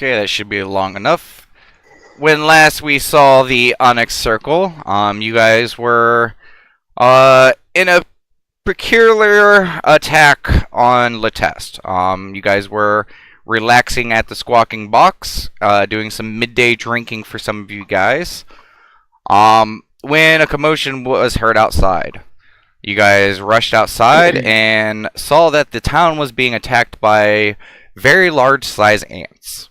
Okay, that should be long enough. When last we saw the Onyx Circle, you guys were in a peculiar attack on Letest. You guys were relaxing at the Squawking Box, doing some midday drinking for some of you guys. When a commotion was heard outside. You guys rushed outside and saw that the town was being attacked by very large-sized ants.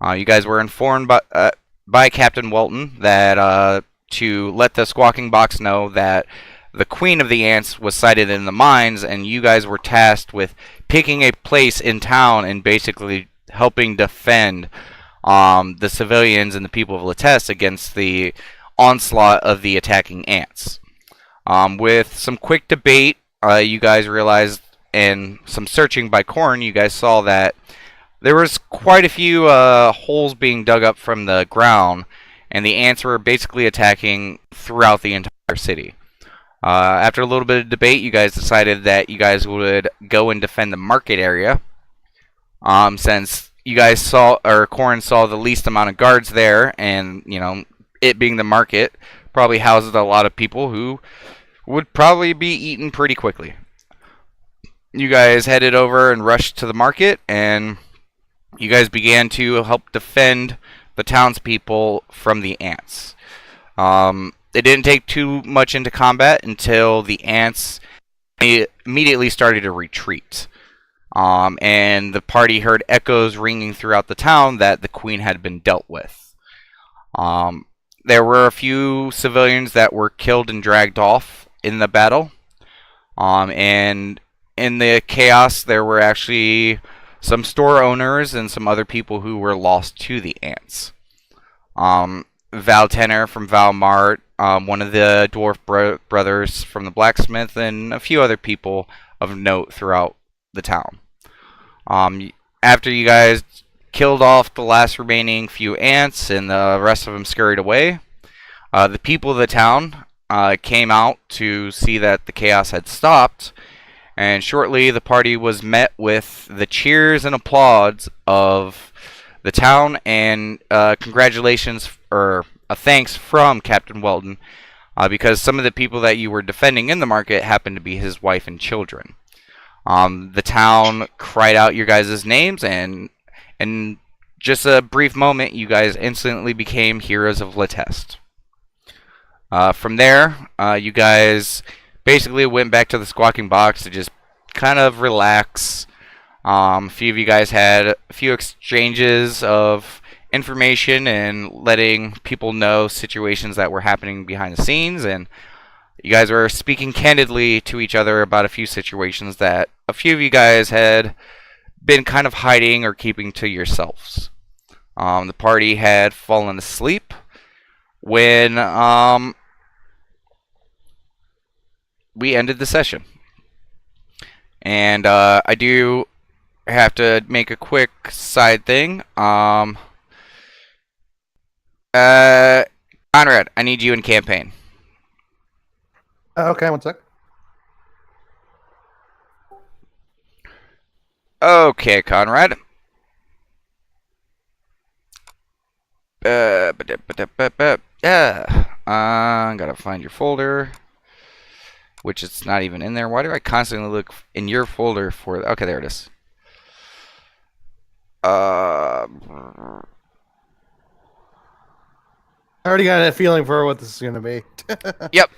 You guys were informed by Captain Walton that to let the Squawking Box know that the Queen of the Ants was sighted in the mines, and you guys were tasked with picking a place in town and basically helping defend the civilians and the people of Letest against the onslaught of the attacking ants. With some quick debate, you guys realized, and some searching by Corn, you guys saw that there was quite a few holes being dug up from the ground, and the ants were basically attacking throughout the entire city. After a little bit of debate, you guys decided that you guys would go and defend the market area, since you guys saw, or Corn saw the least amount of guards there, and, you know, it being the market, probably houses a lot of people who would probably be eaten pretty quickly. You guys headed over and rushed to the market, and you guys began to help defend the townspeople from the ants. It didn't take too much into combat until the ants immediately started to retreat. And the party heard echoes ringing throughout the town that the queen had been dealt with. There were a few civilians that were killed and dragged off in the battle. And in the chaos, there were actually some store owners and some other people who were lost to the ants. Val Tenor from Valmart, one of the dwarf brothers from the blacksmith, and a few other people of note throughout the town. After you guys killed off the last remaining few ants and the rest of them scurried away, the people of the town came out to see that the chaos had stopped, and shortly the party was met with the cheers and applause of the town, and congratulations, or a thanks from Captain Weldon, because some of the people that you were defending in the market happened to be his wife and children. The town cried out your guys' names, and in just a brief moment, you guys instantly became heroes of Letest. From there, you guys basically went back to the Squawking Box to just kind of relax. A few of you guys had a few exchanges of information and letting people know situations that were happening behind the scenes, and you guys were speaking candidly to each other about a few situations that a few of you guys had been kind of hiding or keeping to yourselves. The party had fallen asleep when we ended the session. And I do have to make a quick side thing. Conrad, I need you in campaign. Okay, one sec. Okay, Conrad. Gotta find your folder, which it's not even in there. Why do I constantly look in your folder for? Okay, there it is. I already got a feeling for what this is going to be. Yep.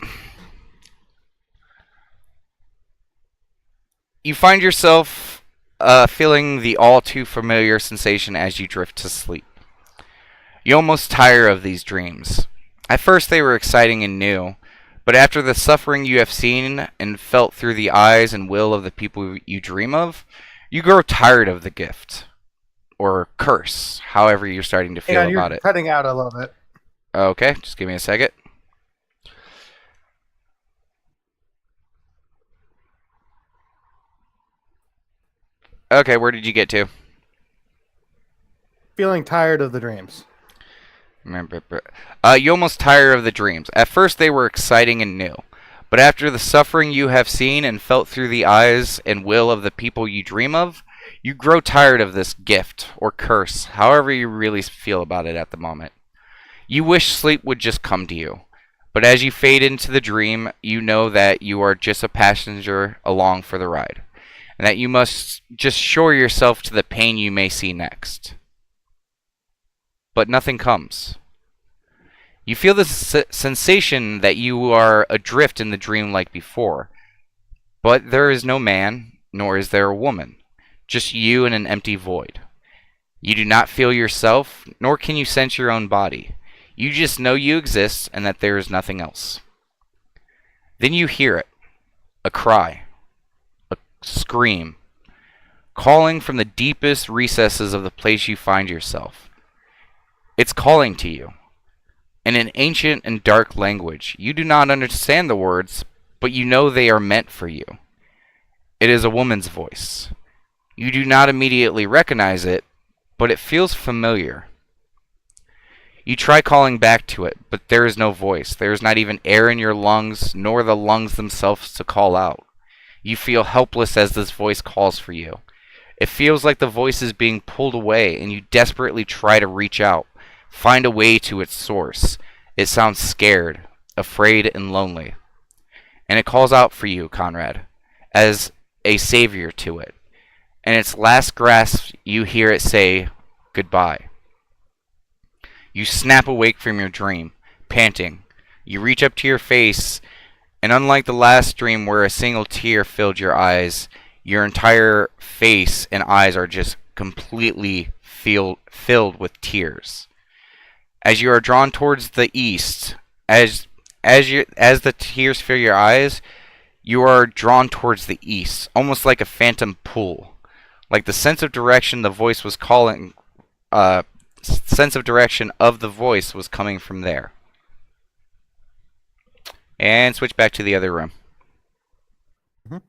You find yourself feeling the all too familiar sensation as you drift to sleep. You almost tire of these dreams. At first they were exciting and new, but after the suffering you have seen and felt through the eyes and will of the people you dream of, you grow tired of the gift. Or curse, however you're starting to feel about it. You're cutting out a little bit. Okay, just give me a second. Okay, where did you get to? Feeling tired of the dreams. You almost tire of the dreams. At first they were exciting and new, but after the suffering you have seen and felt through the eyes and will of the people you dream of, You grow tired of this gift, or curse, however you really feel about it at the moment. You wish sleep would just come to you. But as you fade into the dream, you know that you are just a passenger along for the ride, and that you must just shore yourself to the pain you may see next. But nothing comes. You feel the sensation that you are adrift in the dream like before, but there is no man, nor is there a woman, just you in an empty void. You do not feel yourself, nor can you sense your own body. You just know you exist and that there is nothing else. Then you hear it, a cry, a scream, calling from the deepest recesses of the place you find yourself. It's calling to you in an ancient and dark language. You do not understand the words, but you know they are meant for you. It is a woman's voice. You do not immediately recognize it, but it feels familiar. You try calling back to it, but there is no voice. There is not even air in your lungs, nor the lungs themselves to call out. You feel helpless as this voice calls for you. It feels like the voice is being pulled away, and you desperately try to reach out, find a way to its source. It sounds scared, afraid, and lonely. And it calls out for you, Conrad, as a savior to it. In its last grasp, you hear it say, goodbye. You snap awake from your dream, panting. You reach up to your face, and unlike the last dream where a single tear filled your eyes, your entire face and eyes are just completely filled with tears. As you are drawn towards the east, as the tears fill your eyes, you are drawn towards the east, almost like a phantom pull, like the sense of direction the voice was calling. Sense of direction of the voice was coming from there. And switch back to the other room. Mhm.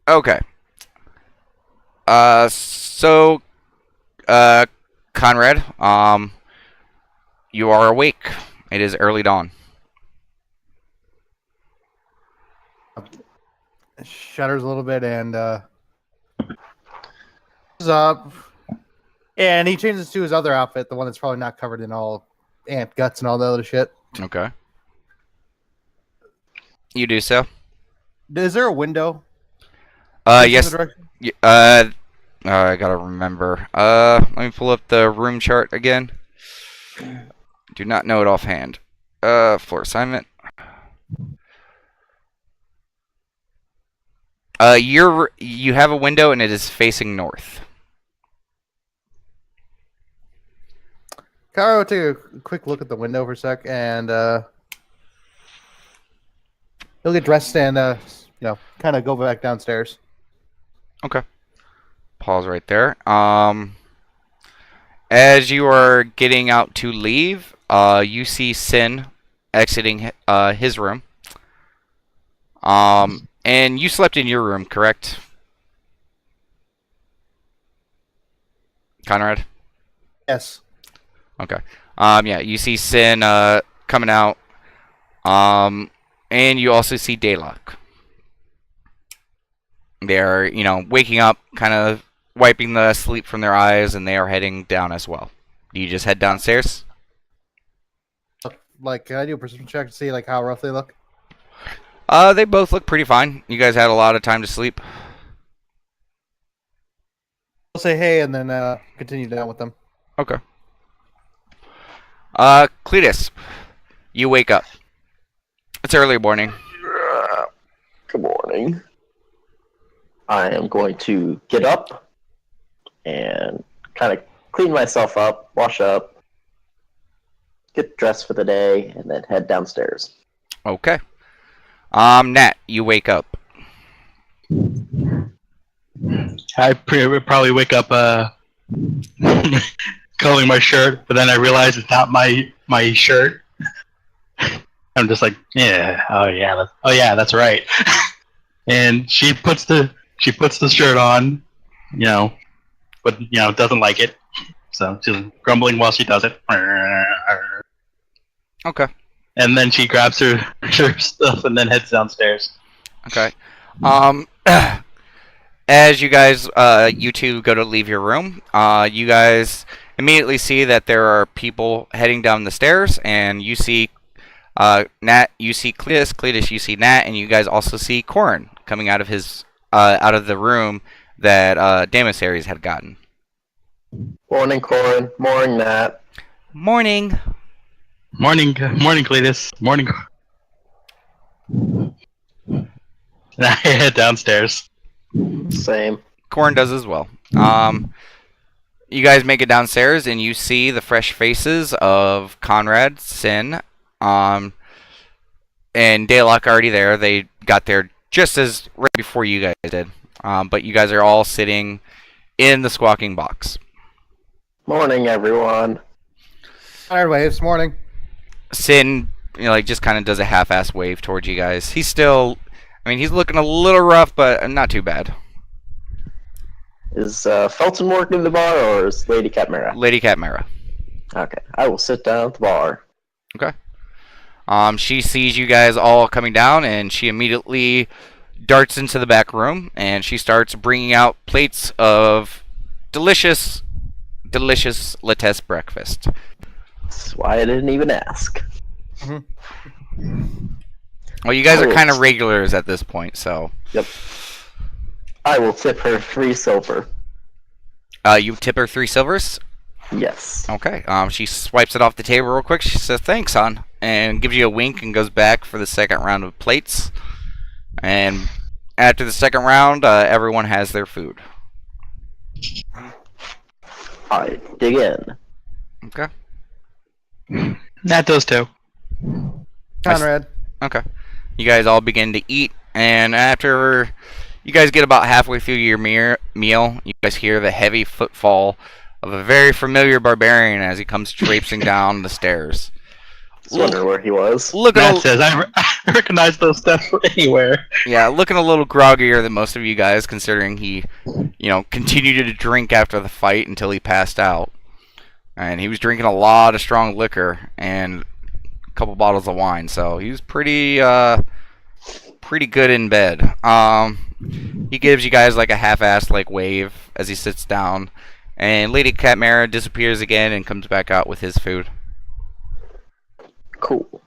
Okay. So, Conrad, you are awake. It is early dawn. Shudders a little bit and is up. And he changes to his other outfit, the one that's probably not covered in all ant guts and all that other shit. Okay. You do so. Is there a window? Yes. I gotta remember. Let me pull up the room chart again. Do not know it offhand. Floor assignment. You have a window and it is facing north. Kara will take a quick look at the window for a sec, and he'll get dressed and kind of go back downstairs. Okay. Pause right there. As you are getting out to leave, you see Sin exiting his room. And you slept in your room, correct? Conrad? Yes. Okay. Yeah, you see Sin coming out. And you also see Daylock. They are, waking up, kind of wiping the sleep from their eyes, and they are heading down as well. Do you just head downstairs? Can I do a perception check to see how rough they look? They both look pretty fine. You guys had a lot of time to sleep. I'll say hey and then continue down with them. Okay. Cletus, you wake up. It's early morning. Good morning. I am going to get up and kind of clean myself up, wash up, get dressed for the day, and then head downstairs. Okay. Nat, you wake up. I would probably wake up culling my shirt, but then I realize it's not my shirt. I'm just like, that's right. And she puts the shirt on, but doesn't like it. So she's grumbling while she does it. Okay. And then she grabs her stuff and then heads downstairs. Okay. As you guys, you two go to leave your room, you guys immediately see that there are people heading down the stairs, and you see Nat, you see Cletus, Cletus, you see Nat, and you guys also see Corin coming out of his out of the room that Damasaries had gotten. Morning, Corin. Morning, Nat. Morning. Morning, morning, Cletus. Morning. And I head downstairs. Same. Corin does as well. You guys make it downstairs, and you see the fresh faces of Conrad, Sin, and Daylock already there. They got there just as right before you guys did. But you guys are all sitting in the squawking box. Morning, everyone. Tired waves. Morning. Sin, just kind of does a half-ass wave towards you guys. He's still, he's looking a little rough, but not too bad. Is Felton working the bar, or is Lady Catmara? Lady Catmara. Okay, I will sit down at the bar. Okay. She sees you guys all coming down, and she immediately darts into the back room, and she starts bringing out plates of delicious, delicious Letest breakfast. That's why I didn't even ask. Well, you guys are kind of regulars at this point, so. Yep. I will tip her 3 silver. You tip her 3 silvers? Yes. Okay. She swipes it off the table real quick. She says, "Thanks, hon," and gives you a wink and goes back for the second round of plates. And after the second round, everyone has their food. I dig in. Okay. Not those two. Conrad. Okay. You guys all begin to eat, and after you guys get about halfway through your meal, you guys hear the heavy footfall of a very familiar barbarian as he comes traipsing down the stairs. I was wondering where he was. Matt says, I recognize those steps from anywhere. Yeah, looking a little groggier than most of you guys, considering he, continued to drink after the fight until he passed out. And he was drinking a lot of strong liquor and a couple bottles of wine, so he was pretty good in bed. He gives you guys like a half-assed wave as he sits down, and Lady Catmara disappears again and comes back out with his food. Cool.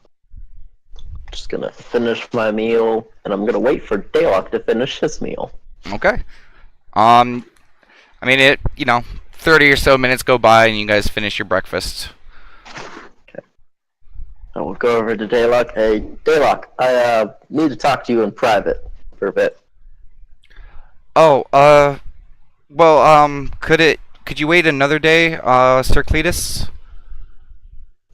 Just gonna finish my meal, and I'm gonna wait for Daylock to finish his meal. Okay. 30 or so minutes go by and you guys finish your breakfast. Okay. I will go over to Daylock. Hey, Daylock, I need to talk to you in private for a bit. Oh, could you wait another day, Sir Cletus?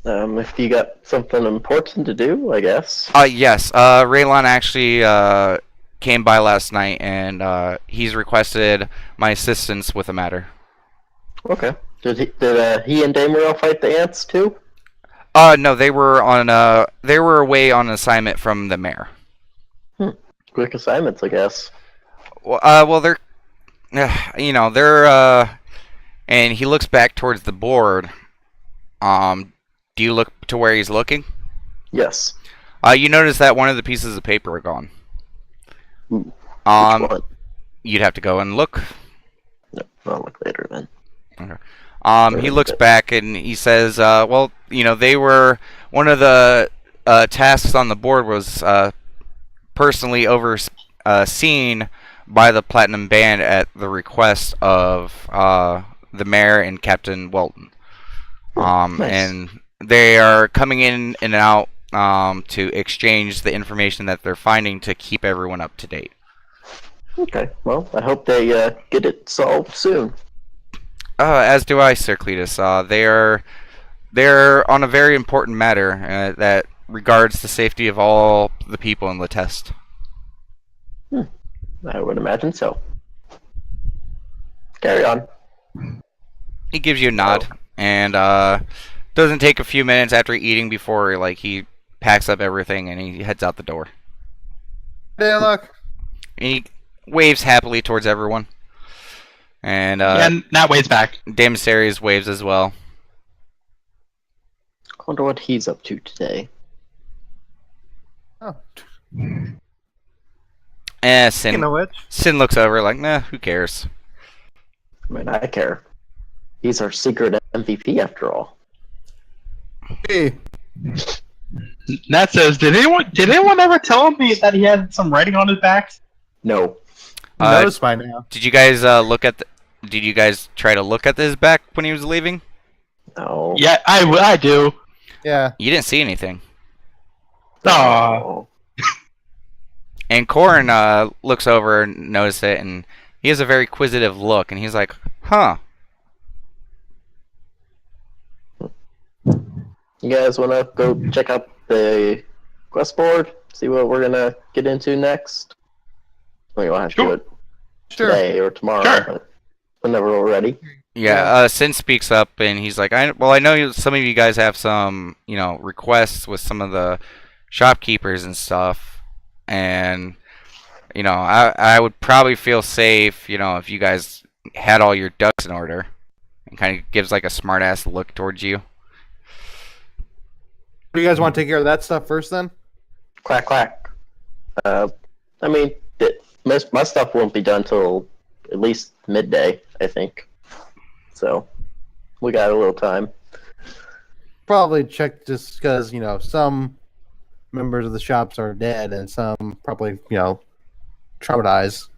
If you got something important to do, I guess. Yes. Raylon actually came by last night, and he's requested my assistance with a matter. Okay. Did he and Damariel fight the ants too? No, they were away on assignment from the mayor. Quick assignments, I guess. Well, they're, and he looks back towards the board. Do you look to where he's looking? Yes. You notice that one of the pieces of paper are gone. Ooh, which one? You'd have to go and look. No, I'll look later then. Okay. He looks back and he says, they were, one of the tasks on the board was personally overseen by the Platinum Band at the request of the mayor and Captain Welton. Nice. And they are coming in and out to exchange the information that they're finding to keep everyone up to date. Okay, well, I hope they get it solved soon. As do I, Sir Cletus. They're on a very important matter that regards the safety of all the people in Letest. I would imagine so. Carry on. He gives you a nod, and doesn't take a few minutes after eating before he packs up everything and he heads out the door. Daylock. And he waves happily towards everyone. And Nat waves back. Damasaries waves as well. I wonder what he's up to today. Oh. Speaking of which, Sin looks over like, nah, who cares? I mean, I care. He's our secret MVP after all. hey, Nat says, did anyone ever tell me that he had some writing on his back? No. he knows by now. Did you guys Did you guys try to look at his back when he was leaving? No. Yeah, I do. Yeah. You didn't see anything. Aw. No. And Corrin looks over and notices it, and he has a very inquisitive look, and he's like, huh. You guys want to go check out the quest board? See what we're gonna get into next? We don't have to do it Sure. today or tomorrow, Sure. but whenever we're ready. Yeah, Sin speaks up, and he's like, I know some of you guys have some, requests with some of the shopkeepers and stuff, and, I would probably feel safe, if you guys had all your ducks in order, and kind of gives like a smart-ass look towards you. Do you guys want to take care of that stuff first then? Clack clack. I mean, my stuff won't be done till at least midday, I think. So we got a little time. Probably check just because, some members of the shops are dead and some probably, traumatized.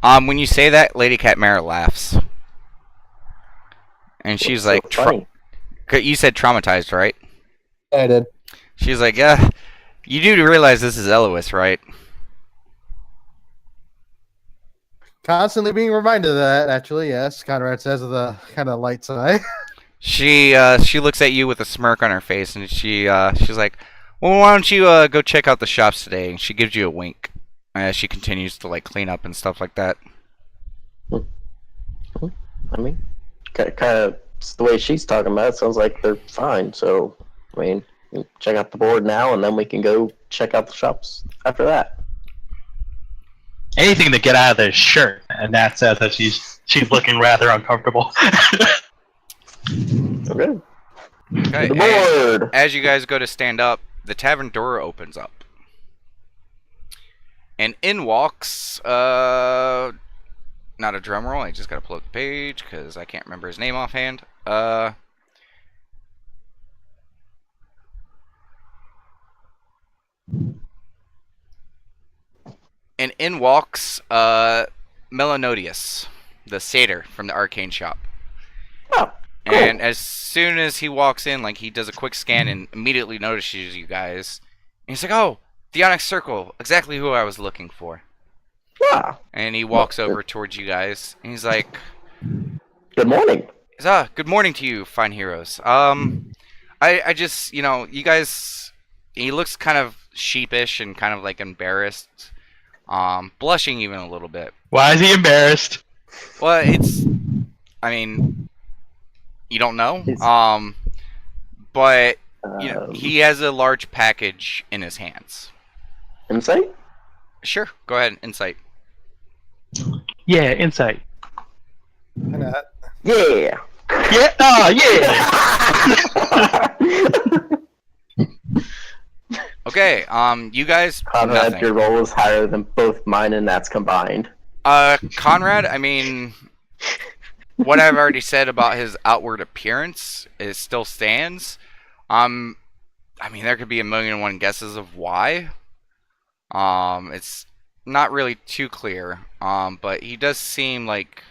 When you say that, Lady Catmara laughs. And she's What's like, so funny? you said traumatized, right? I did. She's like, yeah, you do realize this is Elois, right? Constantly being reminded of that, actually, yes. Conrad says with a kind of light sigh. She looks at you with a smirk on her face, and she's like, well, why don't you go check out the shops today? And she gives you a wink as she continues to like clean up and stuff like that. I mean, kind of the way she's talking about it sounds like they're fine. So, I mean, check out the board now, and then we can go check out the shops after that. Anything to get out of this shirt. And Nat says that she's looking rather uncomfortable. Okay. Okay. The board. As you guys go to stand up, the tavern door opens up, and in walks not a drum roll. I just gotta pull up the page because I can't remember his name offhand. And in walks Melanodius, the satyr from the arcane shop. Oh, cool. And as soon as he walks in, like, he does a quick scan and immediately notices you guys. And he's like, oh, the Onyx Circle, exactly who I was looking for. Yeah. And he walks over towards you guys, and he's like, Good morning. good morning to you, fine heroes. I just, you guys, he looks kind of sheepish and kind of like embarrassed, blushing even a little bit. Why is he embarrassed? Well, I mean, you don't know, but he has a large package in his hands. Insight? Sure, go ahead, insight. Yeah, insight. Yeah. Yeah. Oh, yeah. Okay, you guys, Conrad, nothing. your roll is higher than both mine and that's combined. Conrad, I mean, what I've already said about his outward appearance is still stands. I mean, there could be a million and one guesses of why. It's not really too clear. But he does seem like,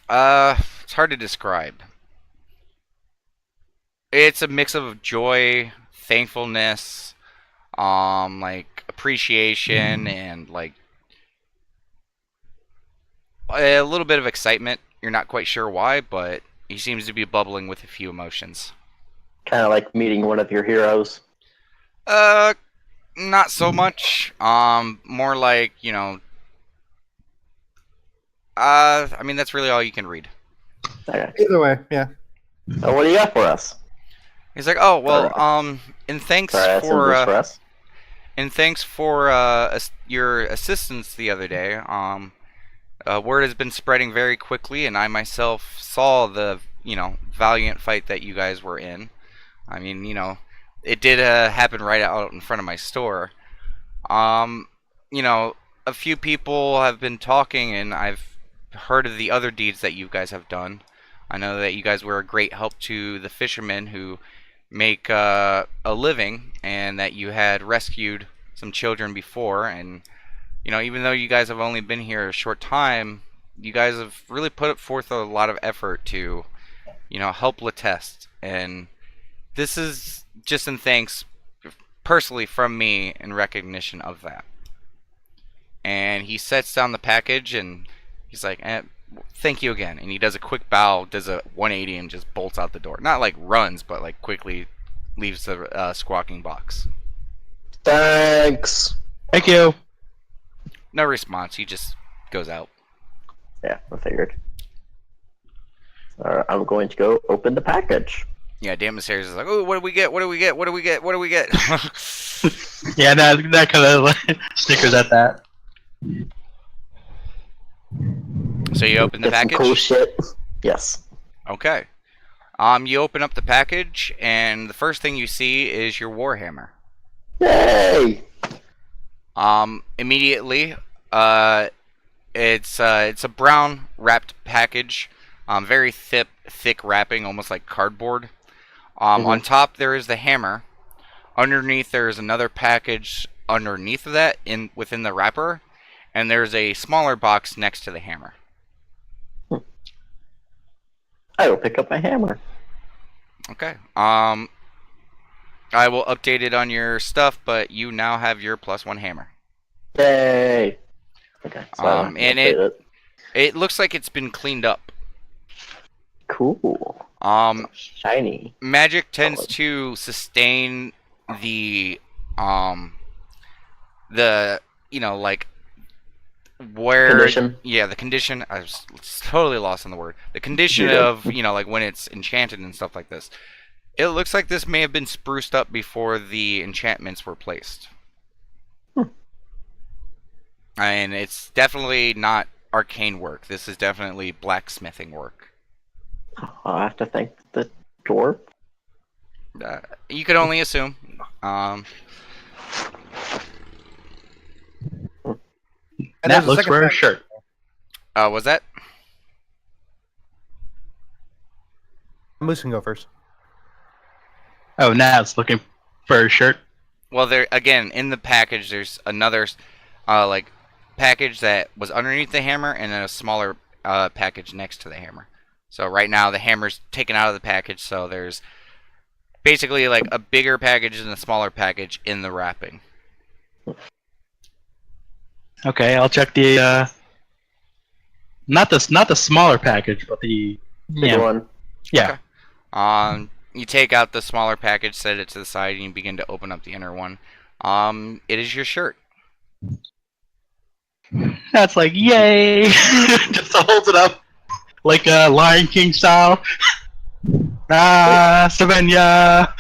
it's hard to describe. It's a mix of joy, thankfulness, like appreciation, and like a little bit of excitement. You're not quite sure why, but he seems to be bubbling with a few emotions. Kind of like meeting one of your heroes. Not so much. More like, I mean, that's really all you can read. Okay. Either way, yeah. So what do you got for us? He's like, oh, well, in thanks Sorry, for us. your assistance the other day, word has been spreading very quickly, and I myself saw the, valiant fight that you guys were in. I mean, it did happen right out in front of my store. Um, you know, a few people have been talking, and I've heard of the other deeds that you guys have done. I know that you guys were a great help to the fishermen who make a living, and that you had rescued some children before. And even though you guys have only been here a short time, you guys have really put forth a lot of effort to, help Letest. And this is just in thanks, personally, from me in recognition of that. And he sets down the package, and he's like, thank you again. And he does a quick bow, does a 180, and just bolts out the door. Not like runs, but like quickly leaves the squawking box. Thanks. Thank you. No response. He just goes out. Yeah, I figured. I'm going to go open the package. Yeah, Damasarius is like, oh, what do we get? What do we get? What do we get? What do we get? Yeah, that kind of snickers at that. So you open the Get some package? cool shit. Yes. Okay. You open up the package, and the first thing you see is your warhammer. Yay! Immediately, it's a brown wrapped package, very thick wrapping, almost like cardboard. On top there is the hammer. Underneath there is another package underneath of that within the wrapper, and there's a smaller box next to the hammer. I will pick up my hammer. Okay. I will update it on your stuff, but you now have your +1 hammer. Yay! Okay. So and it looks like it's been cleaned up. Cool. Shiny. Magic tends to sustain the like where Condition? Yeah, the condition. I was totally lost on the word. The condition of like when it's enchanted and stuff like this. It looks like this may have been spruced up before the enchantments were placed. And it's definitely not arcane work. This is definitely blacksmithing work. I'll have to thank the dwarf. You could only assume. And That there's a looks second for a package. shirt. Was that? Moose can go first. Oh, Nat's looking for a shirt. Well, there again in the package. There's another package that was underneath the hammer, and then a smaller package next to the hammer. So right now the hammer's taken out of the package. So there's basically like a bigger package and a smaller package in the wrapping. Okay, I'll check the not the smaller package, but the Big one. yeah. Okay. You take out the smaller package, set it to the side, and you begin to open up the inner one. It is your shirt. That's like yay! Just holds it up like a Lion King style. Savannah.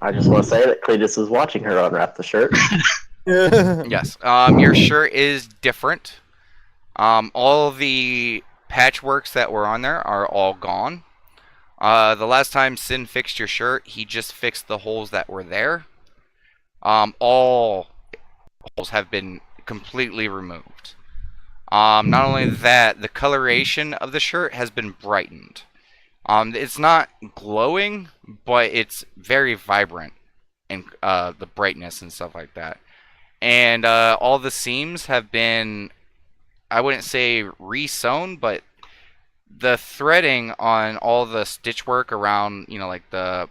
I just want to say that Cletus is watching her unwrap the shirt. Yes. Your shirt is different. All of the patchworks that were on there are all gone. The last time Sin fixed your shirt, he just fixed the holes that were there. All holes have been completely removed. Not only that, the coloration of the shirt has been brightened. It's not glowing, but it's very vibrant in the brightness and stuff like that. And all the seams have been, I wouldn't say re-sewn, but the threading on all the stitch work around, like the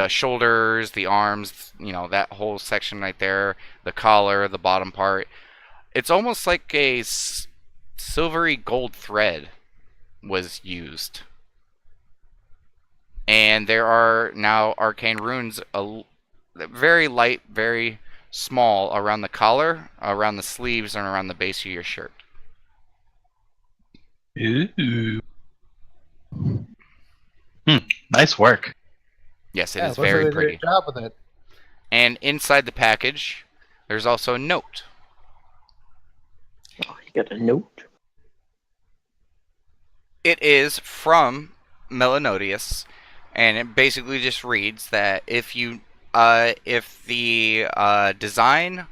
shoulders, the arms, that whole section right there, the collar, the bottom part, it's almost like a silvery gold thread was used. And there are now arcane runes, very light, very small, around the collar, around the sleeves, and around the base of your shirt. Ooh. Nice work. Yes, it Yeah, is looks very like they did a pretty. good job with it. And inside the package, there's also a note. Oh, you got a note? It is from Melanodius, and it basically just reads that if the design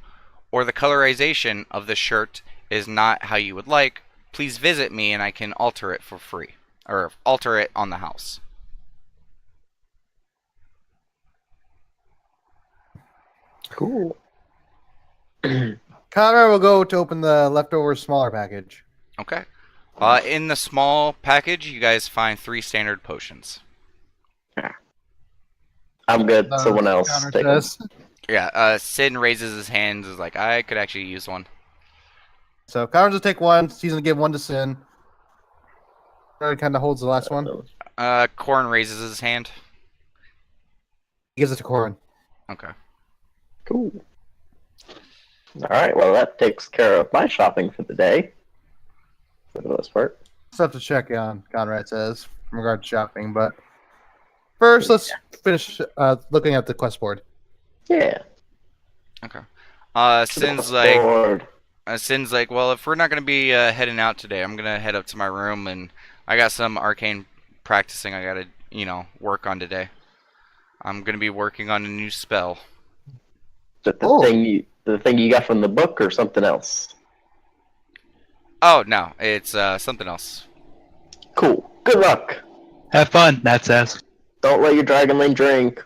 or the colorization of the shirt is not how you would like, please visit me and I can alter it for free, or alter it on the house. Cool. Conrad will go to open the leftover smaller package. Okay. In the small package, you guys find 3 standard potions. I'm good. Someone else Connor take 'em. says. Yeah, Sin raises his hands, is like, I could actually use one. So Connor will take one. He's gonna give one to Sin. Conrad kind of holds the last one. Corn raises his hand. He gives it to Corin. Okay. Cool. All right. Well, that takes care of my shopping for the day. For the most part. Still have to check on, Conrad says, in regard to shopping. But first, let's finish looking at the quest board. Yeah. Okay. To the quest board. Sin's like, well, if we're not gonna be heading out today, I'm gonna head up to my room, and I got some arcane practicing I gotta, work on today. I'm gonna be working on a new spell. Is that the thing you got from the book or something else? Oh no, it's something else. Cool. Good luck. Have fun, Nat says. Don't let your dragonling drink.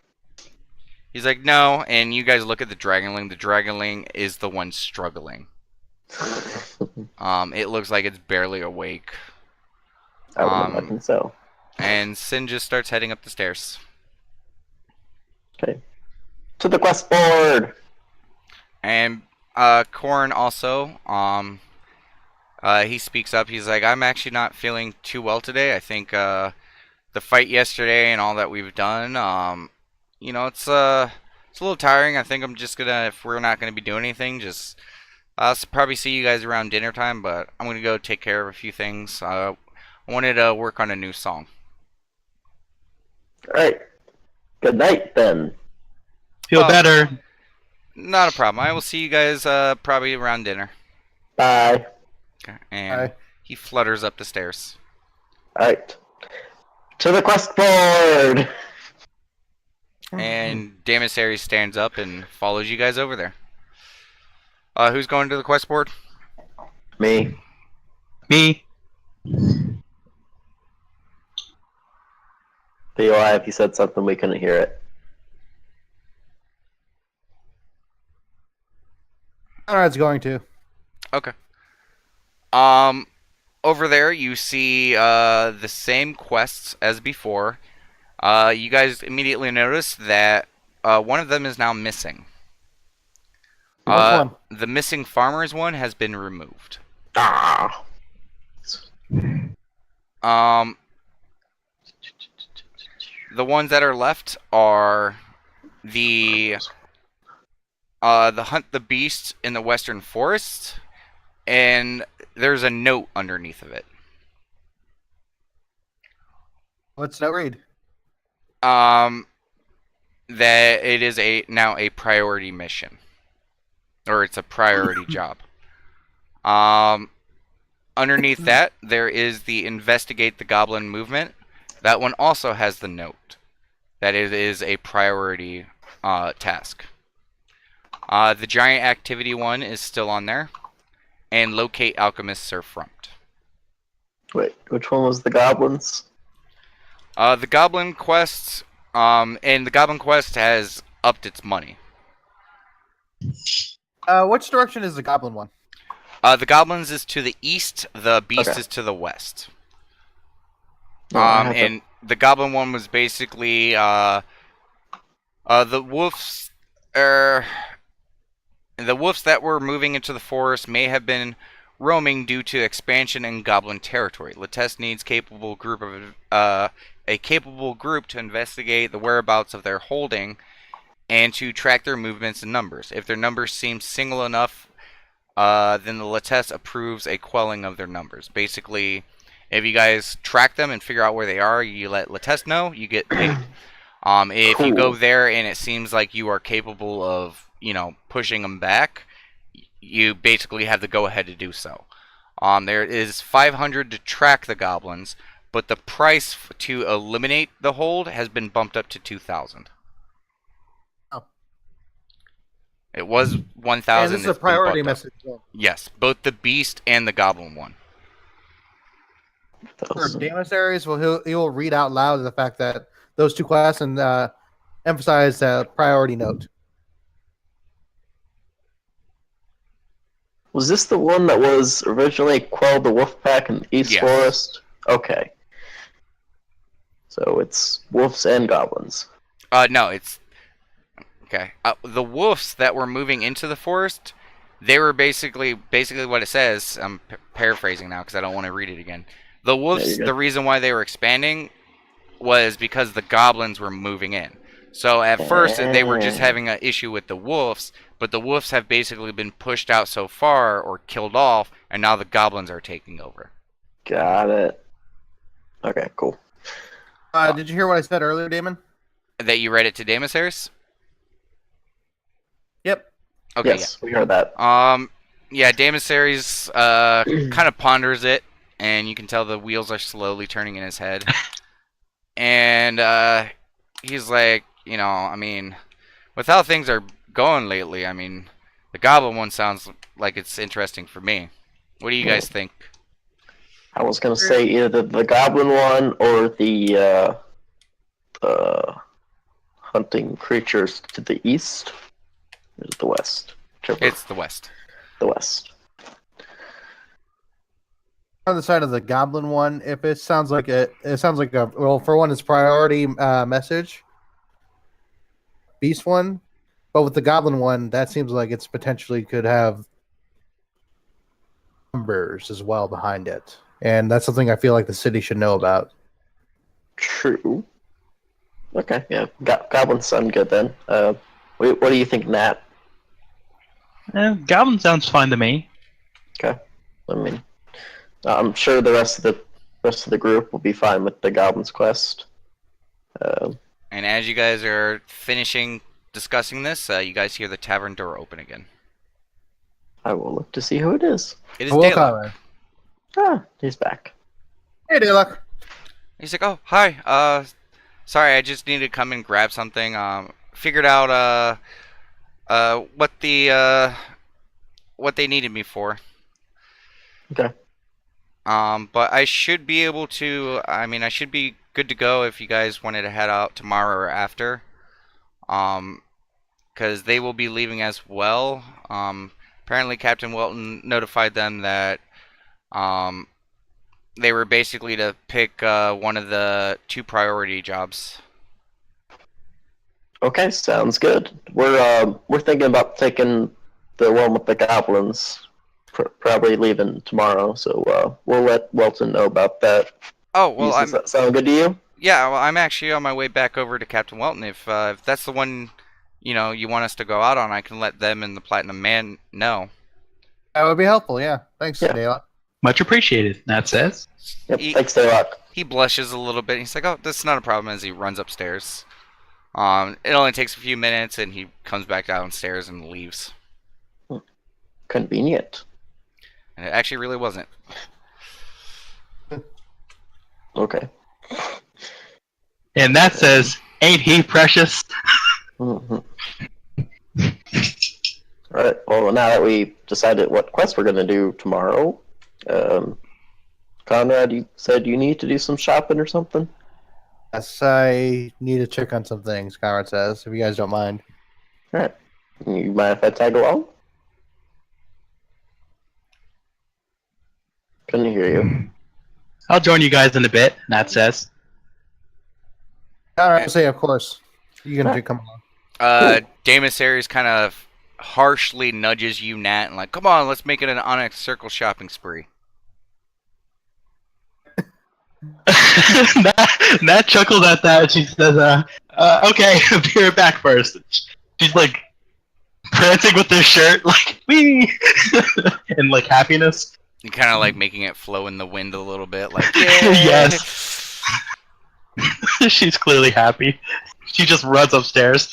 He's like, no, and you guys look at the dragonling. The dragonling is the one struggling. It looks like it's barely awake. I would imagine so. And Sin just starts heading up the stairs. Okay. To the quest board. And Corn also, he speaks up. He's like, I'm actually not feeling too well today. I think the fight yesterday and all that we've done, it's a little tiring. I think I'm just gonna, if we're not gonna be doing anything, just I'll probably see you guys around dinner time. But I'm gonna go take care of a few things. I wanted to work on a new song. All right. Good night, then. Feel better. Not a problem. I will see you guys probably around dinner. Bye. Okay. And Bye. he flutters up the stairs. All right. To the quest board. And Damasaries stands up and follows you guys over there. Who's going to the quest board? Me. Me. POI, if you said something, we couldn't hear it. Conrad's going to. Okay. Over there you see the same quests as before. You guys immediately notice that one of them is now missing. Which one? The missing farmers one has been removed. Ah. The ones that are left are the hunt the beast in the western forest, and there's a note underneath of it. What's that read? That it is now a priority mission, or it's a priority job. Underneath that, there is the investigate the goblin movement. That one also has the note that it is a priority task. The giant activity one is still on there, and locate alchemist Surfront. Wait, which one was the goblins? The goblin quest, and the goblin quest has upped its money. Which direction is the goblin one? The goblins is to the east. The beast Okay. is to the west. I have And the goblin one was basically the wolves. The wolves that were moving into the forest may have been roaming due to expansion in goblin territory. Letest needs a capable group to investigate the whereabouts of their holding and to track their movements and numbers. If their numbers seem single enough, then the Letest approves a quelling of their numbers. Basically, if you guys track them and figure out where they are, you let Letest know, you get paid. If you go Cool. there and it seems like you are capable of, pushing them back, you basically have the go-ahead to do so. There is 500 to track the goblins, but the price to eliminate the hold has been bumped up to 2,000. Oh. It was And 1,000. this is a priority message. Yes, both the beast and the goblin one. For Daemosaries, well, he will read out loud the fact that those two quests and emphasize a priority note. Was this the one that was originally Quell the Wolfpack in the East Yes. Forest? Okay. So it's wolves and goblins. No, it's okay. The wolves that were moving into the forest, they were basically what it says. I'm paraphrasing now because I don't want to read it again. The wolves, the reason why they were expanding was because the goblins were moving in. So at first they were just having an issue with the wolves, but the wolves have basically been pushed out so far or killed off, and now the goblins are taking over. Got it. Okay, cool. Did you hear what I said earlier, Damon? That you read it to Daemosaries? Yep. Okay, yes, we heard that. Yeah, Daemosaries kind of ponders it, and you can tell the wheels are slowly turning in his head. And he's like, you know, I mean, with how things are going lately, I mean, the goblin one sounds like it's interesting for me. What do you guys think? I was gonna say either the goblin one or the hunting creatures to the east. Or is it the west? Whichever. It's the west. The west. On the side of the goblin one, if it sounds like a well, for one, it's priority message. Beast one, but with the goblin one, that seems like it's potentially could have numbers as well behind it, and that's something I feel like the city should know about. True. Okay, yeah. Goblins sound good then. What do you think, Nat? Goblin sounds fine to me. Okay. I mean, I'm sure the rest of the group will be fine with the Goblin's quest. And as you guys are finishing discussing this, you guys hear the tavern door open again. I will look to see who it is. It is Hello, Daylock. Conrad. Ah, he's back. Hey, Daylock. He's like, oh, hi. Sorry, I just needed to come and grab something. Figured out what they needed me for. Okay. But I should be able to. I mean, I should be good to go if you guys wanted to head out tomorrow or after. Because they will be leaving as well. Apparently, Captain Welton notified them that they were basically to pick one of the 2 priority jobs. Okay, sounds good. We're thinking about taking the one with the goblins. Probably leaving tomorrow, so we'll let Welton know about that. Oh well, Does that sound good to you? Yeah, well, I'm actually on my way back over to Captain Welton. If that's the one, you know, you want us to go out on, I can let them and the Platinum Man know. That would be helpful. Yeah, thanks, Yeah. Daylock. Much appreciated, Nat says. Yep. Thanks, Daylock. He blushes a little bit. He's like, "Oh, that's not a problem." As he runs upstairs. It only takes a few minutes, and he comes back downstairs and leaves. Convenient. And it actually really wasn't. Okay. And that says, ain't he precious? Mm-hmm. Alright, well, now that we decided what quest we're going to do tomorrow, Conrad, you said you need to do some shopping or something? Yes, I need to check on some things, Conrad says, if you guys don't mind. Alright. You mind if I tag along? Couldn't hear you. I'll join you guys in a bit, Nat says. Conrad say, of course. You can come along. Daemosaries kind of harshly nudges you, Nat, and like, come on, let's make it an Onyx Circle shopping spree. Nat chuckled at that. She says, okay, I'll be right back first. She's like prancing with her shirt, like, wee! And like happiness. And kind of like making it flow in the wind a little bit, like, Yes. She's clearly happy. She just runs upstairs.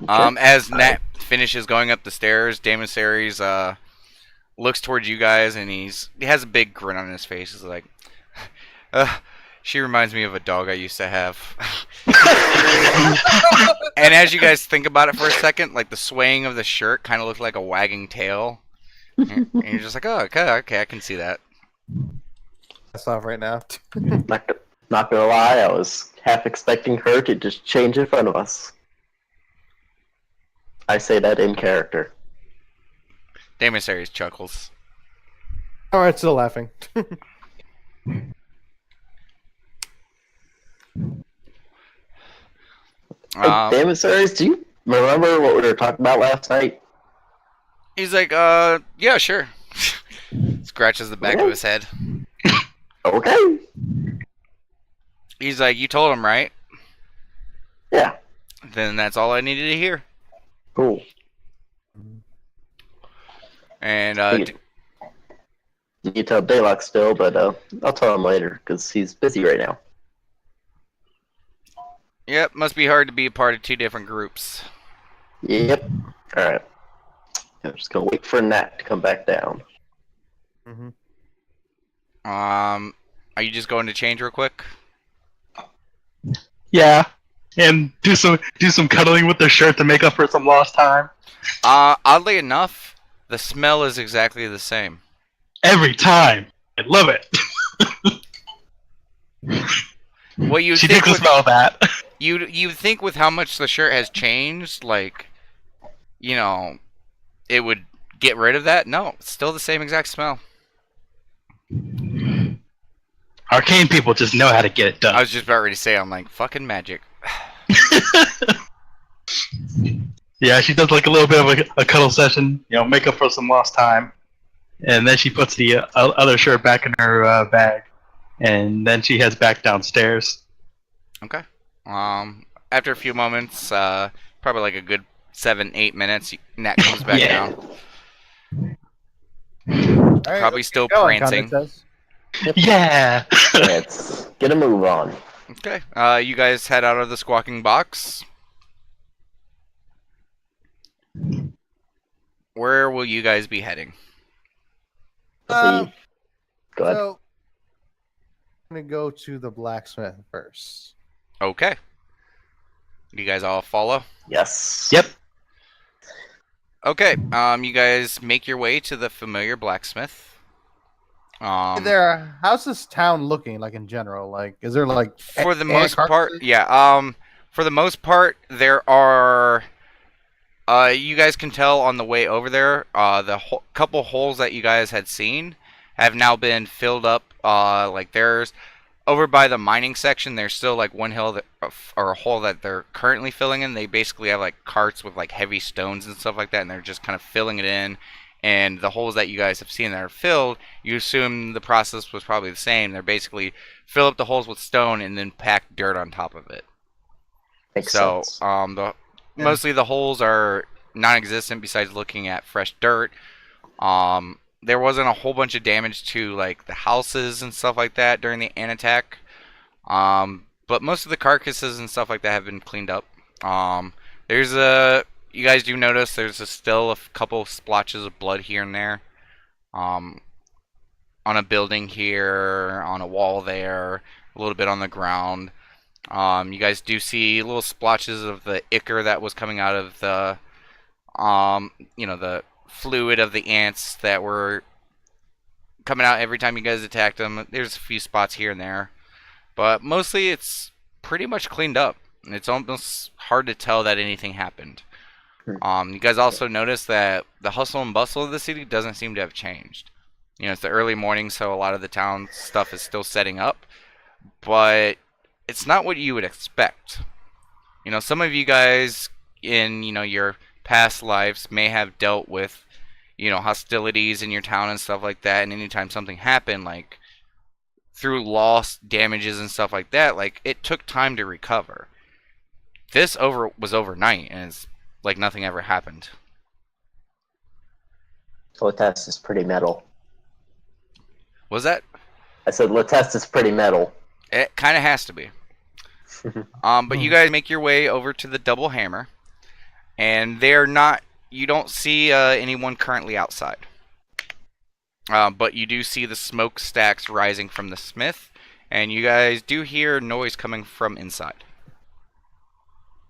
As Nat finishes going up the stairs, Daemosaries looks towards you guys, and he has a big grin on his face. He's like, she reminds me of a dog I used to have. And as you guys think about it for a second, like the swaying of the shirt kind of looked like a wagging tail. And you're just like, oh, okay, I can see that. That's off right now. Not gonna lie, I was half expecting her to just change in front of us. I say that in character. Damon Series chuckles. All right, still laughing. Hey, damn it, Series, do you remember what we were talking about last night? He's like, yeah, sure. Scratches the back of his head. Okay. He's like, you told him, right? Yeah. Then that's all I needed to hear. Cool. And, You can tell Daylock still, but I'll tell him later, because he's busy right now. yep, must be hard to be a part of two different groups. Yep. Alright. I'm just gonna wait for Nat to come back down. Mm-hmm. Are you just going to change real quick? Yeah, and do some cuddling with their shirt to make up for some lost time. Oddly enough, the smell is exactly the same. Every time, I love it. What you She think takes the smell of that. you think with how much the shirt has changed, like, you know, it would get rid of that? No, it's still the same exact smell. Arcane people just know how to get it done. I was just about ready to say, I'm like, fucking magic. Yeah, she does like a little bit of a cuddle session, make up for some lost time, and then she puts the other shirt back in her bag, and then she heads back downstairs. Okay. After a few moments, probably like a good 7-8 minutes, Nat comes back Yeah. down. All right, Probably let's still get going, prancing. Condor says. Yeah. Let's get a move on. Okay. You guys head out of the squawking box. Where will you guys be heading? Go ahead. So, I'm gonna go to the blacksmith first. Okay. You guys all follow? Yes. Yep. Okay. You guys make your way to the familiar blacksmith. How's this town looking like in general? Like, is there like For the ant most part, carcasses? yeah. For the most part, there are. You guys can tell on the way over there. The couple holes that you guys had seen have now been filled up. Like there's over by the mining section. There's still like one hill that, or a hole that they're currently filling in. They basically have like carts with like heavy stones and stuff like that, and they're just kind of filling it in. And the holes that you guys have seen that are filled, you assume the process was probably the same. They're basically fill up the holes with stone and then pack dirt on top of it. Makes So, sense. mostly the holes are non-existent besides looking at fresh dirt. There wasn't a whole bunch of damage to like the houses and stuff like that during the ant attack. But most of the carcasses and stuff like that have been cleaned up. You guys do notice there's still a couple splotches of blood here and there. On a building here, on a wall there, a little bit on the ground. You guys do see little splotches of the ichor that was coming out of the, the fluid of the ants that were coming out every time you guys attacked them. There's a few spots here and there, but mostly it's pretty much cleaned up. It's almost hard to tell that anything happened. You guys also notice that the hustle and bustle of the city doesn't seem to have changed. It's the early morning, so a lot of the town stuff is still setting up, but it's not what you would expect. Some of you guys in, your past lives may have dealt with, hostilities in your town and stuff like that, and anytime something happened, like, through loss, damages, and stuff like that, like, it took time to recover. This was overnight, and it's like nothing ever happened. Letest is pretty metal. Was that? I said Letest is pretty metal. It kind of has to be. But you guys make your way over to the Double Hammer, and you don't see anyone currently outside. but you do see the smokestacks rising from the smith, and you guys do hear noise coming from inside.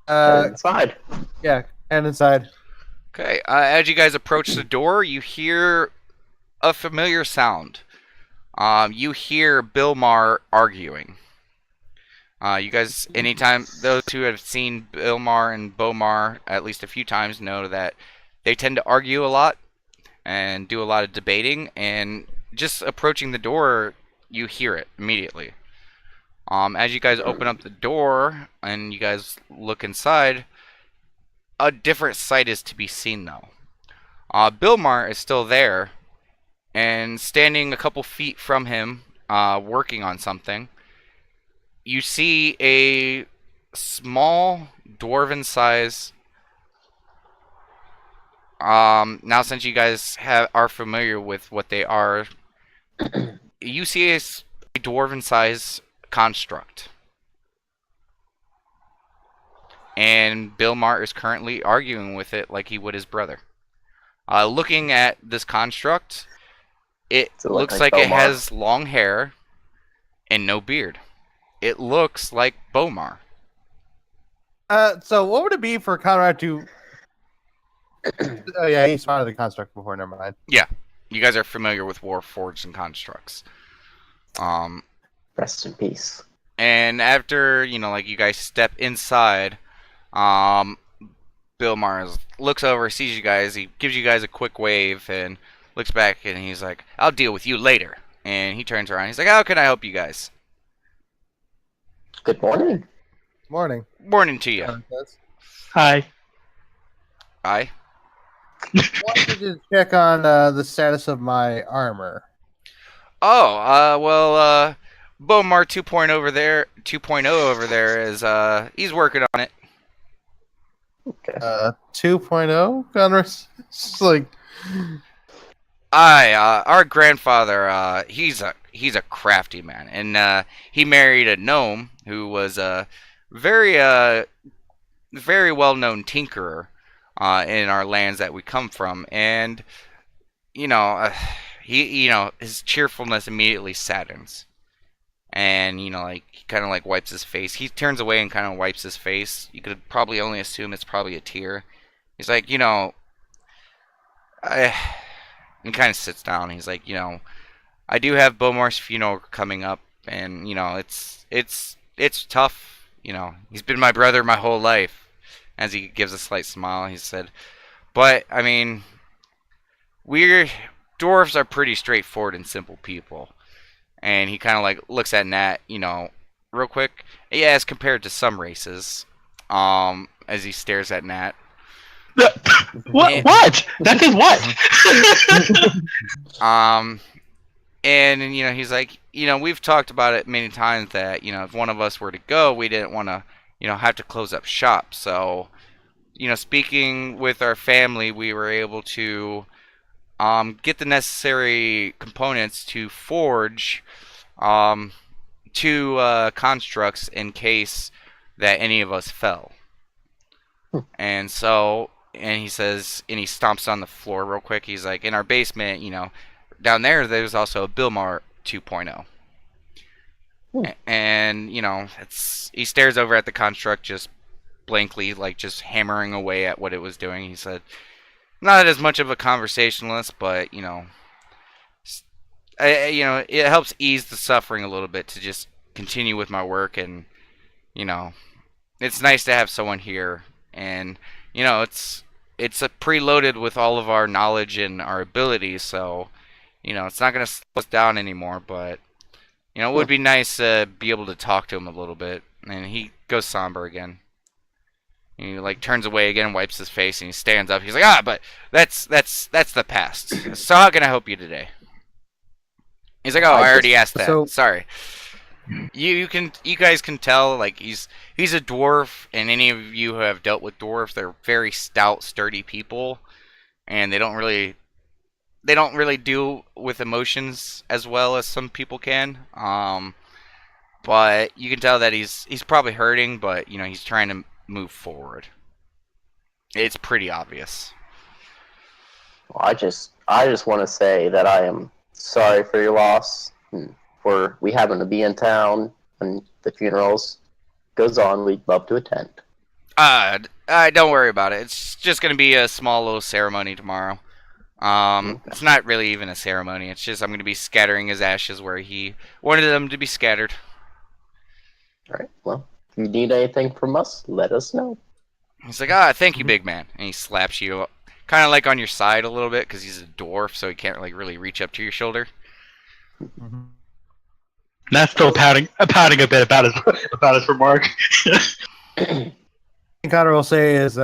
Head inside. Yeah, and inside. Okay, as you guys approach the door, you hear a familiar sound. You hear Bilmar arguing. You guys, anytime those who have seen Bilmar and Bomar at least a few times know that they tend to argue a lot and do a lot of debating, and just approaching the door, you hear it immediately. As you guys open up the door and you guys look inside, a different sight is to be seen though. Bilmar is still there, and standing a couple feet from him, working on something. You see a small dwarven size. Now since you guys are familiar with what they are, you see a dwarven size construct, and Bilmar is currently arguing with it like he would his brother. Looking at this construct, it looks like it has long hair and no beard. It looks like Bomar. So what would it be for Conrad to? Oh yeah, he spotted the construct before. Never mind. Yeah, you guys are familiar with Warforged and constructs. Rest in peace. And after you guys step inside, Bilmar looks over, sees you guys. He gives you guys a quick wave and looks back, and he's like, "I'll deal with you later." And he turns around. He's like, "How can I help you guys?" Good morning. Morning. Morning to you. Hi. Aye. Wanted to check on the status of my armor. Oh, Bomar 2.0 over there. 2.0 over there is he's working on it. Okay. 2.0, Conrad's just like. Our grandfather, he's a crafty man, and he married a gnome who was a very very well-known tinkerer in our lands that we come from, and he his cheerfulness immediately saddens, and he kind of wipes his face. He turns away and kind of wipes his face. You could probably only assume it's probably a tear. He's like, and kind of sits down. He's like, I do have Bomar's funeral coming up, and it's tough. He's been my brother my whole life. As he gives a slight smile, he said, but I mean, dwarves are pretty straightforward and simple people. And he kind of looks at Nat, real quick. Yeah, as compared to some races. As he stares at Nat. What? What? That is what? And he's like, we've talked about it many times that if one of us were to go, we didn't want to have to close up shop. So speaking with our family, we were able to get the necessary components to forge two constructs in case that any of us fell. And so, and he says, and he stomps on the floor real quick. He's like, in our basement, down there's also a Bilmar 2.0. And he stares over at the construct just blankly, just hammering away at what it was doing. He said, not as much of a conversationalist, but it helps ease the suffering a little bit to just continue with my work, and it's nice to have someone here, and it's preloaded with all of our knowledge and our abilities, so it's not going to slow us down anymore, but it would be nice to be able to talk to him a little bit. And he goes somber again. He turns away again, wipes his face, and he stands up. He's like, but that's the past. So how can I help you today? He's like, I already asked that. Sorry. You guys can tell he's a dwarf, and any of you who have dealt with dwarves, they're very stout, sturdy people, and they don't really deal with emotions as well as some people can. But you can tell that he's probably hurting, but he's trying to move forward. It's pretty obvious. Well, I just want to say that I am sorry for your loss. We happen to be in town when the funerals goes on. We'd love to attend. Don't worry about it. It's just gonna be a small little ceremony tomorrow. It's not really even a ceremony. It's just I'm gonna be scattering his ashes where he wanted them to be scattered. All right. Well, if you need anything from us, let us know. He's like, thank you, big man. And he slaps you, kind of like on your side a little bit, because he's a dwarf, so he can't like really reach up to your shoulder. Mm-hmm. That's still pouting a bit about his remark. And Connor will say is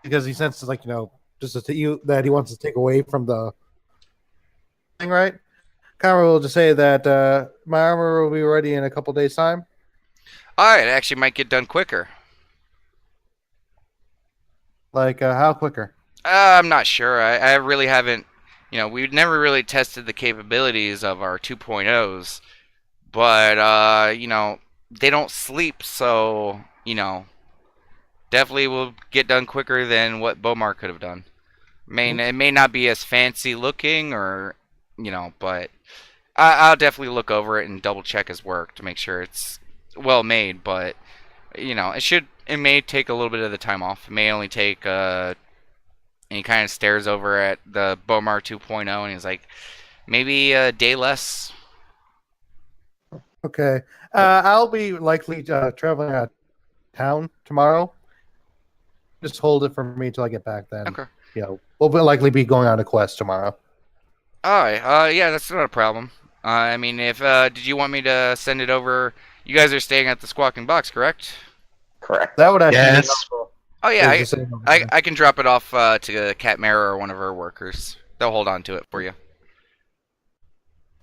because he senses like just that he wants to take away from the thing, right? Connor will just say that my armor will be ready in a couple days' time. Alright, it actually might get done quicker. Like how quicker? I'm not sure. I really haven't, we've never really tested the capabilities of our 2.0s, but, they don't sleep, so, definitely will get done quicker than what Bomar could have done. It may not be as fancy looking or, but I'll definitely look over it and double check his work to make sure it's well made, but, it may take a little bit of the time off. It may only take, and he kind of stares over at the Bomar 2.0 and he's like, maybe a day less. Okay. I'll be likely traveling out of town tomorrow. Just hold it for me till I get back then. Okay. We'll likely be going on a quest tomorrow. Alright, yeah, that's not a problem. I mean, if, did you want me to send it over? You guys are staying at the Squawking Box, correct? Correct. That would actually be Yes. helpful. Oh, yeah, Just saying over I there. can drop it off to Cat Mara or one of her workers. They'll hold on to it for you.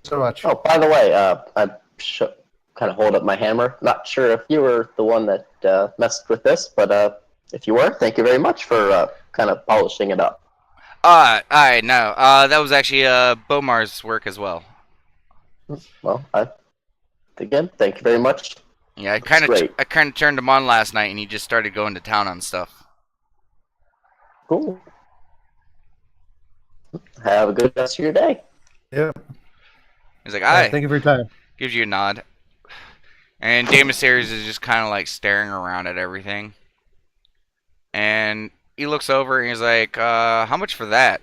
So much. Oh, by the way, I kind of hold up my hammer. Not sure if you were the one that messed with this, but if you were, thank you very much for kind of polishing it up. Alright, no. That was actually Bomar's work as well. Well, again, thank you very much. Yeah, I great. kind of turned him on last night, and he just started going to town on stuff. Cool. Have a good rest of your day. Yeah. He's like, "Aye." Thank you for your time. Gives you a nod. And Damasaries is just kind of like staring around at everything. And he looks over and he's like, how much for that?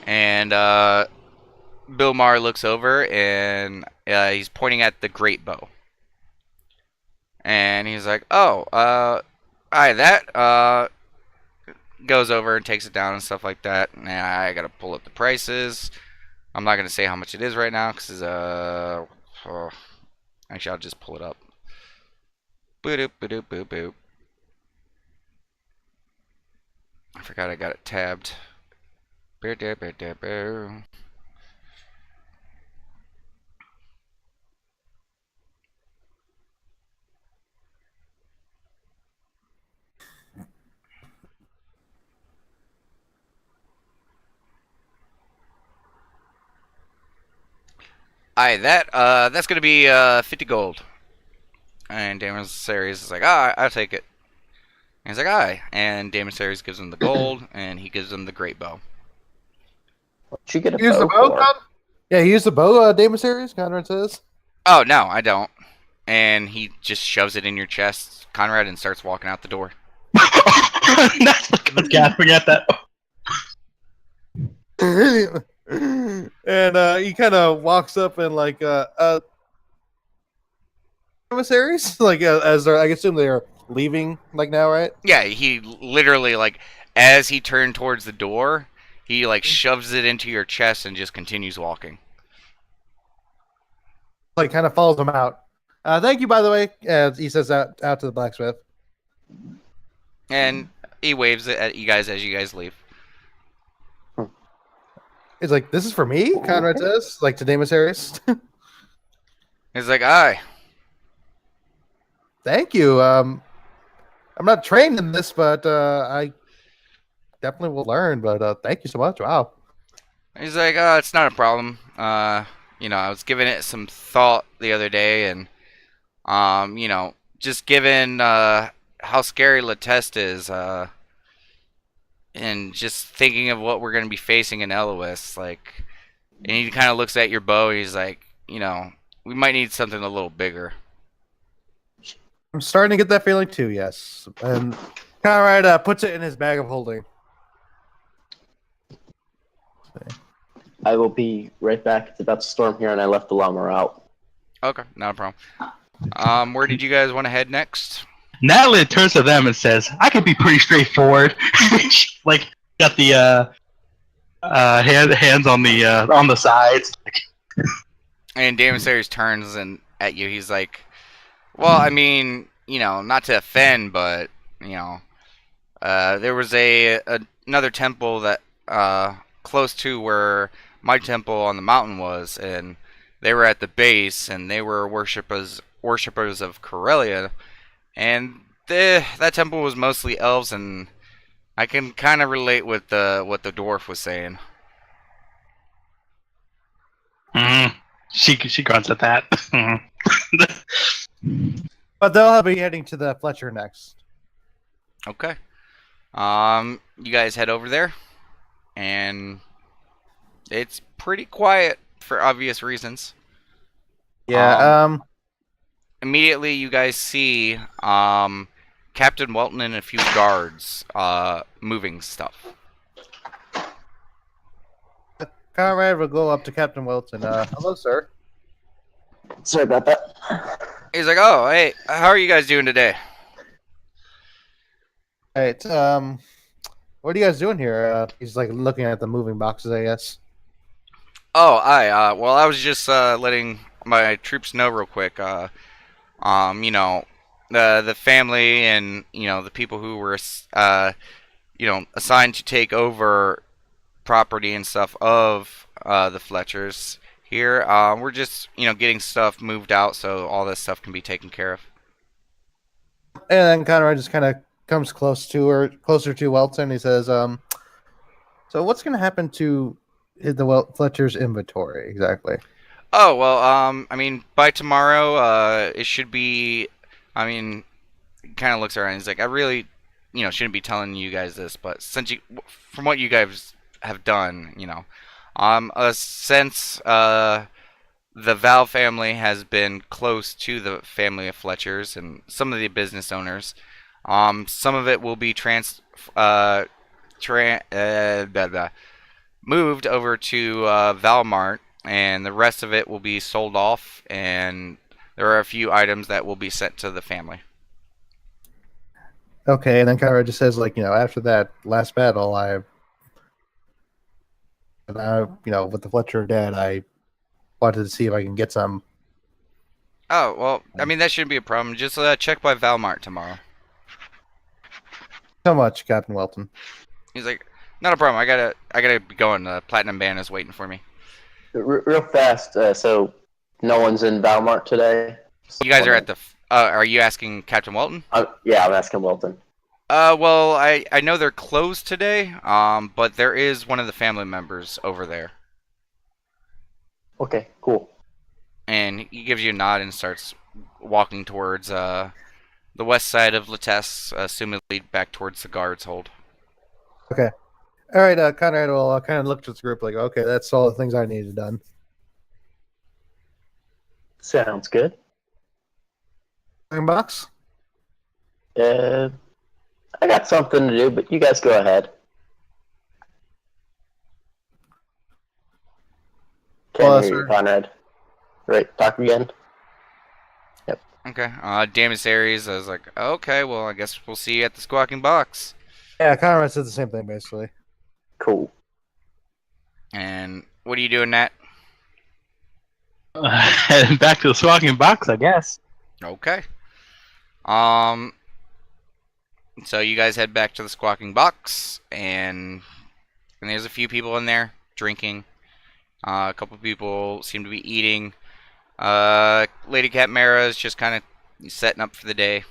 And Bill Maher looks over and he's pointing at the great bow. And he's like, oh, alright, that goes over and takes it down and stuff like that. And I gotta pull up the prices. I'm not gonna say how much it is right now because actually I'll just pull it up. Boop boop boop boop. I forgot I got it tabbed. Alright, that's gonna be 50 gold. And Damon Series is like, I'll take it. And he's like, aye. And Damon Series gives him the gold, and he gives him the great bow. What'd you get a Use the bow bow, for? Yeah, he used the bow, Damon series, Conrad says. Oh, no, I don't. And he just shoves it in your chest, Conrad, and starts walking out the door. That's like gasping at that. And he kind of walks up and like emissaries, like as they're, I assume they are leaving like now, right? Yeah, he literally, like, as he turned towards the door, he, like, shoves it into your chest and just continues walking. Like kind of follows them out. Thank you, by the way. He says out to the blacksmith. And he waves it at you guys as you guys leave. He's like, "This is for me," Conrad says, like to Damasaris. He's like, aye. Thank you. I'm not trained in this, but I definitely will learn. But thank you so much. Wow. He's like, it's not a problem. I was giving it some thought the other day, and, just given how scary Letest is, and just thinking of what we're going to be facing in Elois, like, and he kind of looks at your bow and he's like, we might need something a little bigger. I'm starting to get that feeling too. Yes, and Conrad puts it in his bag of holding. I will be right back. It's about to storm here, and I left the llama out. Okay, not a problem. Where did you guys want to head next? Natalie turns to them and says, "I could be pretty straightforward." Like, got the hands on the sides. And Damon Sayers turns and at you. He's like, "Well, I mean, not to offend, but there was another temple that close to where my temple on the mountain was, and they were at the base, and they were worshippers of Corellia, and that temple was mostly elves, and I can kind of relate with what the dwarf was saying." Mm-hmm. She grunts at that. But they'll be heading to the Fletcher next. Okay. You guys head over there, and it's pretty quiet for obvious reasons. Yeah. Immediately, you guys see Captain Welton and a few guards moving stuff. Conrad will go up to Captain Wilton. Hello, sir. Sorry about that. He's like, "Oh, hey, how are you guys doing today?" Right. What are you guys doing here? He's like looking at the moving boxes, I guess. Oh, well, I was just letting my troops know real quick. The family and the people who were assigned to take over property and stuff of the Fletchers here. We're just getting stuff moved out so all this stuff can be taken care of. And then Conrad just kind of comes closer to Welton. He says, "So what's going to happen to the Fletcher's inventory exactly?" Oh, well, I mean, by tomorrow, it should be. I mean, kind of looks around. He's like, "I really, shouldn't be telling you guys this, but from what you guys have done, since the Val family has been close to the family of Fletchers and some of the business owners, some of it will be moved over to Valmart, and the rest of it will be sold off, and there are a few items that will be sent to the family." Okay, and then Conrad just says, after that last battle, with the Fletcher dead, I wanted to see if I can get some. Oh, well, I mean, that shouldn't be a problem. Just check by Valmart tomorrow. So much, Captain Welton. He's like, "Not a problem. I gotta be going. The Platinum Band is waiting for me." Real fast. So no one's in Valmart today. You guys are at the. Are you asking Captain Welton? Yeah, I'm asking Wilton. Well, I know they're closed today. But there is one of the family members over there, Okay, cool. and he gives you a nod and starts walking towards the west side of Letest, assumedly back towards the guards' hold. Okay. All right, Conrad will kind of look to the group like, okay, that's all the things I needed done. Sounds good. Box? I got something to do, but you guys go ahead. Can't hear you, Conrad. Right, talk again. Yep. Okay. Damus Aries, I was like, "Okay, well, I guess we'll see you at the Squawking Box." Yeah, Conrad said the same thing, basically. Cool. And what are you doing, Nat? Heading back to the Squawking Box, I guess. Okay. So you guys head back to the Squawking Box, and there's a few people in there drinking. A couple people seem to be eating. Lady Cat Mara is just kind of setting up for the day.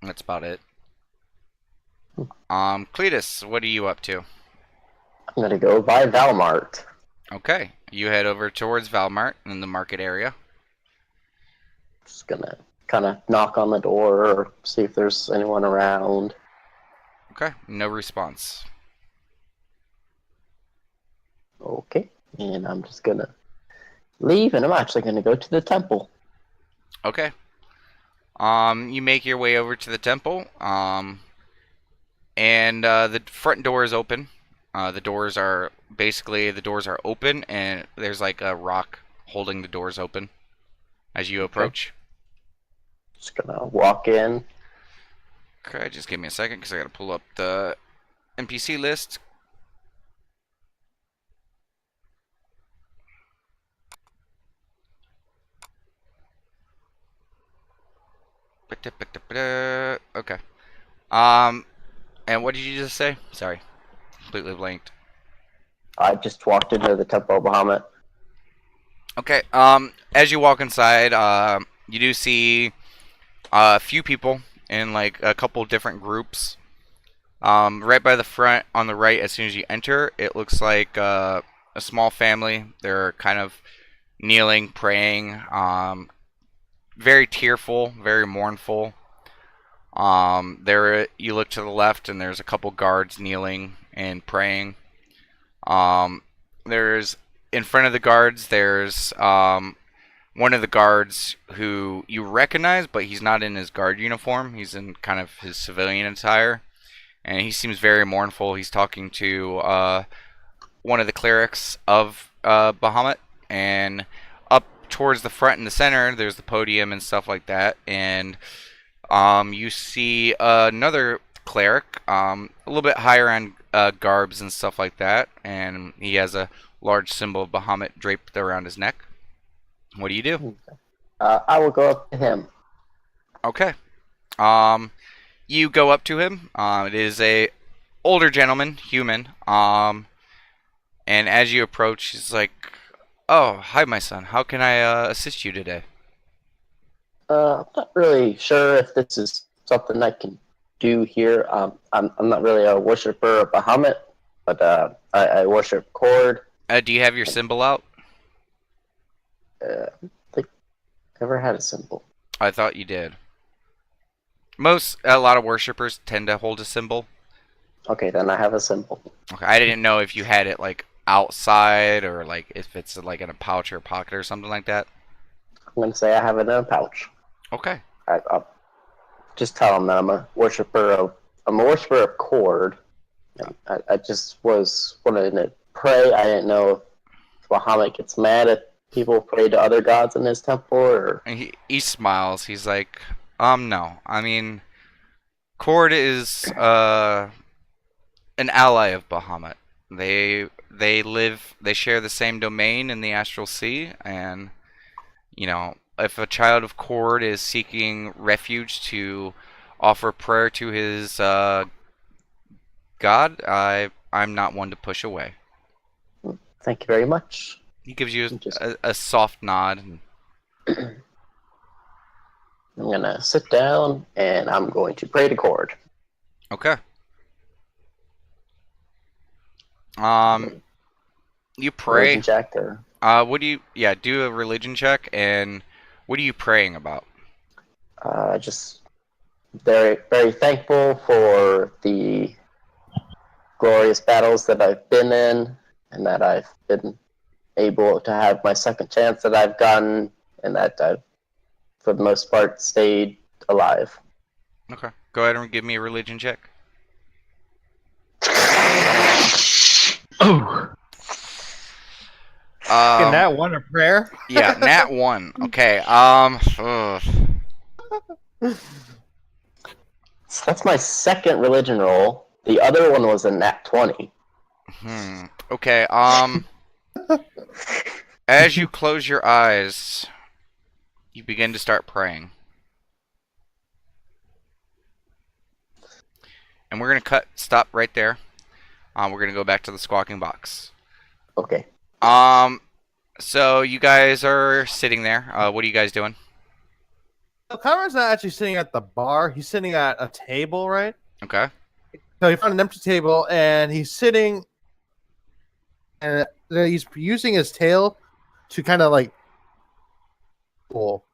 That's about it. Cletus, what are you up to? I'm gonna go by Valmart. Okay, you head over towards Valmart in the market area. Just gonna kind of knock on the door or see if there's anyone around. Okay, no response. And I'm just gonna leave, and I'm actually gonna go to the temple. Okay. You make your way over to the temple. And the front door is open. The doors are open, and there's like a rock holding the doors open as you approach. Just gonna walk in. Okay, just give me a second because I gotta pull up the NPC list. Okay. And what did you just say? Sorry, completely blanked. I just walked into the Temple of Bahamut. Okay. As you walk inside, you do see a few people in like a couple different groups. Right by the front on the right, as soon as you enter, it looks like a small family. They're kind of kneeling, praying, very tearful, very mournful. There you look to the left, and there's a couple guards kneeling and praying. There's in front of the guards. There's one of the guards who you recognize, but he's not in his guard uniform. He's in kind of his civilian attire, and he seems very mournful. He's talking to one of the clerics of Bahamut, and up towards the front and the center, there's the podium and stuff like that, and you see another cleric, a little bit higher on garbs and stuff like that, and he has a large symbol of Bahamut draped around his neck. What do you do? I will go up to him. Okay. You go up to him. It is a older gentleman, human. And as you approach, he's like, "Oh, hi, my son. How can I assist you today?" I'm not really sure if this is something I can do here. I'm not really a worshiper of Bahamut, but I worship Cord. Do you have your symbol out? I think I never had a symbol. I thought you did. A lot of worshippers tend to hold a symbol. Okay, then I have a symbol. Okay, I didn't know if you had it like outside or like if it's like in a pouch or pocket or something like that. I'm gonna say I have it in a pouch. Okay. I'll just tell him that I'm a worshiper of Cord. I just wanted to pray. I didn't know if Bahamut gets mad if people pray to other gods in his temple, or And he smiles. He's like, no. I mean, Cord is an ally of Bahamut. They share the same domain in the Astral Sea, and if a child of Cord is seeking refuge to offer prayer to his god, I'm not one to push away. thank you very much. He gives you a soft nod. I'm gonna sit down and I'm going to pray to Cord. Okay. You pray. Religion check or What do you? Yeah, do a religion check. And what are you praying about? just very, very thankful for the glorious battles that I've been in, and that I've been able to have my second chance that I've gotten, and that I've, for the most part, stayed alive. Okay. Go ahead and give me a religion check. Oh, Can that one a prayer? Yeah, nat 1. Okay. So that's my second religion roll. The other one was a nat 20. Okay. As you close your eyes, you begin to start praying. And we're gonna stop right there. We're gonna go back to the squawking box. Okay. So you guys are sitting there. What are you guys doing? So Conrad's not actually sitting at the bar. He's sitting at a table, right? Okay. So he found an empty table, and he's sitting, and he's using his tail to kind of like pull.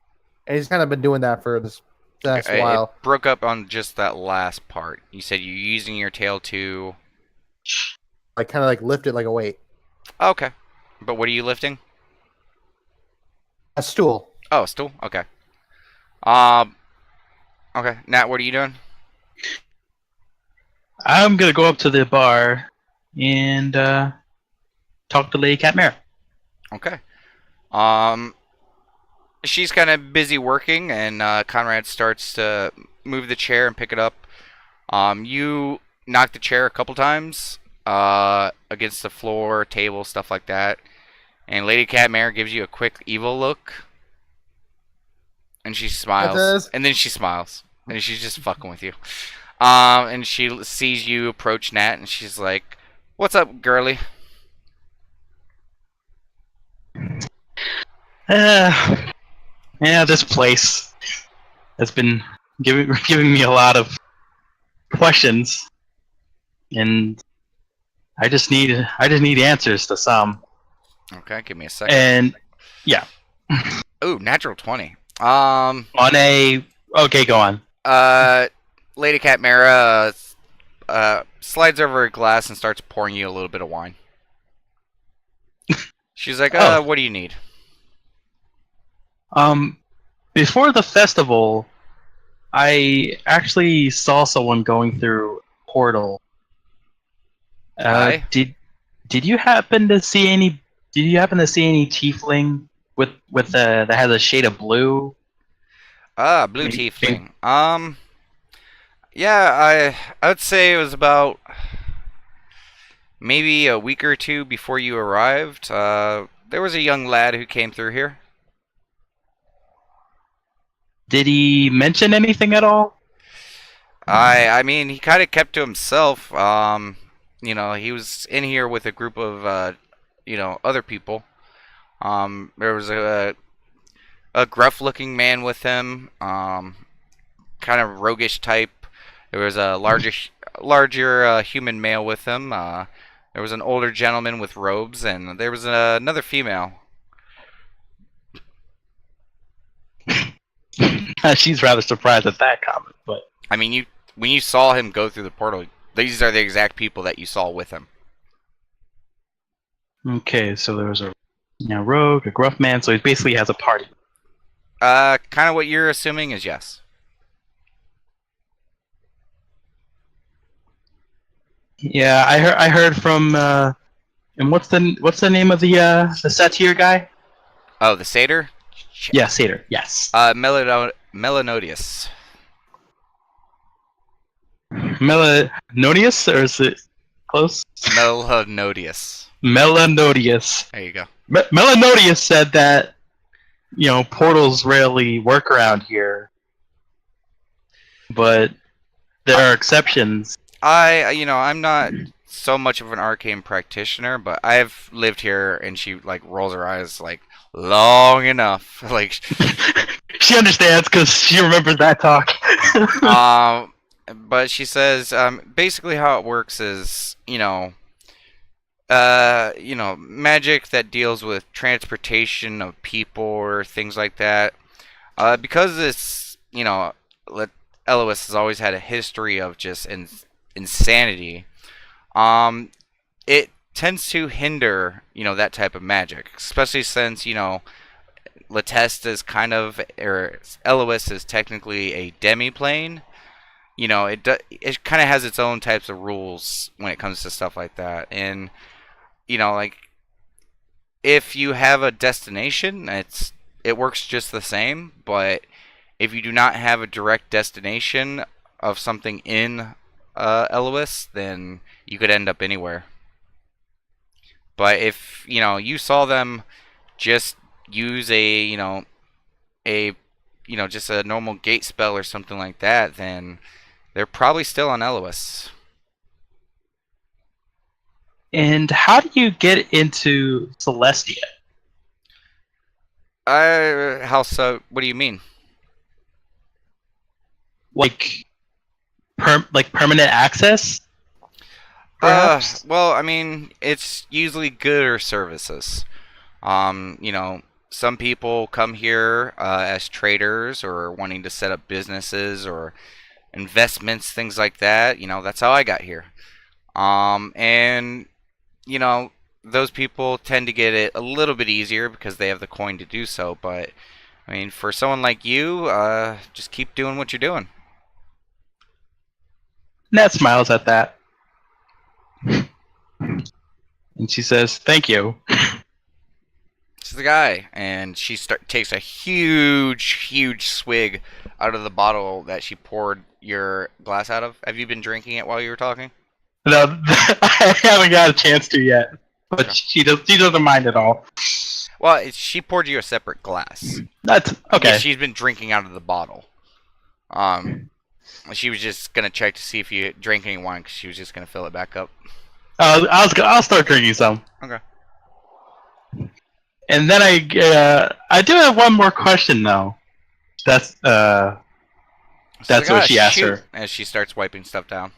And he's kind of been doing that for this last while. It broke up on just that last part. You said you're using your tail to... Like kind of like lift it like a weight. Okay. But what are you lifting? A stool. Oh, stool. Okay. Um. Okay. Nat, what are you doing? I'm gonna go up to the bar and talk to Lady Catmare. Okay. Um. She's kind of busy working, and Conrad starts to move the chair and pick it up. You knock the chair a couple times against the floor, table, stuff like that. And Lady Catmare gives you a quick evil look, and she That smiles. does. And then she smiles, and she's just fucking with you. And she sees you approach Nat, and she's like, "What's up, girly?" Uh, yeah, this place has been giving me a lot of questions, and I just need answers to some. Okay, give me a second. And yeah, Ooh, natural 20. on a okay, go on. Lady Catmara slides over a glass and starts pouring you a little bit of wine. She's like, Oh. what do you need? Before the festival, I actually saw someone going through a portal. Aye. Did you happen to see any? Did you happen to see any tiefling with that has a shade of blue? Blue Maybe- tiefling. Yeah, I would say it was about maybe a week or two before you arrived. There was a young lad who came through here. Did he mention anything at all? I mean, he kind of kept to himself. He was in here with a group of other people. There was a gruff-looking man with him, kind of roguish type. There was a larger human male with him. There was an older gentleman with robes, and there was another female. She's rather surprised at that comment, but I mean, when you saw him go through the portal, these are the exact people that you saw with him. okay. So there was a rogue, a gruff man. So he basically has a party. Kind of what you're assuming is yes. Yeah, I heard from and what's the name of the satyr guy? Oh, the satyr? Yeah, satyr. Yes. Melanodius. Melanodius, or is it close? Melanodius. Melanodius. There you go. Melanodius said that portals rarely work around here, but there are exceptions. I'm not so much of an arcane practitioner, but I've lived here, and she like rolls her eyes like long enough, like She understands because she remembers that talk. but she says basically how it works is magic that deals with transportation of people or things like that. Because it's Elois has always had a history of just insanity. It tends to hinder that type of magic, especially since Letest is or Elois is technically a demi-plane. It kind of has its own types of rules when it comes to stuff like that, and like if you have a destination, it works just the same. But if you do not have a direct destination of something in Elois, then you could end up anywhere. But if you saw them just use just a normal gate spell or something like that, then they're probably still on Elois. And how do you get into Celestia? How so? What do you mean? Like permanent access? Perhaps? Well, I mean, it's usually good or services. Some people come here as traders or wanting to set up businesses or investments, things like that. That's how I got here. And those people tend to get it a little bit easier because they have the coin to do so. But I mean, for someone like you, just keep doing what you're doing. Nat smiles at that. And she says, "Thank you." This is the guy, and she takes a huge swig out of the bottle that she poured your glass out of. Have you been drinking it while you were talking? No, I haven't got a chance to yet, but Okay. she doesn't mind at all. Well, she poured you a separate glass. That's okay. Yeah, she's been drinking out of the bottle. She was just gonna check to see if you drank any wine, because she was just gonna fill it back up. I'll start drinking some. Okay. And then I do have one more question though. That's So what she asked her. as she starts wiping stuff down.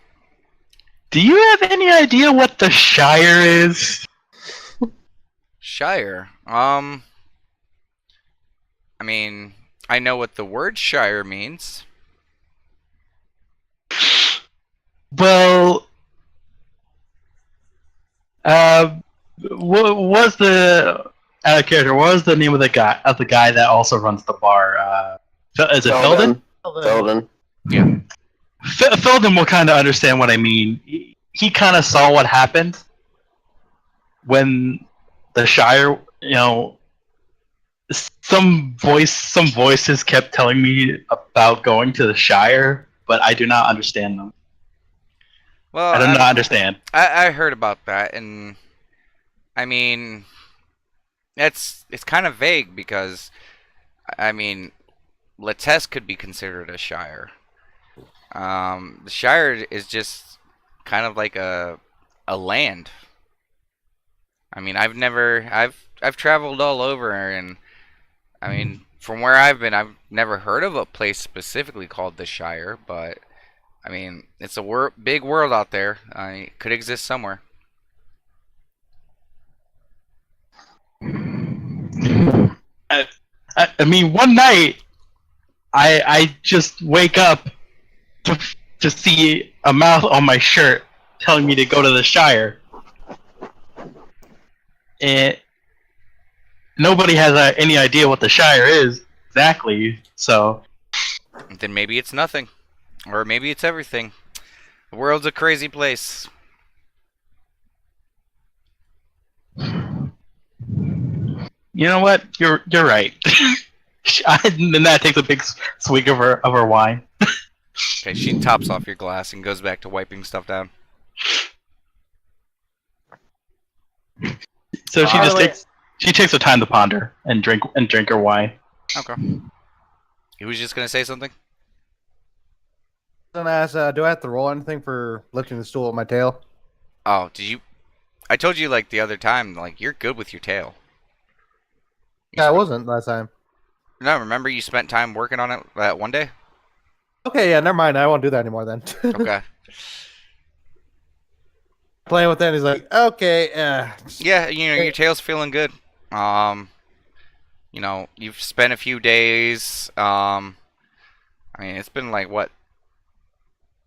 Do you have any idea what the Shire is? Shire. I mean, I know what the word Shire means. Well, what was the out of character? What was the name of the guy that also runs the bar? Is it Felden? Felden. Yeah. Felden will kind of understand what I mean. He kind of saw what happened when the Shire, some voices kept telling me about going to the Shire, but I do not understand them. Well, I do not understand. I heard about that, and I mean, it's kind of vague because, I mean, Letest could be considered a Shire. The Shire is just kind of like a land. I mean, I've traveled all over, and I mean, from where I've been, I've never heard of a place specifically called the Shire, but I mean, it's a big world out there. It could exist somewhere. I mean, one night, I just wake up to see a mouth on my shirt telling me to go to the Shire, and nobody has any idea what the Shire is exactly. So Then maybe it's nothing, or maybe it's everything. The world's a crazy place. you know what? You're right. And then that takes a big swig of her wine. Okay, she tops off your glass and goes back to wiping stuff down. So she By the just way- takes her time to ponder and drink her wine. Okay. He was just gonna say something? I was gonna ask, do I have to roll anything for lifting the stool with my tail? Oh, did you? I told you like the other time, like you're good with your tail. Yeah, I wasn't last time. No, remember you spent time working on it that one day? Okay, yeah, never mind. I won't do that anymore then. Okay. Playing with that, he's like, okay, Yeah, your tail's feeling good. You've spent a few days. I mean, it's been like what?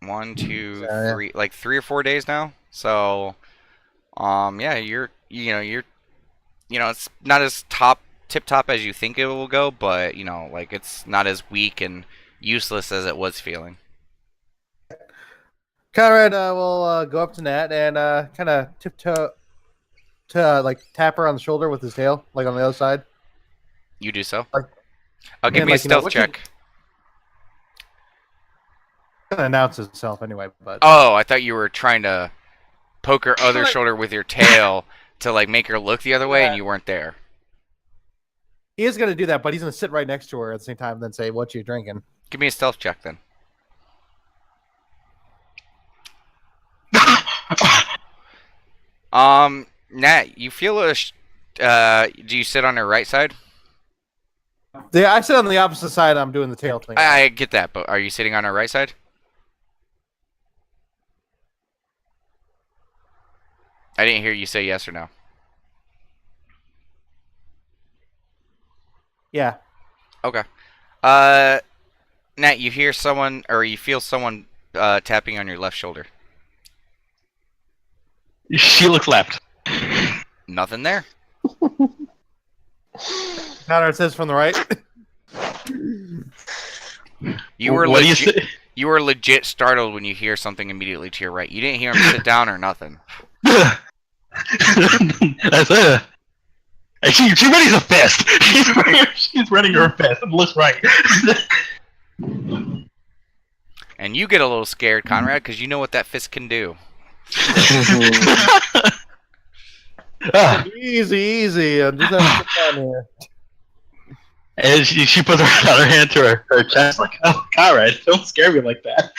1, 2, Yeah. 3, like 3 or 4 days now. So, yeah, it's not as tip top as you think it will go, but like it's not as weak and useless as it was feeling. Conrad will go up to Nat and kind of tiptoe to like tap her on the shoulder with his tail, like on the other side. You do so. Like- I'll give and, me a like, stealth what you- check. Gonna announce himself anyway, but Oh, I thought you were trying to poke her other shoulder with your tail to like make her look the other way, and Yeah. you weren't there. he is gonna do that. But he's gonna sit right next to her at the same time, and then say, "What you drinking?" Give me a stealth check then. Nat, you feel do you sit on her right side? Yeah, I sit on the opposite side. I'm doing the tail thing. I get that, but are you sitting on her right side? I didn't hear you say yes or no. Yeah. Okay. Nat, you hear someone, or you feel someone tapping on your left shoulder. She looks left. Nothing there. Connor says from the right. You were What do you legit. say? You were legit startled when you hear something immediately to your right. You didn't hear him sit down or nothing. That's it. She's running a fist. She's running her fist and looks right. And you get a little scared, Conrad, because you know what that fist can do. Ah, Easy. I'm just having some fun here. and she puts her other hand to her chest, like, "Oh, Conrad, don't scare me like that."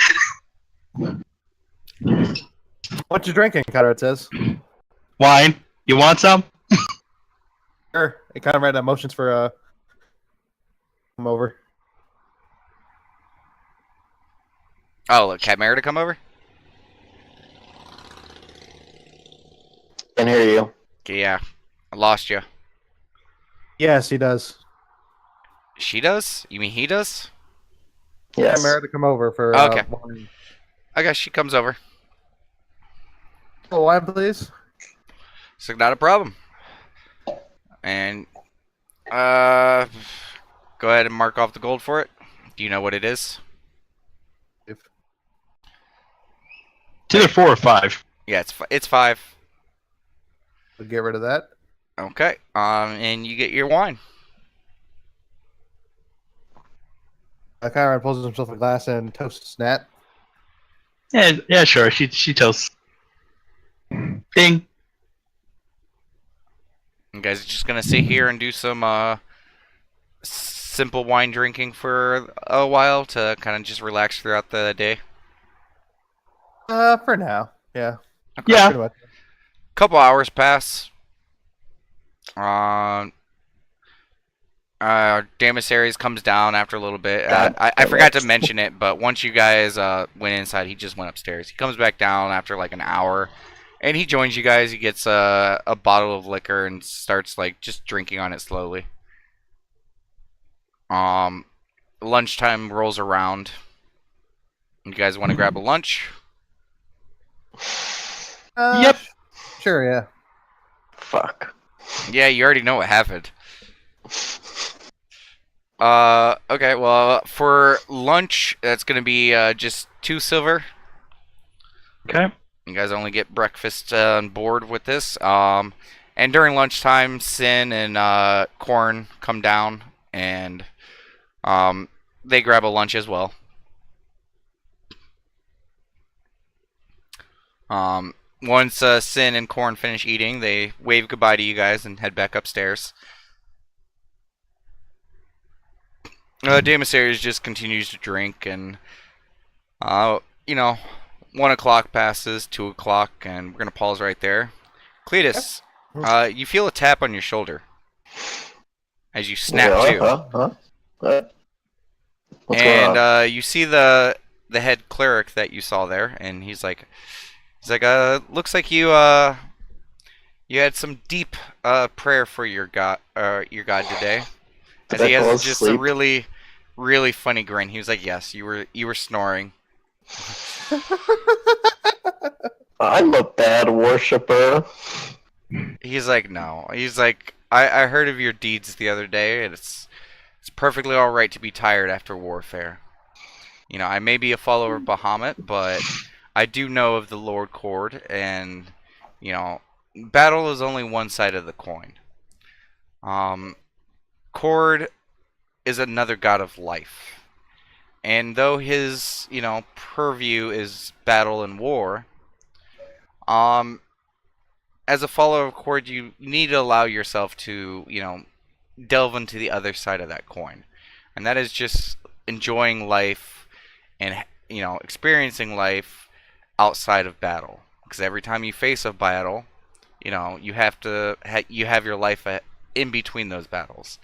What you drinking? Conrad says. Wine. You want some? Sure. Hey, Conrad, motions for come over. Oh, look, Chimera to come over? Can hear you. Okay, yeah. I lost you. Yes, he does. She does? You mean he does? Yes. Chimera to come over for Okay. wine. I guess she comes over. Oh, wine, please. So not a problem. And go ahead and mark off the gold for it. Do you know what it is? It's either 4 or 5. Yeah, it's 5. We'll get rid of that. Okay. And you get your wine. Conrad pulls himself a glass and toasts Snap. Yeah, sure. She toasts. Ding. You guys are just gonna sit here and do some simple wine drinking for a while to kind of just relax throughout the day. For now. Yeah. Okay. Yeah. Pretty much. Couple hours pass. Damasaries comes down after a little bit. I forgot to mention it, but once you guys went inside, he just went upstairs. He comes back down after like an hour, and he joins you guys. He gets a bottle of liquor and starts like just drinking on it slowly. Lunchtime rolls around. You guys want to grab a lunch? Yep. Sure, yeah. Fuck. Yeah, you already know what happened. Okay, well, for lunch, that's gonna be just 2 silver. Okay. You guys only get breakfast on board with this. And during lunchtime, Sin and Corn come down, and they grab a lunch as well. Once Sin and Corn finish eating, they wave goodbye to you guys and head back upstairs. Damasaries just continues to drink, and 1 o'clock passes, 2 o'clock, and we're gonna pause right there. Cletus, you feel a tap on your shoulder as you snap to, What? What's going on? and you see the head cleric that you saw there, and he's like, looks like you had some deep prayer for your god today. As he has just a really, really funny grin. He was like, "Yes, you were snoring." I'm a bad worshiper. He's like, "No." He's like, I heard of your deeds the other day, and it's perfectly all right to be tired after warfare. I may be a follower of Bahamut, but I do know of the Lord Cord, and battle is only one side of the coin. Cord is another god of life. And though his, purview is battle and war, as a follower of Cord, you need to allow yourself to, delve into the other side of that coin. And that is just enjoying life and, experiencing life outside of battle. Because every time you face a battle, you have to, you have your life in between those battles.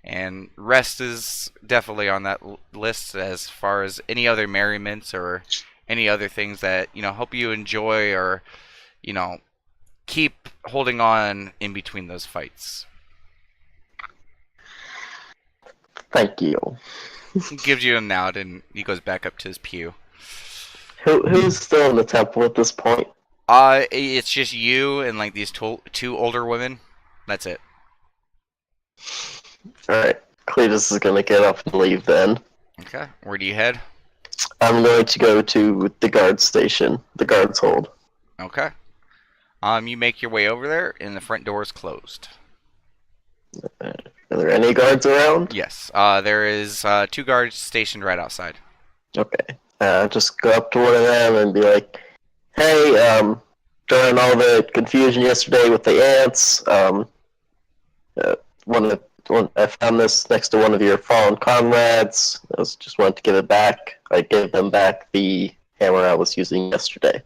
And rest is definitely on that list as far as any other merriments or any other things that, help you enjoy or, keep holding on in between those fights. Thank you. He gives you a nod and he goes back up to his pew. Who's still in the temple at this point? It's just you and like these two older women. That's it. Alright. Cletus is gonna get up and leave then. Okay. Where do you head? I'm going to go to the guard station, the guard's hold. Okay. You make your way over there, and the front door is closed. Are there any guards around? Yes. There is 2 guards stationed right outside. Okay. Just go up to one of them and be like, "Hey, during all the confusion yesterday with the ants, I found this next to one of your fallen comrades. Just wanted to give it back. I gave them back the hammer I was using yesterday."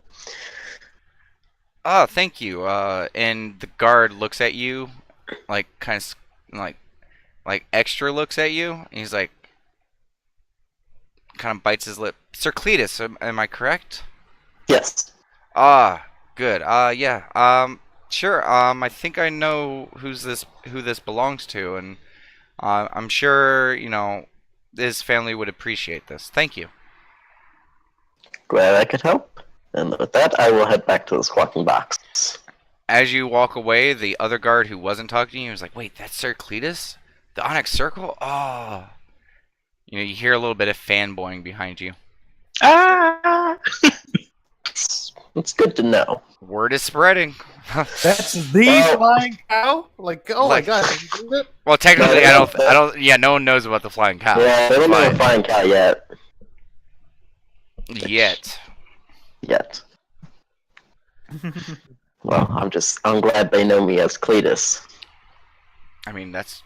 Oh, thank you. And the guard looks at you, like kind of like extra looks at you. And he's like, kind of bites his lip. Sir Cletus, am I correct? Yes. Ah, good. Yeah. Sure. I think I know who this belongs to, and I'm sure his family would appreciate this. Thank you. Glad I could help. And with that, I will head back to the squawking box. As you walk away, the other guard who wasn't talking to you is like, "Wait, that's Sir Cletus? The Onyx Circle? Oh." You hear a little bit of fanboying behind you. Ah! It's good to know. Word is spreading. That's the flying cow. Like, oh Like- my god! Have you seen it? Well, technically, I don't. Yeah, no one knows about the flying cow. Yeah, they don't know But- the flying cow yet. Yet. Well, I'm glad they know me as Cletus. I mean, that's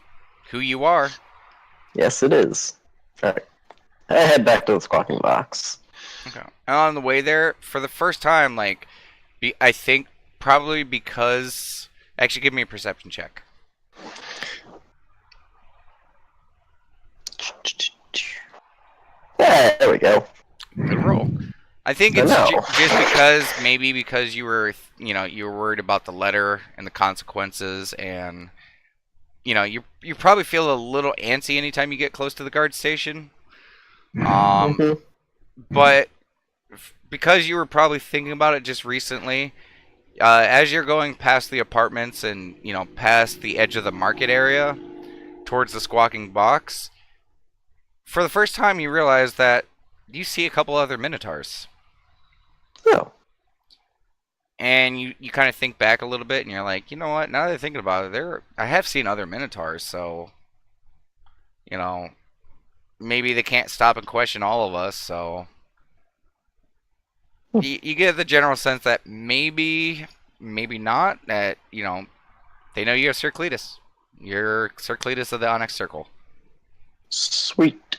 who you are. Yes, it is. Alright. I head back to the squawking box. Okay. And on the way there, for the first time, I think probably because. Actually, give me a perception check. Yeah, there we go. Good roll. I think I it's know. just because you were worried about the letter and the consequences, and you probably feel a little antsy anytime you get close to the guard station. Mhm. But because you were probably thinking about it just recently, as you're going past the apartments and past the edge of the market area towards the squawking box, for the first time you realize that you see a couple other minotaurs. Oh. And you kind of think back a little bit, and you're like, you know what? Now that I'm thinking about it, I have seen other minotaurs, so maybe they can't stop and question all of us. So you get the general sense that maybe not. That they know you're Sir Cletus. You're Sir Cletus of the Onyx Circle. Sweet.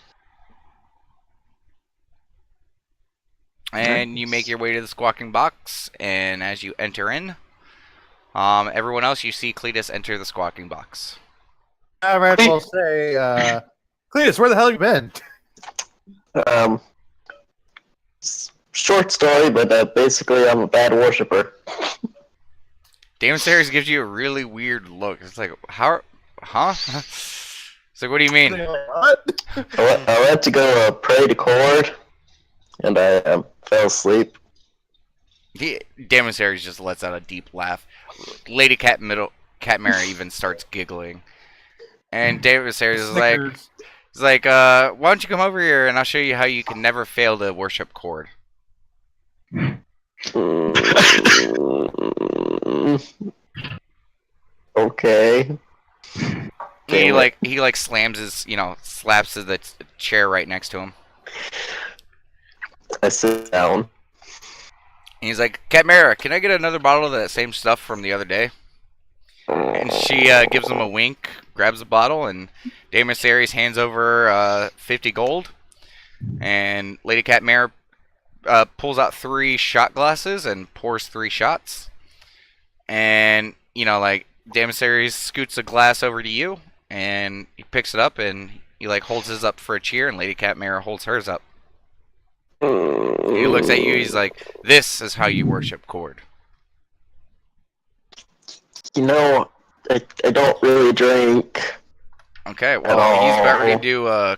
And you make your way to the squawking box, and as you enter in, everyone else, you see Cletus enter the squawking box. I might as well say, Cletus, where the hell have you been? Short story, but basically I'm a bad worshiper. Damon Sayers gives you a really weird look. It's like, how? Huh? It's like, what do you mean? What? I went to go pray to Cord, and I fell asleep. Damon Sayers just lets out a deep laugh. Lady Catmara even starts giggling. And Damon Sayers is like, Snickers. why don't you come over here and I'll show you how you can never fail to worship Cord. Okay. He slams his, slaps the chair right next to him. I sit down. And he's like, Catmara, can I get another bottle of that same stuff from the other day? And she gives him a wink, grabs the bottle, and Damon Sayers hands over 50 gold. And Lady Catmara pulls out 3 shot glasses and pours 3 shots. And, Damon Sayers scoots a glass over to you, and he picks it up, and he, holds his up for a cheer, and Lady Catmara holds hers up. He looks at you, he's like, this is how you worship Cord. I don't really drink. Okay, well, he's about ready to do a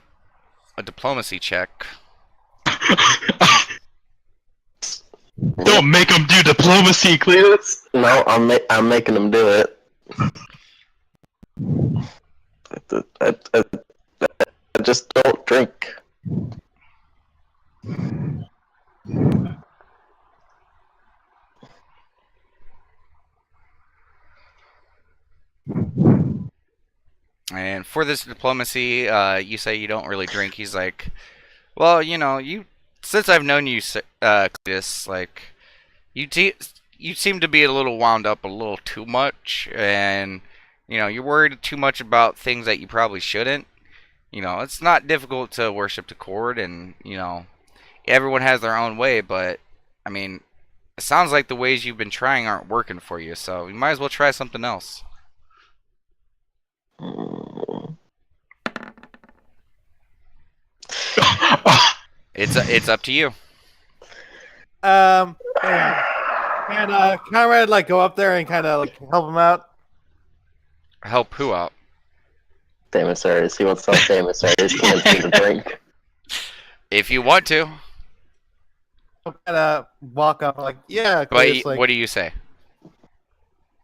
diplomacy check. Don't make him do diplomacy, Cletus. No, I'm making him do it. I just don't drink. And for this diplomacy, you say you don't really drink. He's like, well, you since I've known you, Cletus, like you seem to be a little wound up a little too much, and you're worried too much about things that you probably shouldn't. It's not difficult to worship the Cord, and everyone has their own way, but I mean, it sounds like the ways you've been trying aren't working for you, so you might as well try something else. It's up to you. And Conrad like go up there and kind of like help him out. Help who out? Demisarius. He wants to help Demisarius convince him to drink. If you want to. Kind of walk up like, yeah. But Cletus, like, what do you say?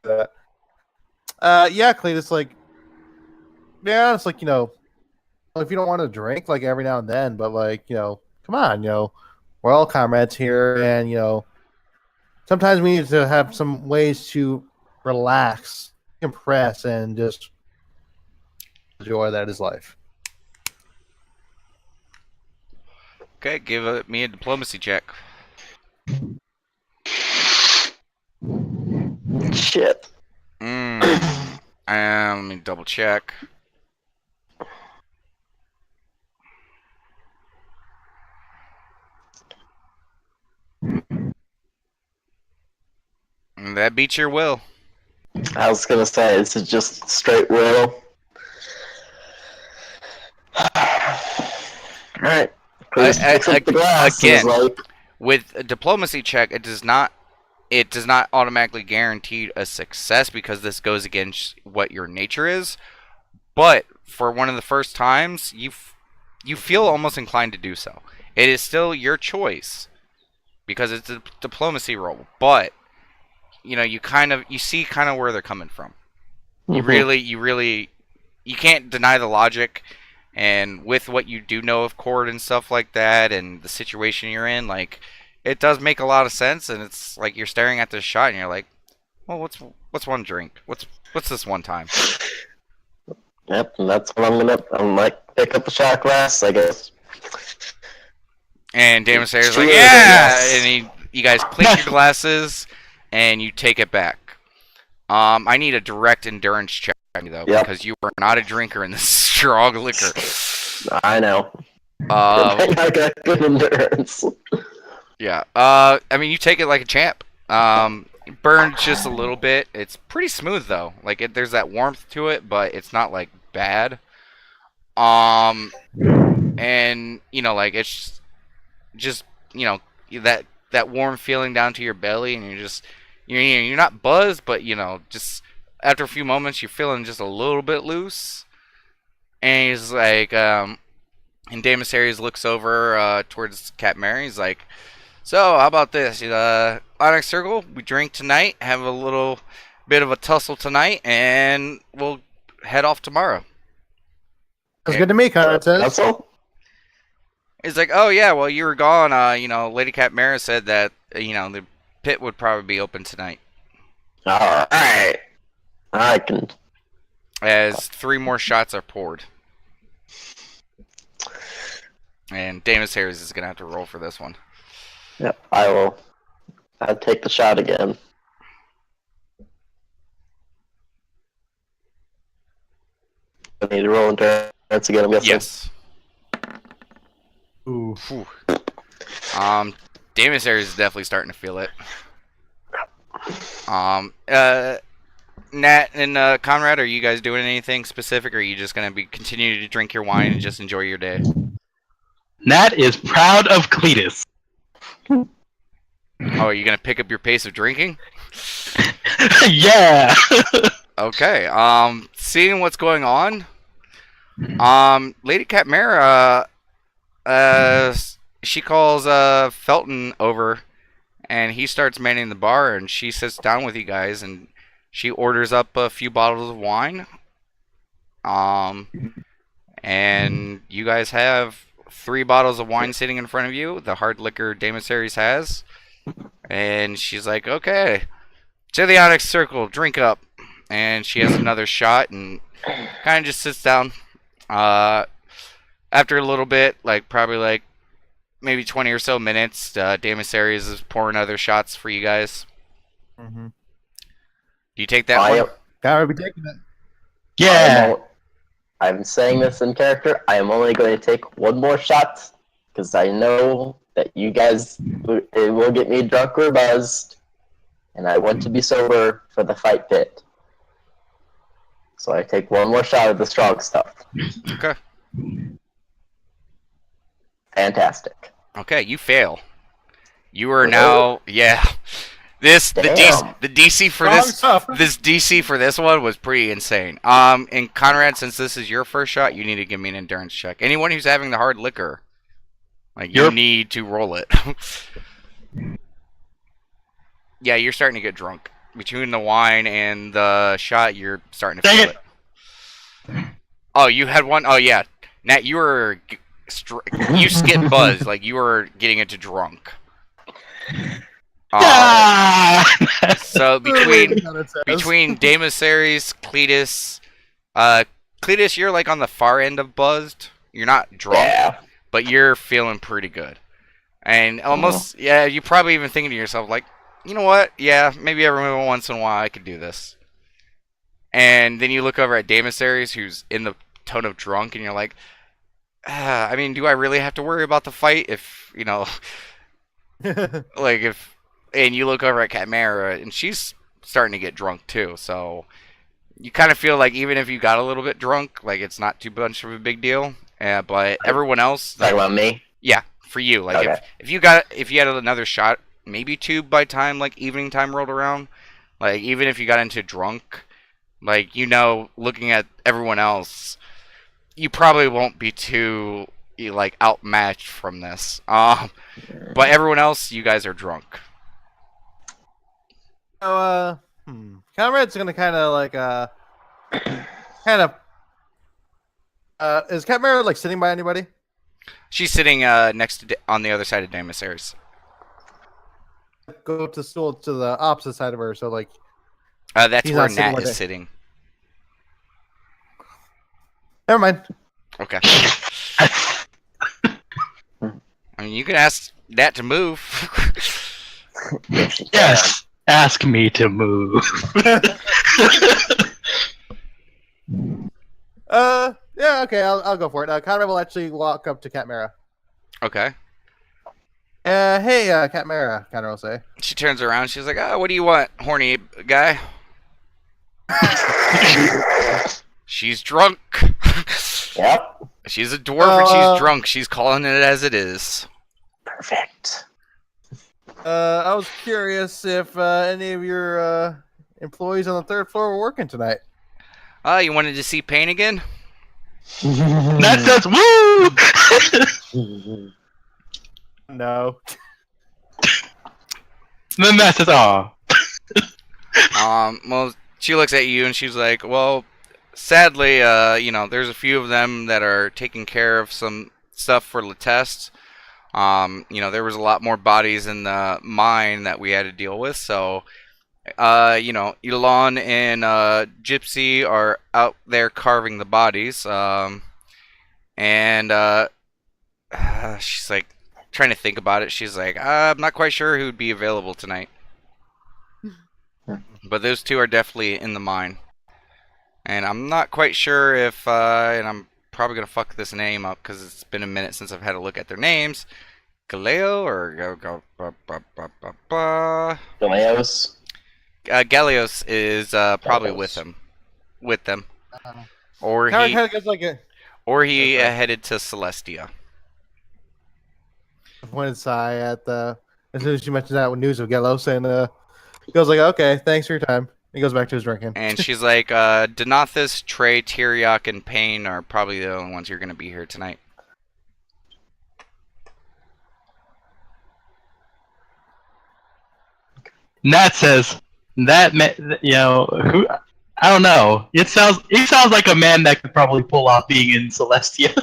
yeah, Cletus, like, yeah, it's like, if you don't want to drink, like, every now and then, but, like, come on, we're all comrades here, and, sometimes we need to have some ways to relax, compress, and just enjoy that is life. Okay, give me a diplomacy check. Shit. Let me double check. That beats your will. I was gonna say, this is just straight will. Alright. Again, with a diplomacy check, it does not automatically guarantee a success because this goes against what your nature is. But for one of the first times, you feel almost inclined to do so. It is still your choice because it's a diplomacy roll, but you see kind of where they're coming from. You can't deny the logic, and with what you do know of Cord and stuff like that, and the situation you're in, like, it does make a lot of sense. And it's like you're staring at this shot, and you're like, well, what's one drink? What's this one time? Yep, and that's what I'm like, pick up a shot glass, I guess. And Demisarius is like, yeah, and you guys clink your glasses, and you take it back. I need a direct endurance check though, because you are not a drinker in this strong liquor. I know. I got good endurance. Yeah. I mean, you take it like a champ. It burns just a little bit. It's pretty smooth though. Like there's that warmth to it, but it's not like bad. And like it's just that warm feeling down to your belly, and you're not buzzed, but just after a few moments you're feeling just a little bit loose. And he's like, and Demisarius looks over towards Cat Mary. He's like, so how about this? Onyx Circle, we drink tonight, have a little bit of a tussle tonight, and we'll head off tomorrow. That's good to me, Conrad says. That's all? He's like, oh yeah, well you were gone. Lady Cat Mara said that the pit would probably be open tonight. All right, I can. As 3 more shots are poured, and Demisarius is gonna have to roll for this one. Yep, I will. I'll take the shot again. I need to roll endurance again, I'm guessing. Yes. Ooh. Demisarius is definitely starting to feel it. Nat and Conrad, are you guys doing anything specific, or are you just gonna be continuing to drink your wine and just enjoy your day? Nat is proud of Cletus. Oh, are you gonna pick up your pace of drinking? Yeah. Okay. Seeing what's going on, Lady Cat Mara, she calls Felton over, and he starts manning the bar, and she sits down with you guys, and she orders up a few bottles of wine. And you guys have 3 bottles of wine sitting in front of you, the hard liquor Damasaries has. And she's like, okay, to the Onyx Circle, drink up. And she has another shot and kind of just sits down. After a little bit, probably maybe 20 or so minutes, Damasaries is pouring other shots for you guys. Mm-hmm. Do you take that one? Gotta be taking it. Yeah. I'm saying this in character. I am only going to take one more shot because I know that you guys it will get me drunk or buzzed, and I want to be sober for the fight pit. So I take one more shot of the strong stuff. Okay. Fantastic. Okay, you fail. You are now, yeah. The DC for this DC for this one was pretty insane. And Conrad, since this is your first shot, you need to give me an endurance check. Anyone who's having the hard liquor, you need to roll it. Yeah, you're starting to get drunk. Between the wine and the shot, you're starting to feel it. Oh, you had one? Oh, yeah. Nat, you were... you skipped buzz. You were getting into drunk. So between Damasaries, Cletus, Cletus, you're on the far end of buzzed. You're not drunk, but you're feeling pretty good. And almost, you're probably even thinking to yourself, you know what? Yeah, maybe every once in a while I could do this. And then you look over at Damasaries, who's in the tone of drunk, and you're like, I mean, do I really have to worry about the fight if, if... And you look over at Catmara, and she's starting to get drunk too. So you kind of feel even if you got a little bit drunk, it's not too much of a big deal. But everyone else, talking about me, yeah, for you, okay. if you had another shot, maybe 2 by time evening time rolled around, even if you got into drunk, looking at everyone else, you probably won't be too outmatched from this. But everyone else, you guys are drunk. So, Conrad's gonna kind of is Catmara sitting by anybody? She's sitting next to on the other side of Damasaries. Go to stool to the opposite side of her, so that's where Nat is sitting. Never mind. Okay. I mean, you can ask Nat to move. Yes. Ask me to move. Yeah, okay, I'll go for it. Conrad will actually walk up to Catmara. Okay. Hey, Catmara, Conrad will say. She turns around. She's like, "Oh, what do you want, horny guy?" She's drunk. Yep. She's a dwarf and she's drunk. She's calling it as it is. Perfect. I was curious if any of your employees on the 3rd floor were working tonight. You wanted to see Pain again? That says woo! No. Then that says aw. Well, she looks at you and she's like, well, sadly, there's a few of them that are taking care of some stuff for Letest. There was a lot more bodies in the mine that we had to deal with, so, Elon and Gypsy are out there carving the bodies, and she's trying to think about it. She's like, I'm not quite sure who'd be available tonight. But those 2 are definitely in the mine. And I'm not quite sure if, and I'm probably going to fuck this name up because it's been a minute since I've had a look at their names. Galeo or Galeos? Galeos is probably with them. Or he headed to Celestia. I pointed Sai at as soon as you mentioned that with news of Gelos, and he goes okay, thanks for your time. He goes back to his drinking. And she's like, Donathus, Trey, Tyriok, and Payne are probably the only ones who are going to be here tonight. Nat says that who I don't know. He sounds like a man that could probably pull off being in Celestia.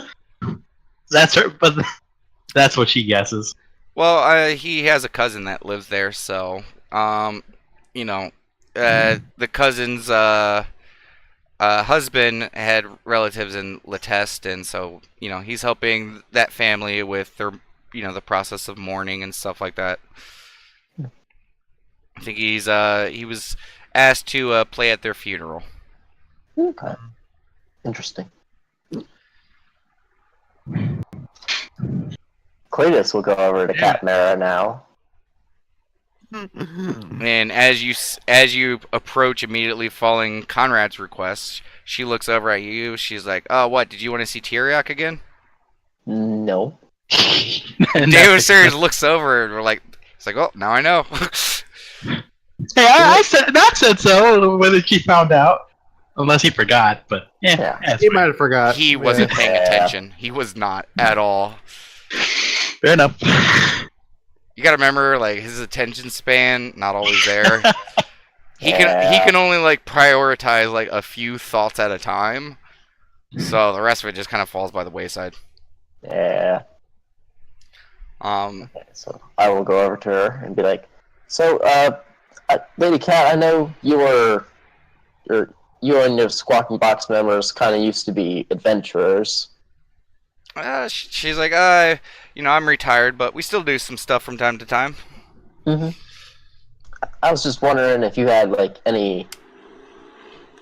That's her, but that's what she guesses. Well, he has a cousin that lives there, so you know, the cousin's husband had relatives in Letest, and so he's helping that family with their the process of mourning and stuff like that. I think he was asked to play at their funeral. Okay. Interesting. Cletus will go over to Katmera now. And as you approach, immediately following Conrad's request, she looks over at you. She's like, "Oh, what? Did you want to see Tyriok again?" No. David Series looks over and we're like, "It's like, oh, now I know." Hey, I said so. Whether she found out, unless he forgot, but yeah, He might have forgot. He wasn't paying attention. He was not at all. Fair enough. You gotta remember, like, his attention span not always there. He can only like prioritize like a few thoughts at a time, so the rest of it just kind of falls by the wayside. Yeah. Okay, so I will go over to her and be like, "So, Lady Cat, I know you and your Squawking Box members kind of used to be adventurers." She's like, I'm retired, but we still do some stuff from time to time. Mm-hmm. I was just wondering if you had like any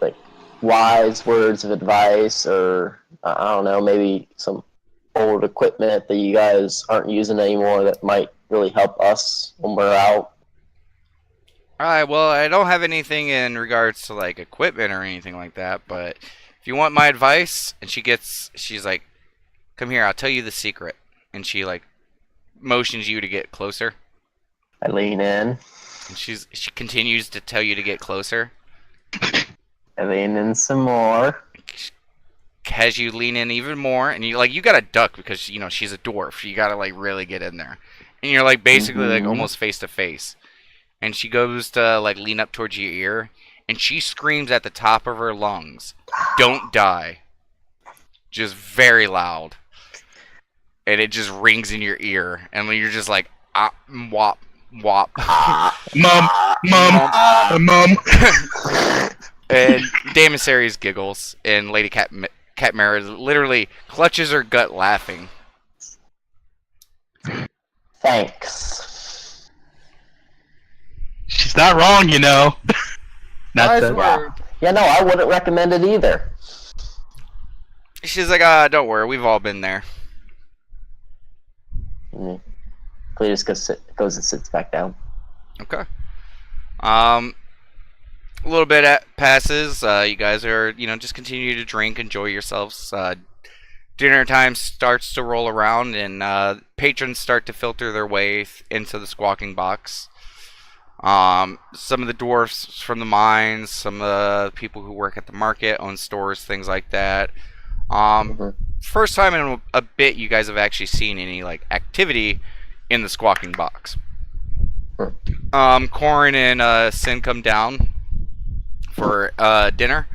like wise words of advice, or I don't know, maybe some old equipment that you guys aren't using anymore that might really help us when we're out. Alright, well, I don't have anything in regards to like equipment or anything like that, but if you want my advice, and she's like, "Come here, I'll tell you the secret." And she like motions you to get closer. I lean in. And she continues to tell you to get closer. I lean in some more. Has you lean in even more, and you gotta duck because she's a dwarf. You gotta like really get in there, and you're like basically like almost face to face. And she goes to like lean up towards your ear, and she screams at the top of her lungs, "Don't die!" Just very loud, and it just rings in your ear, and you're just like, wop, wop, mom. And Damon Series giggles, and Lady Katmera literally clutches her gut laughing. Thanks. She's not wrong, Nice Not word. Yeah, no, I wouldn't recommend it either. She's like, don't worry, we've all been there. Cletus goes and sits back down. Okay. A little bit passes. You guys are, just continue to drink, enjoy yourselves. Dinner time starts to roll around, and patrons start to filter their way into the Squawking Box. Some of the dwarfs from the mines, some of the people who work at the market, own stores, things like that. First time in a bit you guys have actually seen any like activity in the Squawking Box. Corin and Sin come down for dinner,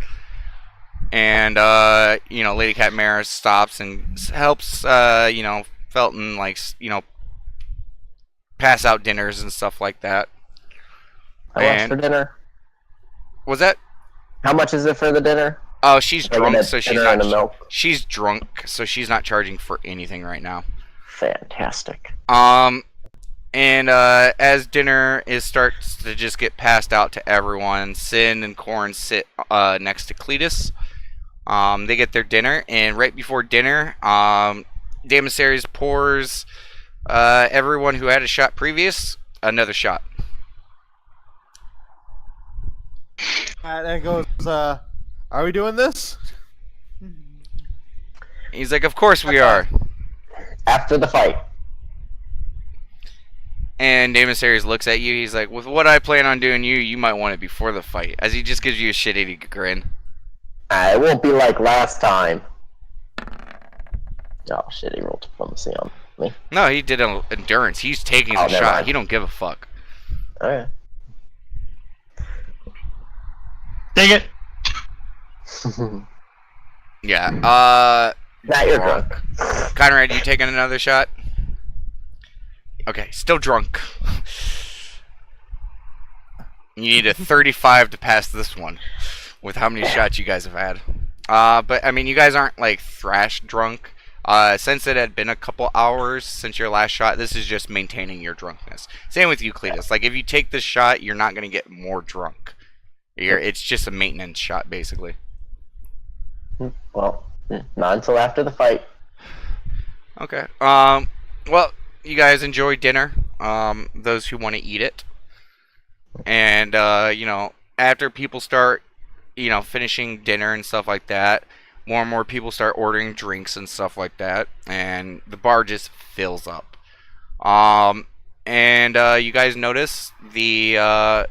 and Lady Katmera stops and helps Felton pass out dinners and stuff like that. How much for dinner? Was that? How much is it for the dinner? Oh, she's drunk, so she's drunk, so she's not charging for anything right now. Fantastic. And as dinner starts to just get passed out to everyone, Sin and Corn sit next to Cletus. They get their dinner, and right before dinner, Damasaries pours everyone who had a shot previous another shot. And goes, "Are we doing this?" He's like, "Of course we are." After the fight. And Damasaries looks at you. He's like, "With what I plan on doing you might want it before the fight." As he just gives you a shit-eating grin. It won't be like last time. Oh shit, he rolled diplomacy on me. No, he did an endurance. He's taking the never shot. mind. He don't give a fuck. Okay. Dang it! Yeah. Now you're drunk. Conrad, you taking another shot? Okay, still drunk. You need a 35 to pass this one, with how many shots you guys have had. But I mean, you guys aren't like thrash drunk. Since it had been a couple hours since your last shot, this is just maintaining your drunkenness. Same with you, Cletus. Like, if you take this shot, you're not gonna get more drunk. It's just a maintenance shot, basically. Well, not until after the fight. Okay. Well, you guys enjoy dinner. Those who want to eat it. And, you know, after people start, you know, finishing dinner and stuff like that, more and more people start ordering drinks and stuff like that. And the bar just fills up. And you guys notice the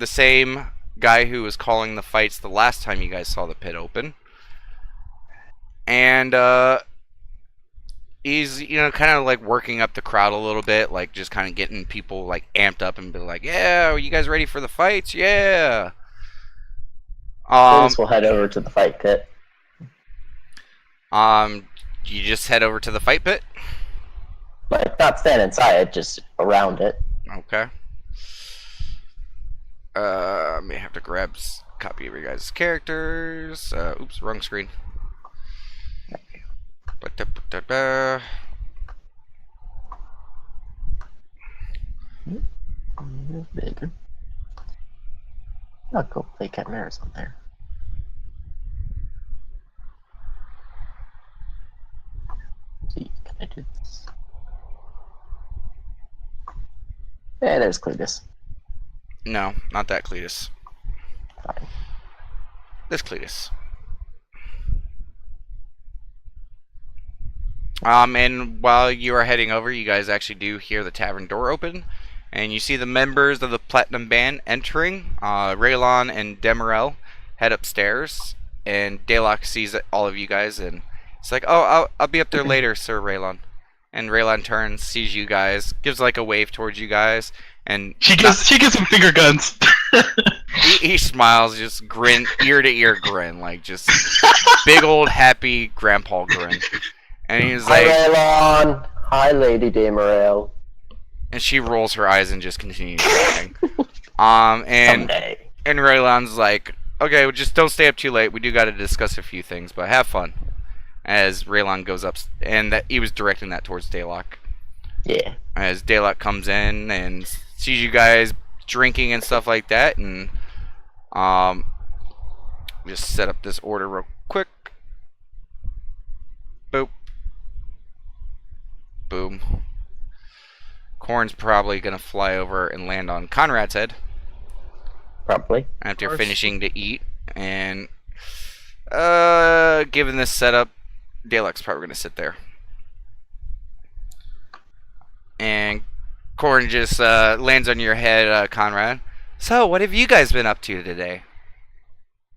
same guy who was calling the fights the last time you guys saw the pit open. And, he's, you know, kind of like working up the crowd a little bit, like just kind of getting people like amped up and be like, yeah, are you guys ready for the fights? Yeah. We'll head over to the fight pit. You just head over to the fight pit? Like, not stand inside, just around it. Okay. I may have to grab a copy of your guys' characters. Oops, wrong screen. Bigger. Oh, cool. Play Chimeras on there. See, can I do this? Yeah, there's Cletus. No, not that Cletus. Fine. This Cletus. And while you are heading over, you guys actually do hear the tavern door open, and you see the members of the Platinum Band entering. Raylon and Demerel head upstairs, and Daylock sees all of you guys, and it's like, "Oh, I'll be up there later, Sir Raylon." And Raylon turns, sees you guys, gives like a wave towards you guys, and She gets some finger guns. he smiles, just grin, ear to ear grin, like just big old happy grandpa grin. And he's Hi, like, Raylon. Hi, Lady Demerel. and she rolls her eyes and just continues talking. And Someday. Raylon's like, okay, well, just don't stay up too late. We do got to discuss a few things, but have fun. As Raylon goes up, and that he was directing that towards Daylock. Yeah. As Daylock comes in and sees you guys drinking and stuff like that, and just set up this order real quick. Boop. Boom. Corn's probably gonna fly over and land on Conrad's head Probably. after finishing to eat. And given this setup, Daylock's probably gonna sit there. And Corn just lands on your head, Conrad. So, what have you guys been up to today?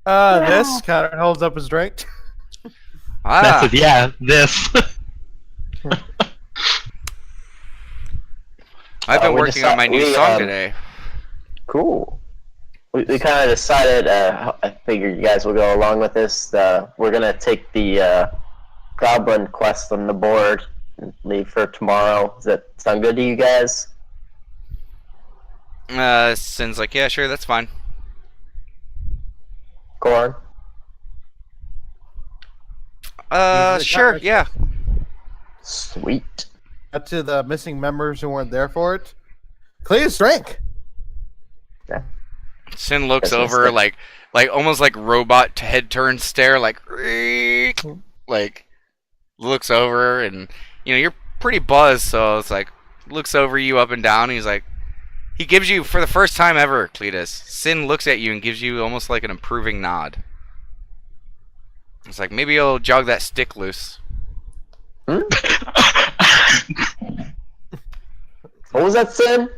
This Connor holds up his drink. Ah, That's it, yeah, this. I've been we working on my new we, song today. Cool. We kind of decided, I figured you guys will go along with this. We're going to take the Goblin quest on the board and leave for tomorrow. Does that sound good to you guys? Sin's like, yeah, sure, that's fine. Corn? Sure, yeah. Sweet. Up to the missing members who weren't there for it. Cletus drink. Yeah. Sin looks That's over nice. like almost like robot head turn stare, like looks over, and you know you're pretty buzzed, so it's like looks over you up and down. And he's like, he gives you for the first time ever, Cletus. Sin looks at you and gives you almost like an approving nod. It's like maybe you'll jog that stick loose. Hmm? What was that, Sin?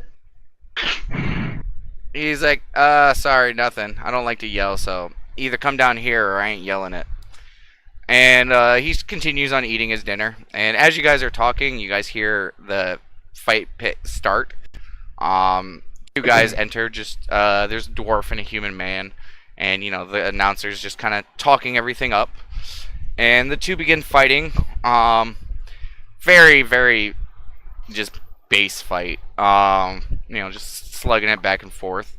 He's like, sorry, nothing. I don't like to yell, so either come down here or I ain't yelling it. And he continues on eating his dinner. And as you guys are talking, you guys hear the fight pit start. Two guys enter. Just there's a dwarf and a human man, and the announcer's just kind of talking everything up, and the two begin fighting. Very, very just base fight. Just slugging it back and forth.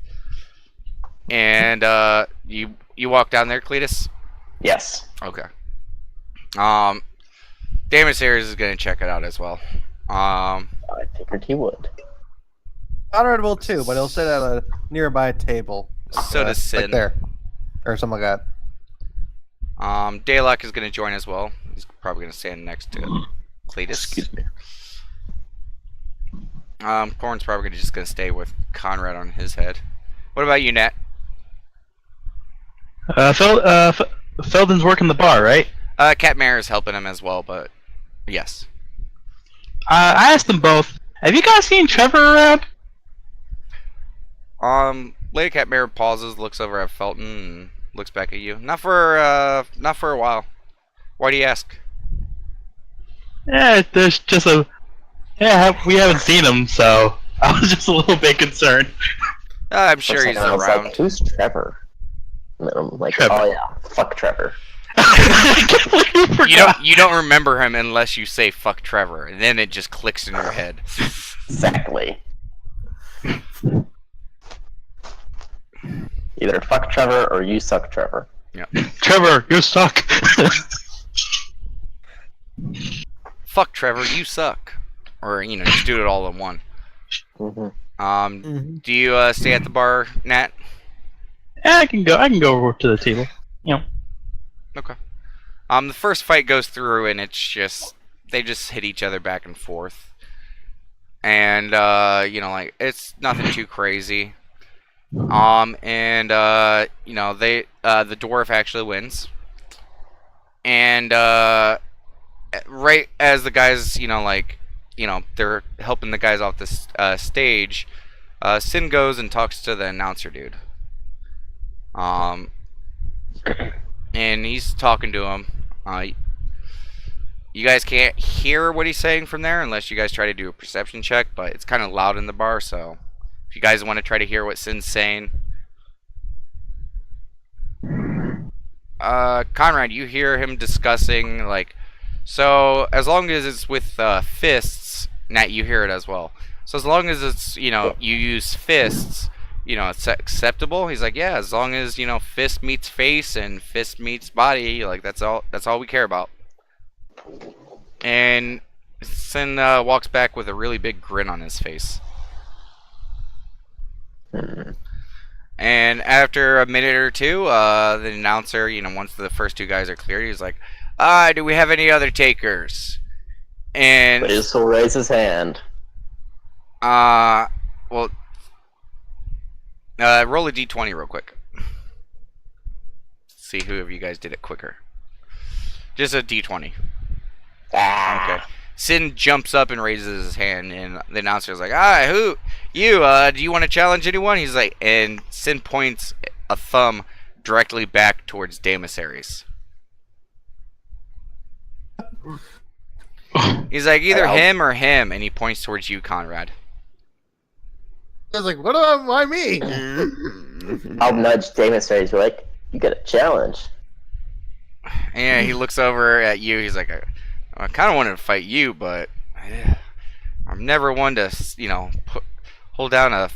And you walk down there, Cletus? Yes. Okay. Damus Ayers is gonna check it out as well. I figured he would. Conrad will too, but he'll sit at a nearby table. So does Sin. Like there. Or something like that. Daylock is gonna join as well. He's probably gonna stand next to Cletus. Excuse me. Corn's probably just gonna stay with Conrad on his head. What about you, Nat? Felden's working the bar, right? Cat Mare is helping him as well, but yes. I asked them both. Have you guys seen Trevor around? Lady Cat Mare pauses, looks over at Felton, and looks back at you. Not for a while. Why do you ask? Yeah, there's just a. Yeah, we haven't seen him, so I was just a little bit concerned. I'm sure he's I was around. like, who's Trevor? And then I'm like, Trevor. oh yeah, fuck Trevor. I can't believe you forgot. You don't remember him unless you say "fuck Trevor," and then it just clicks in your head. Exactly. Either fuck Trevor or you suck Trevor. Yeah. Trevor, you suck. Fuck Trevor, you suck. Or just do it all in one. Mm-hmm. Do you stay at the bar, Nat? Yeah, I can go over to the table. Okay. The first fight goes through, and it's just they just hit each other back and forth, and it's nothing too crazy. The dwarf actually wins, and right as the guys, they're helping the guys off the stage, Sin goes and talks to the announcer dude. And he's talking to him. You guys can't hear what he's saying from there unless you guys try to do a perception check, but it's kind of loud in the bar, so if you guys want to try to hear what Sin's saying. Conrad, you hear him discussing, so as long as it's with fists, Nat, you hear it as well. So as long as it's, you use fists, it's acceptable. He's like, yeah, as long as, fist meets face and fist meets body, that's all we care about. And Sin walks back with a really big grin on his face. And after a minute or two, the announcer, once the first two guys are cleared, he's like, do we have any other takers? And But he still raise his hand. well, roll a d20 real quick. See who of you guys did it quicker. Just a d20. Okay. Sin jumps up and raises his hand, and the announcer's like, who? You, do you want to challenge anyone? He's like, and Sin points a thumb directly back towards Damus Ares. He's like, either him or him, and he points towards you, Conrad. I was like, what about why me? I'll nudge Damus Ray's. We're like, you got a challenge. And he looks over at you. He's like, I kind of wanted to fight you, but I'm never one to, hold down a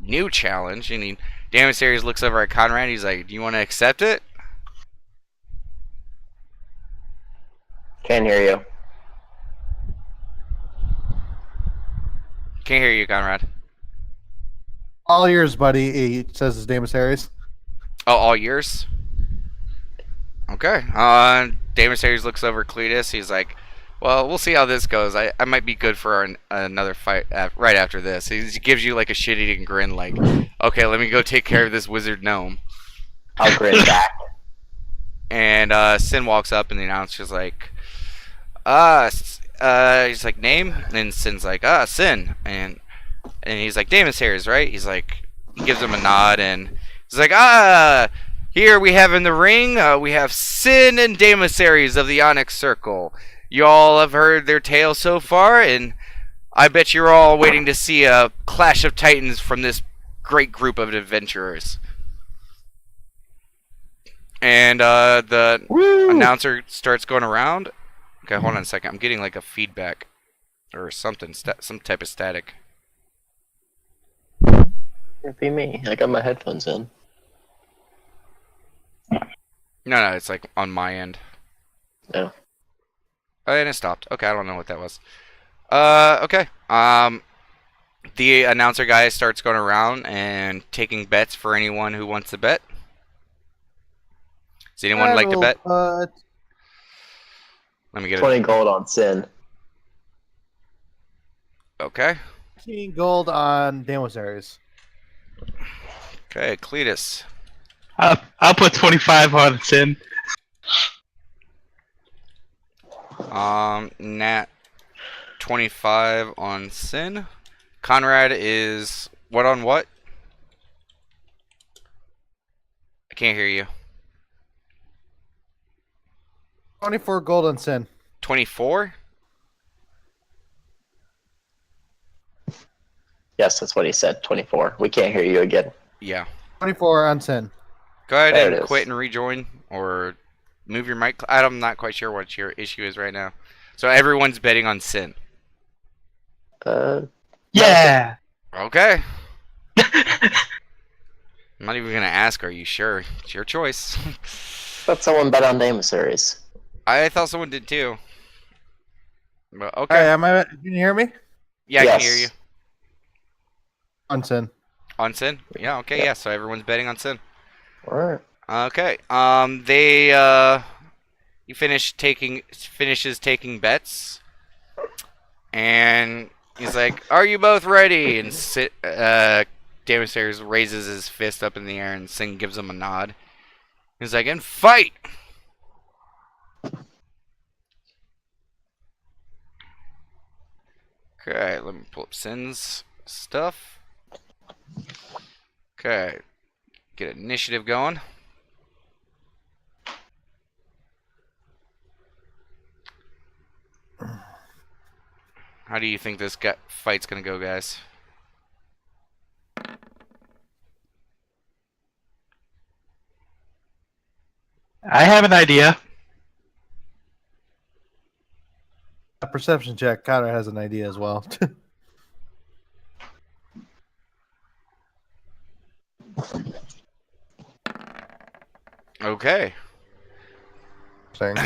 new challenge. And Damus Ares looks over at Conrad. He's like, do you want to accept it? Can't hear you. Can't hear you, Conrad. All yours, buddy. He says his name is Harris. Oh, all yours? Okay. Damus Ares looks over at Cletus. He's like, well, we'll see how this goes. I might be good for another fight right after this. He gives you like a shit-eating grin, like, okay, let me go take care of this wizard gnome. I'll grin back. And Sin walks up, and the announcer's like, he's like, name? And Sin's like, Sin. And he's like, Damus Ares, right? He's like, he gives him a nod, and he's like, here we have in the ring, we have Sin and Damus Ares of the Onyx Circle. You all have heard their tales so far, and I bet you're all waiting to see a clash of titans from this great group of adventurers. And the Woo! announcer starts going around. Okay, hold on a second. I'm getting like a feedback or something, some type of static. It'd be me. I got my headphones in. No, it's like on my end. No. Oh, and it stopped. Okay, I don't know what that was. Okay. The announcer guy starts going around and taking bets for anyone who wants to bet. Does anyone like to bet? Let me get 20 it. gold on Sin. Okay. 15 gold on Demosaries. Okay, Cletus. I'll put 25 on Sin. Nat 25 on Sin. Conrad is what on what? I can't hear you. 24 gold on Sin. 24? Yes, that's what he said. 24. We can't hear you again. Yeah. 24 on Sin. Go ahead There it and is. quit and rejoin or move your mic. I'm not quite sure what your issue is right now. So everyone's betting on Sin. Yeah. Okay. I'm not even going to ask, are you sure? It's your choice. But someone bet on Demosaries. I thought someone did too. But okay. Hey, can you hear me? Yeah, I Yes. can hear you. On Sin. On Sin? Yeah, okay, Yep. yeah, so everyone's betting on Sin. Alright. Okay. He finishes taking bets. And he's like, "Are you both ready?" And Demosaries raises his fist up in the air and Sin gives him a nod. He's like, "And fight!" Okay, let me pull up Sin's stuff. Okay. Get initiative going. How do you think this fight's gonna go, guys? I have an idea. A perception check. Connor has an idea as well. Okay. Saying.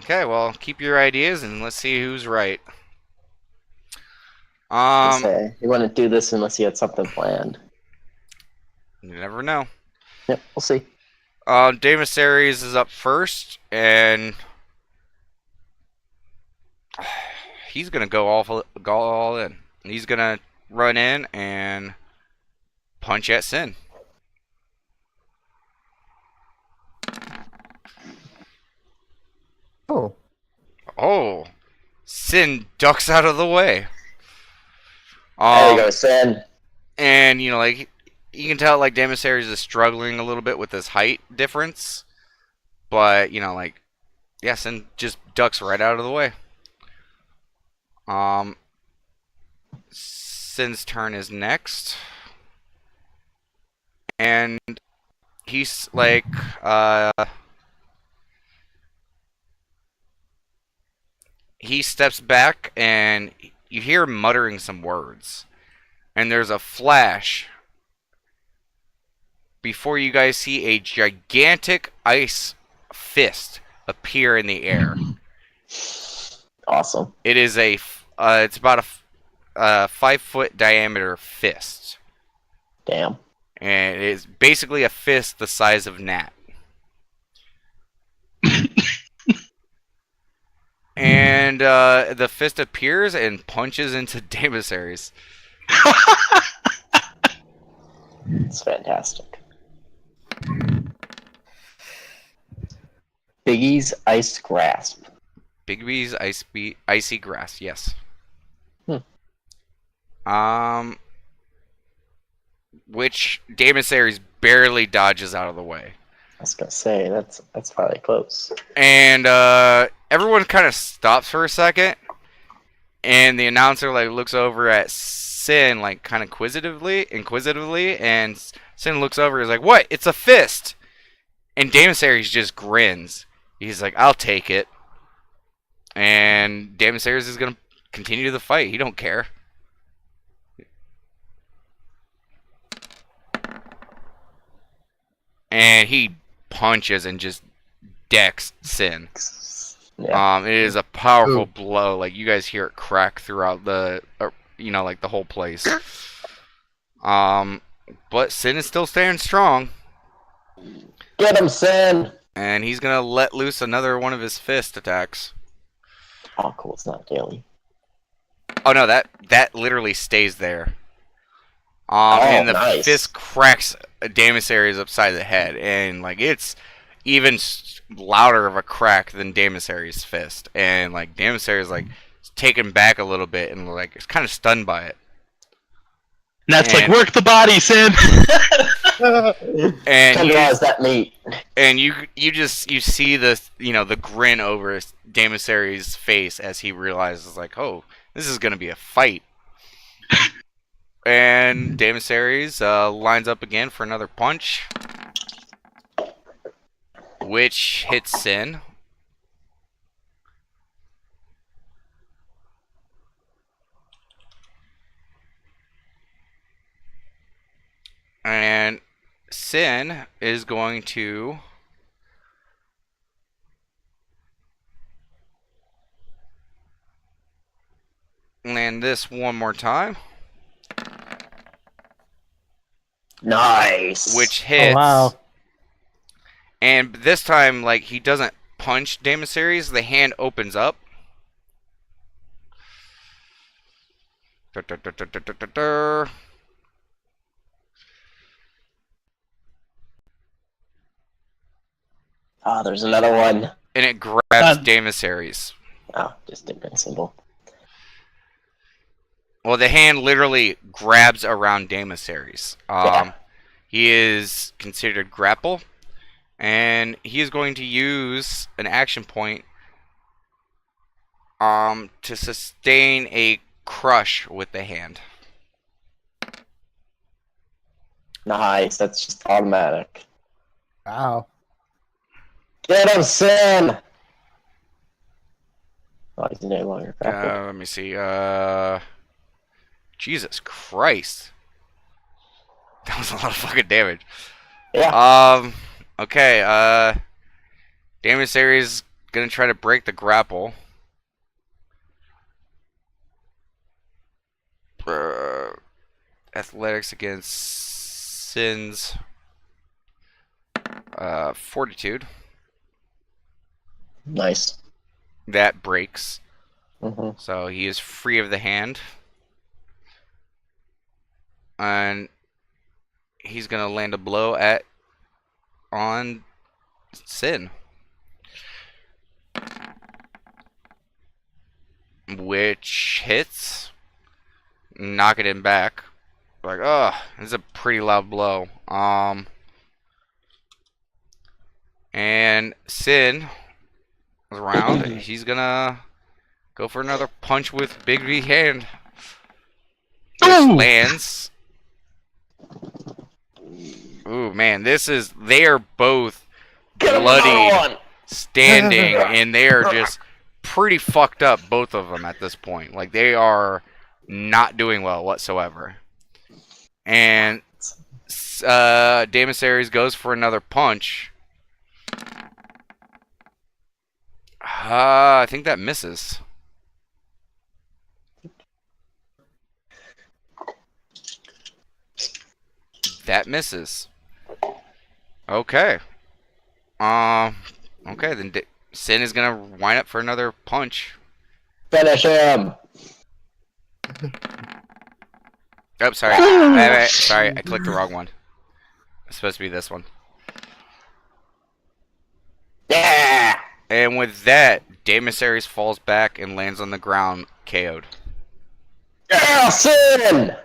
Okay, well, keep your ideas and let's see who's right. Say, you wouldn't do this unless you had something planned. You never know. Yep, we'll see. Demosaries is up first, and he's gonna go all in. He's gonna run in and punch at Sin. Oh. Oh, Sin ducks out of the way. There you go, Sin. And like you can tell, like Demosaries is struggling a little bit with his height difference, but Sin just ducks right out of the way. Sin's turn is next, and he's like, he steps back, and you hear him muttering some words, and there's a flash before you guys see a gigantic ice fist appear in the air. Awesome. It is it's about a 5-foot diameter fist, Damn. and it is basically a fist the size of Nat. And the fist appears and punches into Demosaries. It's fantastic. Biggie's Ice Grasp. Bigby's icy grass, yes. Which Demosaries barely dodges out of the way. I was gonna say that's probably close. And everyone kind of stops for a second, and the announcer looks over at Sin kind of inquisitively, and Sin looks over and is like, "What? It's a fist!" And Daemis just grins. He's like, I'll take it. And Daemis is going to continue the fight. He don't care. And he punches and just decks Sin. Yeah. It is a powerful Ooh. blow. Like, you guys hear it crack throughout the, like the whole place. But Sin is still standing strong. Get him, Sin! And he's gonna let loose another one of his fist attacks. Oh, cool. It's not daily. Oh no, that literally stays there. Oh, And the nice. fist cracks Daemis upside the head, and like it's even louder of a crack than Daemis' fist, and like Daemis is like taken back a little bit, and like it's kind of stunned by it. And that's like, And- work the body, Sin. And Tenderize that meat. And you see the the grin over Daemis' face as he realizes like, oh, this is gonna be a fight. And Daemis lines up again for another punch, which hits Sin. And Sin is going to land this one more time, Nice. which hits. Oh, wow. And this time, like, he doesn't punch Daemis, the hand opens up. Oh, there's another one. And it grabs Daemis. Oh, just different symbol. Well, the hand literally grabs around Daemis. Yeah. He is considered grapple, and he is going to use an action point to sustain a crush with the hand. Nice. That's just automatic. Wow. Get him, Sin! Oh, he's no longer grappled. Let me see. Jesus Christ. That was a lot of fucking damage. Yeah. Okay, Daemis is gonna try to break the grapple. Athletics against Sin's fortitude. Nice. That breaks. Mm-hmm. So he is free of the hand. And he's gonna land a blow on Sin, which hits, knocking him back. Like, oh, this is a pretty loud blow. And Sin is around. He's gonna go for another punch with Big V hand, which Ooh. lands. Ooh, man, they are both Get him, another bloodied, one! standing, and they are just pretty fucked up, both of them at this point. Like, they are not doing well whatsoever. And Daemis goes for another punch. I think that misses. That misses. Okay. Okay, then Sin is gonna wind up for another punch. Finish him! Oh, sorry. Sorry, I clicked the wrong one. It's supposed to be this one. Yeah! And with that, Daemis falls back and lands on the ground, KO'd. Yeah, Sin!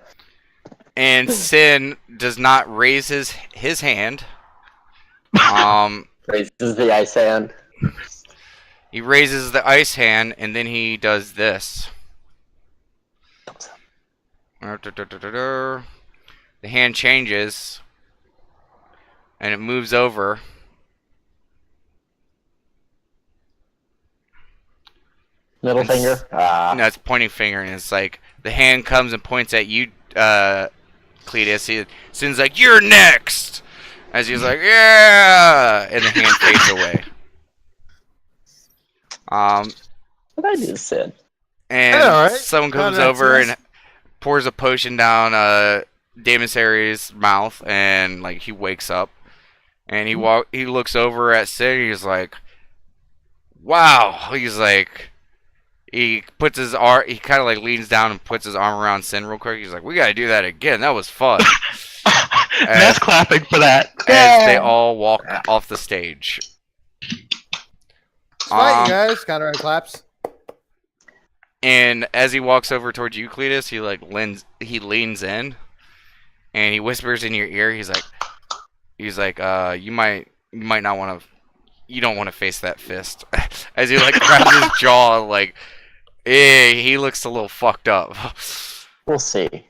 And Sin does not raise his hand. Raises the ice hand. He raises the ice hand, and then he does this. The hand changes, and it moves over Middle And finger. No, it's pointing finger, and it's like the hand comes and points at you, Cletus. Sin's like, "You're next," as he's like, "Yeah," and the hand fades away. What did I do, Sid? And Yeah, all right. someone comes Kinda over nice. and pours a potion down Daemonsary's mouth, and like he wakes up, and he looks over at Sid, and he's like, "Wow," he's like. He puts his arm. He kind of like leans down and puts his arm around Sin real quick. He's like, "We gotta do that again. That was fun." That's clapping for that. As they all walk off the stage. Fight, you guys. Counter claps. And as he walks over towards you, Cletus, he leans in, and he whispers in your ear. He's like, you might not want to. You don't want to face that fist. As he like grabs his jaw, like. He looks a little fucked up. We'll see.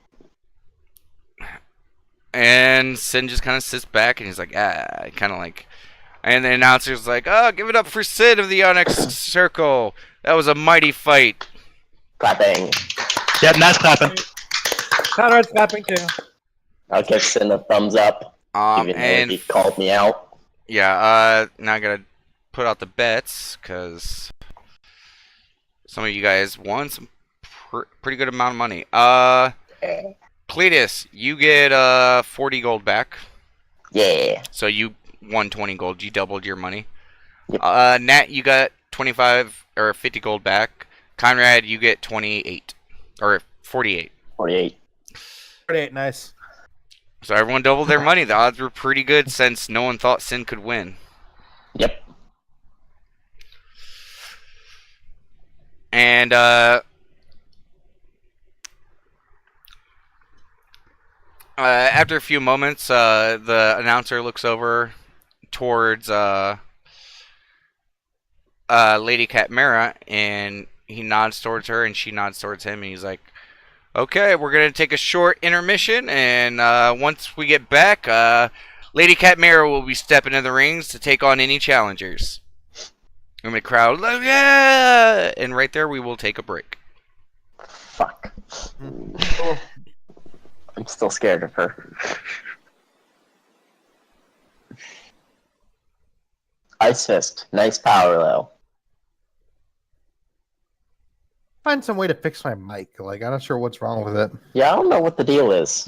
And Sin just kind of sits back and he's like, kind of like. And the announcer's like, "Oh, give it up for Sid of the Onyx Circle. That was a mighty fight." Clapping. Yep, that's clapping. Conrad's clapping too. I'll give Sin a thumbs up. Even though And he called me out. yeah, now I gotta put out the bets because some of you guys won some pretty good amount of money. Cletus, you get 40 gold back. Yeah. So you won 20 gold. You doubled your money. Yep. Nat, you got 25 or 50 gold back. Conrad, you get 28 or 48. 48. 48, nice. So everyone doubled their money. The odds were pretty good since no one thought Sin could win. Yep. And after a few moments, the announcer looks over towards Lady Catmera, and he nods towards her, and she nods towards him, and he's like, "Okay, we're gonna take a short intermission, and once we get back, Lady Catmera will be stepping in the rings to take on any challengers." And the crowd, like, "Yeah!" And right there, we will take a break. Fuck. I'm still scared of her. Ice Fist. Nice power, though. Find some way to fix my mic. Like, I'm not sure what's wrong with it. Yeah, I don't know what the deal is.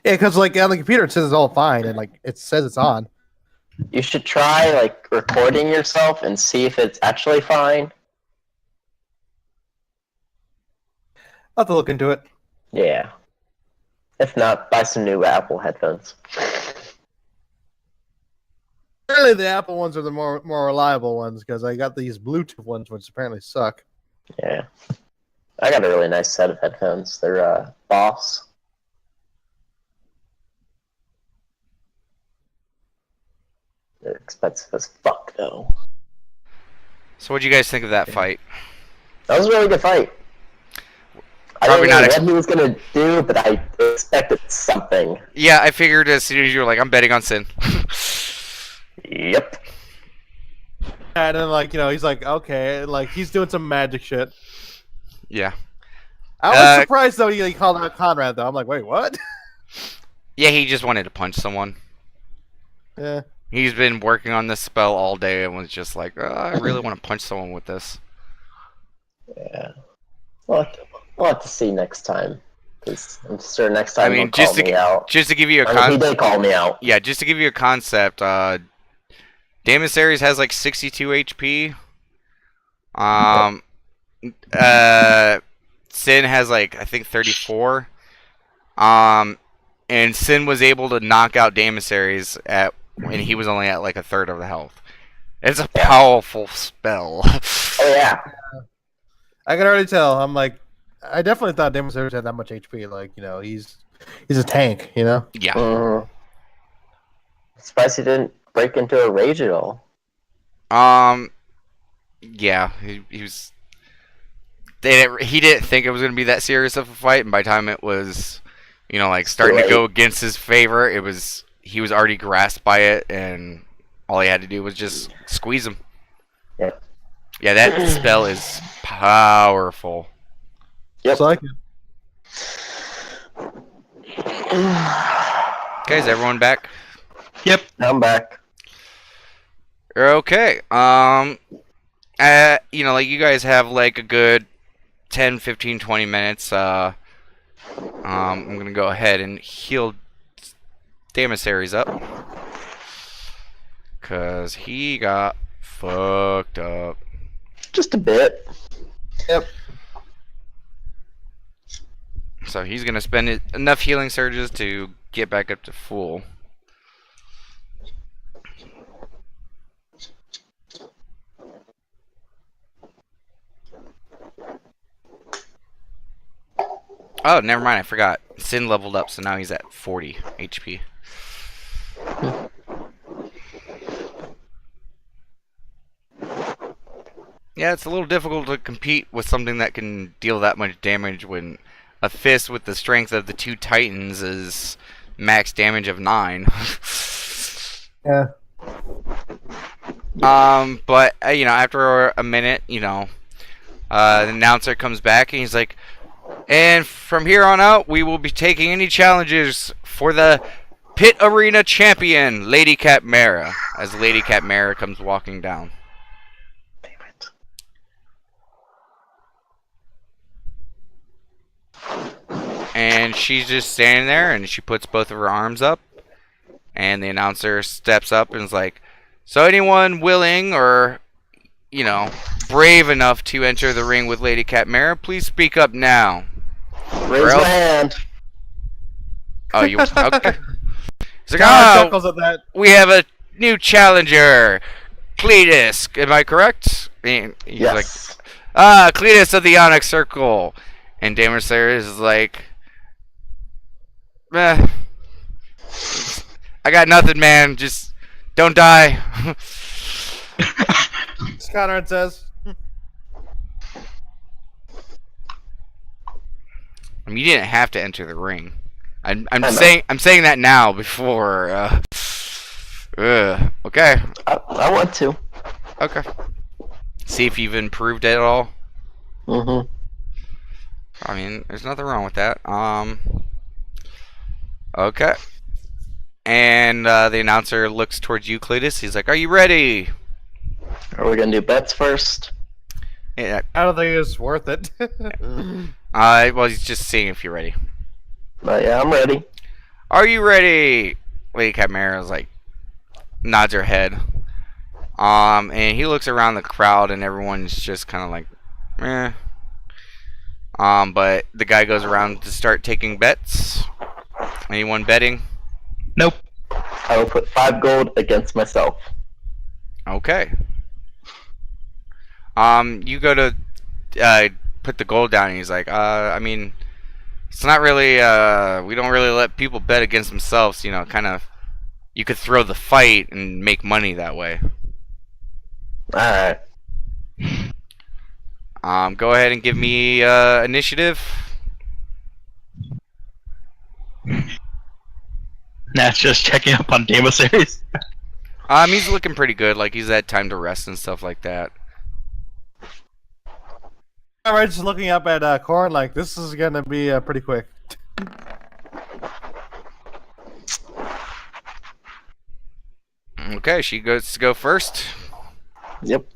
Yeah, because like on the computer it says it's all fine, and like it says it's on. You should try, like, recording yourself and see if it's actually fine. I'll have to look into it. Yeah. If not, buy some new Apple headphones. Really, the Apple ones are the more reliable ones because I got these Bluetooth ones, which apparently suck. Yeah. I got a really nice set of headphones. They're Boss. They're expensive as fuck, though. So, what do you guys think of that fight? That was a really good fight. Probably I not didn't know what he was gonna do, but I expected something. Yeah, I figured as soon as you were like, "I'm betting on Sin." Yep. And then like he's like, okay, like he's doing some magic shit. Yeah. I was surprised though he called out Conrad though. I'm like, wait, what? Yeah, he just wanted to punch someone. Yeah. He's been working on this spell all day and was just like, I really want to punch someone with this. Yeah. We'll have to see next time. Because I'm sure next time I mean, he'll call me out. just to give you a I mean, he concept. did call me out. Yeah, just to give you a concept. Daemon Ares has like 62 HP. Sin has like I think 34. And Sin was able to knock out Daemon Ares when he was only at like a third of the health. It's a powerful spell. Oh yeah. I can already tell. I'm like, I definitely thought Demon Slayer had that much HP. Like, he's a tank. Yeah. Surprised he didn't break into a rage at all. Yeah, he was. He didn't think it was going to be that serious of a fight, and by the time it was, like starting to go against his favor, he was already grasped by it, and all he had to do was just squeeze him. Yeah. Yeah, that spell is powerful. Yep. So I can, Okay, is everyone back? Yep. I'm back. Okay. Like you guys have like a good 10, 15, 20 minutes. I'm gonna go ahead and heal Damasaries up. Cause he got fucked up. Just a bit. yep. So he's gonna spend enough healing surges to get back up to full. Oh, never mind. I forgot. Sin leveled up, so now he's at 40 HP. Yeah, it's a little difficult to compete with something that can deal that much damage when a fist with the strength of the two titans is max damage of 9. Yeah. But after a minute, the announcer comes back and he's like, "And from here on out, we will be taking any challenges for the Pit Arena Champion, Lady Catmara." As Lady Catmara comes walking down. Damn it. And she's just standing there, and she puts both of her arms up. And the announcer steps up and is like, "So anyone willing or, brave enough to enter the ring with Lady Catmara, please speak up now." Raise my hand. Oh, you okay? He's like, Connor "Oh, chuckles at that. we have a new challenger, Cletus. Am I correct?" And he's like, Yes. Cletus of the Onyx Circle." And Damasaris is like, "Meh, I got nothing, man. Just don't die." Connor says, I mean, you didn't have to enter the ring. I'm I know. saying that now before. Okay. I want to. Okay. See if you've improved at all. Mm-hmm. I mean, there's nothing wrong with that. Okay. And the announcer looks towards you, Cletus. He's like, "Are you ready?" Are we gonna do bets first? Yeah. I don't think it's worth it. Well, he's just seeing if you're ready. But yeah, I'm ready. "Are you ready?" Lady Chimera's like, nods her head. And he looks around the crowd, and everyone's just kind of like, eh. But the guy goes around to start taking bets. Anyone betting? Nope. I will put 5 gold against myself. Okay. You go to put the gold down, and he's like, I mean, it's not really, we don't really let people bet against themselves, kind of, you could throw the fight and make money that way. Alright. Go ahead and give me, initiative. Nat's just checking up on Demo Series. He's looking pretty good, like, he's had time to rest and stuff like that. Alright, just looking up at Corn, like, this is gonna be pretty quick. Okay, she goes to go first. Yep.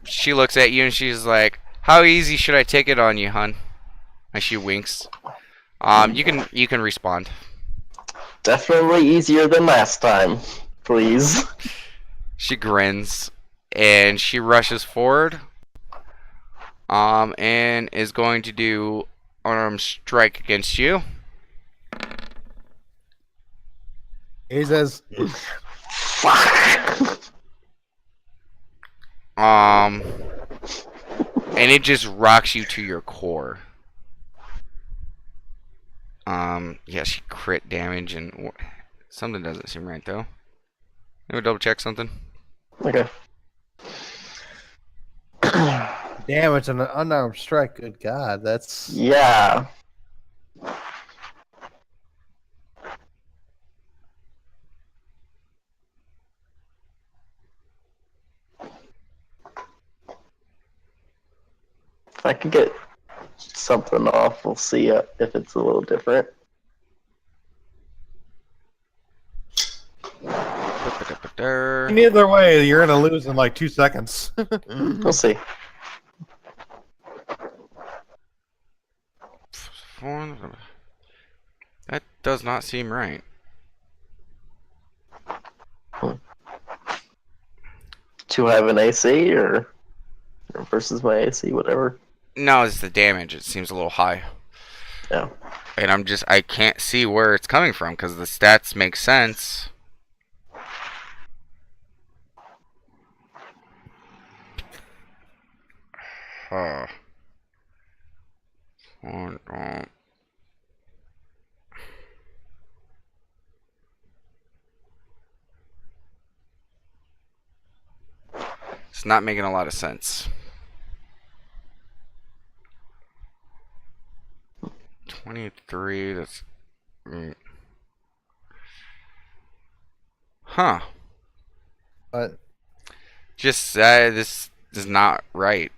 She looks at you and she's like, "How easy should I take it on you, hun?" And she winks. You can respond. Definitely easier than last time. Please. She grins and she rushes forward. And is going to do unarmed strike against you. He says, Fuck. And it just rocks you to your core. Yeah, she crit damage and something doesn't seem right though. Let me double check something. Okay. damn, it's an unarmed strike. Good God, that's... Yeah. If I could get something off, we'll see if it's a little different. Either way, you're gonna lose in like 2 seconds. We'll see. That does not seem right. Too high of an AC or versus my AC, whatever. No, it's the damage. It seems a little high. Yeah. And I can't see where it's coming from because the stats make sense. Huh. It's not making a lot of sense. 23, that's... Huh. But Just, this is not right.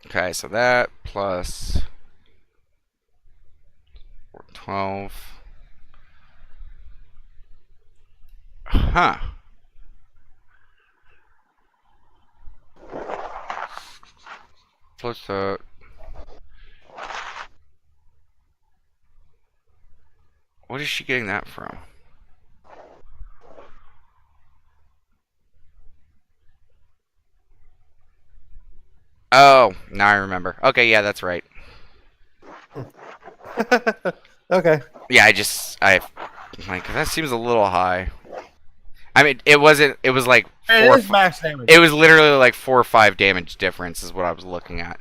Okay, so that plus 12. Huh. Plus what is she getting that from? Oh, now I remember. Okay, yeah, that's right. okay. Yeah, like, that seems a little high. I mean, it wasn't, it was like It is max damage. it was literally like 4 or 5 damage difference is what I was looking at.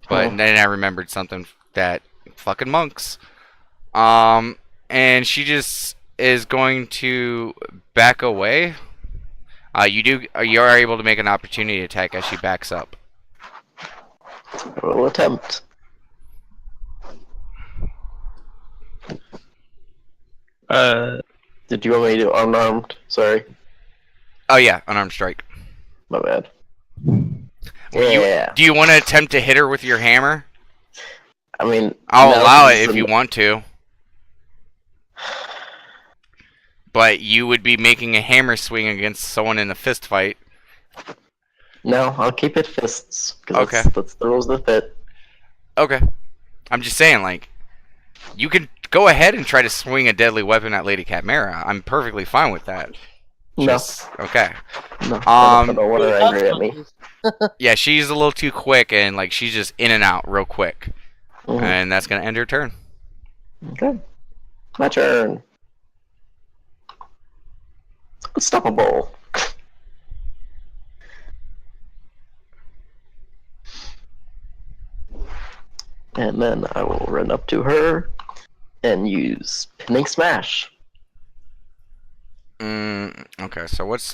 But then I remembered something that fucking monks. And she just is going to back away. You are able to make an opportunity attack as she backs up. We'll attempt. Did you want me to do unarmed? Sorry. Oh yeah, unarmed strike. My bad. Do you want to attempt to hit her with your hammer? I mean, I'll allow it if you want to. But you would be making a hammer swing against someone in a fist fight. No, I'll keep it fists. Okay. That's the rules that fit. Okay. I'm just saying, like, you can go ahead and try to swing a deadly weapon at Lady Catmera. I'm perfectly fine with that. Just, okay. No. I don't want her angry at me. Yeah, she's a little too quick, and like she's just in and out real quick, Mhm. and that's gonna end her turn. Okay. My turn. Unstoppable. And then I will run up to her and use Pinning Smash. Okay, so what's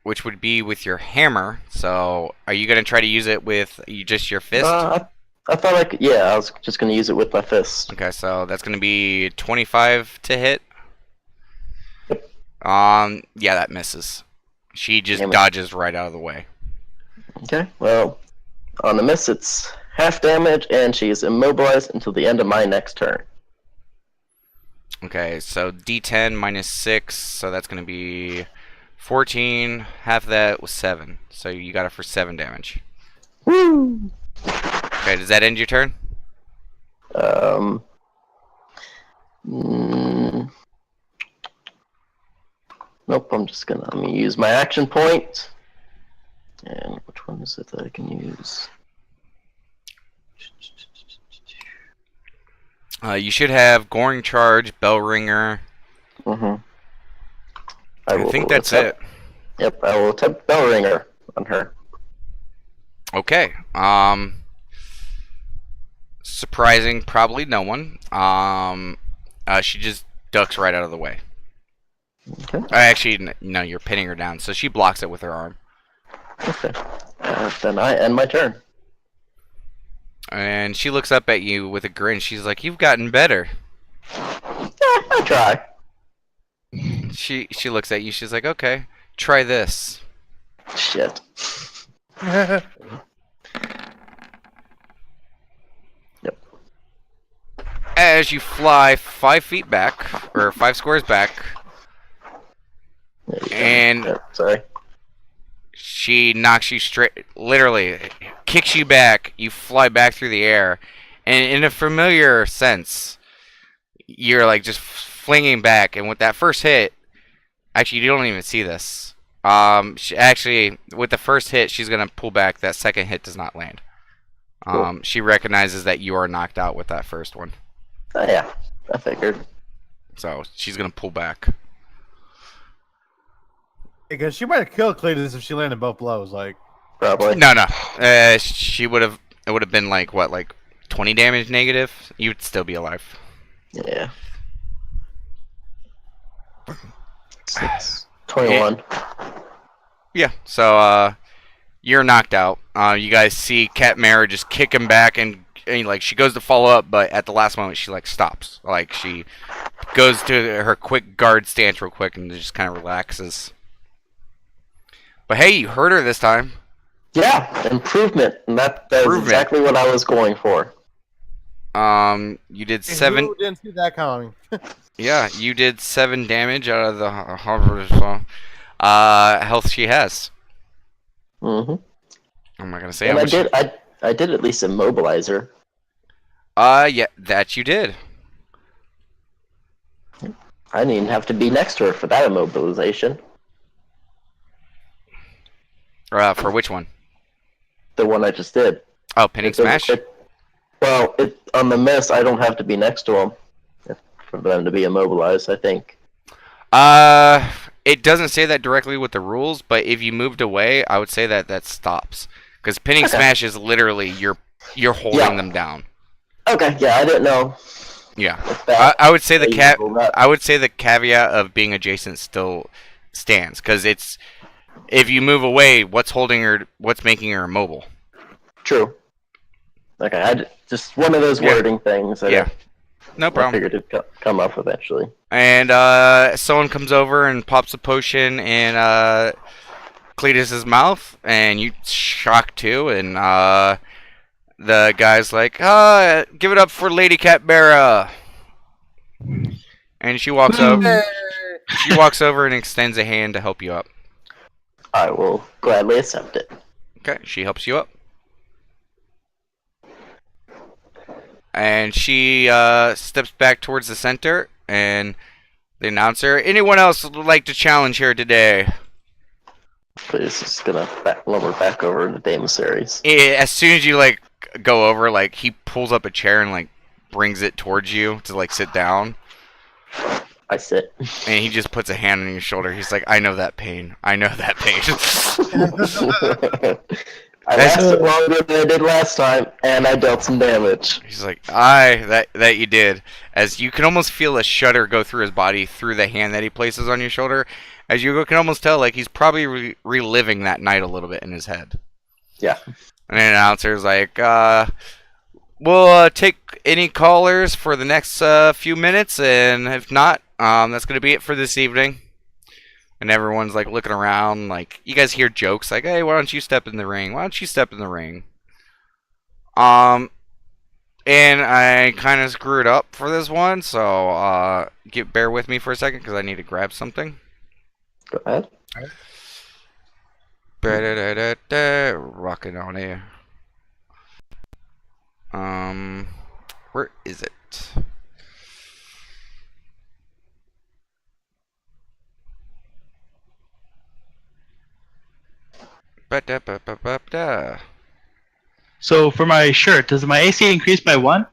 which would be with your hammer. So are you gonna try to use it with just your fist? I thought I was just gonna use it with my fist. Okay, so that's gonna be 25 to hit. Yep. Yeah, that misses. She just Damn it. dodges right out of the way. Okay, well, on the miss, it's half damage, and she is immobilized until the end of my next turn. Okay, so D10 minus 6, so that's going to be 14. Half of that was 7, so you got it for 7 damage. Woo! Okay, does that end your turn? Nope, I'm gonna use my action point. And which one is it that I can use? You should have Goring Charge, Bell Ringer. Mm-hmm. I think that's it. Yep, I will attempt Bell Ringer on her. Okay. Surprising, probably no one. She just ducks right out of the way. Okay. Actually, no, you're pinning her down, so she blocks it with her arm. Okay. Then I end my turn. And she looks up at you with a grin. She's like, "You've gotten better." I try. She looks at you. She's like, okay, try this. Shit. Yep. As you fly 5 feet back, or 5 squares back, There you go. and Yep, sorry. she knocks you straight, literally kicks you back. You fly back through the air, and in a familiar sense, you're like just flinging back. And with that first hit, actually, you don't even see this. Actually, with the first hit, she's gonna pull back. That second hit does not land. Cool. She recognizes that you are knocked out with that first one, Oh yeah, I figured. so she's gonna pull back. Because she might have killed Cletus if she landed both blows. Like, Probably. No, no. She would have. It would have been like what, like 20 damage negative. You'd still be alive. Yeah. 21. Yeah. So you're knocked out. You guys see Cat Mara just kick him back, and like she goes to follow up, but at the last moment she like stops. Like she goes to her quick guard stance real quick and just kind of relaxes. But hey, you hurt her this time. Yeah, improvement. And that's exactly what I was going for. You did 7. Who didn't see that coming? Yeah, you did 7 damage out of the health she has. Mm-hmm. I'm not gonna say And how much. I did at least immobilize her. Yeah, that you did. I didn't even have to be next to her for that immobilization. For which one? The one I just did. Oh, pinning smash. On the miss, I don't have to be next to them for them to be immobilized, I think. It doesn't say that directly with the rules, but if you moved away, I would say that stops. Because pinning smash is literally you're holding them down. Okay, yeah, I didn't know. Yeah, That, I would say I would say the caveat of being adjacent still stands, because it's if you move away, what's making her immobile? True. Okay, just one of those wording things. Yeah, no I problem. figured it'd come up eventually. And someone comes over and pops a potion in Cletus's mouth, and you shock too. And the guy's like, give it up for Lady Catbera. And she walks over. She walks over and extends a hand to help you up. I will gladly accept it. Okay, she helps you up. And she steps back towards the center, and the announcer, anyone else would like to challenge here today? Please, just gonna lumber back over to Damasaries. As soon as you like go over, like he pulls up a chair and like brings it towards you to like sit down. I sit. And he just puts a hand on your shoulder. He's like, I know that pain. I know that pain. I lasted longer than I did last time, and I dealt some damage. He's like, that you did. As you can almost feel a shudder go through his body through the hand that he places on your shoulder. As you can almost tell, like he's probably reliving that night a little bit in his head. Yeah. And the announcer's like, we'll take any callers for the next few minutes, and if not, that's going to be it for this evening. And everyone's like looking around, like you guys hear jokes like, "Hey, why don't you step in the ring? Why don't you step in the ring?" And I kind of screwed up for this one, so bear with me for a second because I need to grab something. Go ahead. Rocking on here. Where is it? Ba-da-ba-ba-ba-da. So for my shirt, does my AC increase by 1?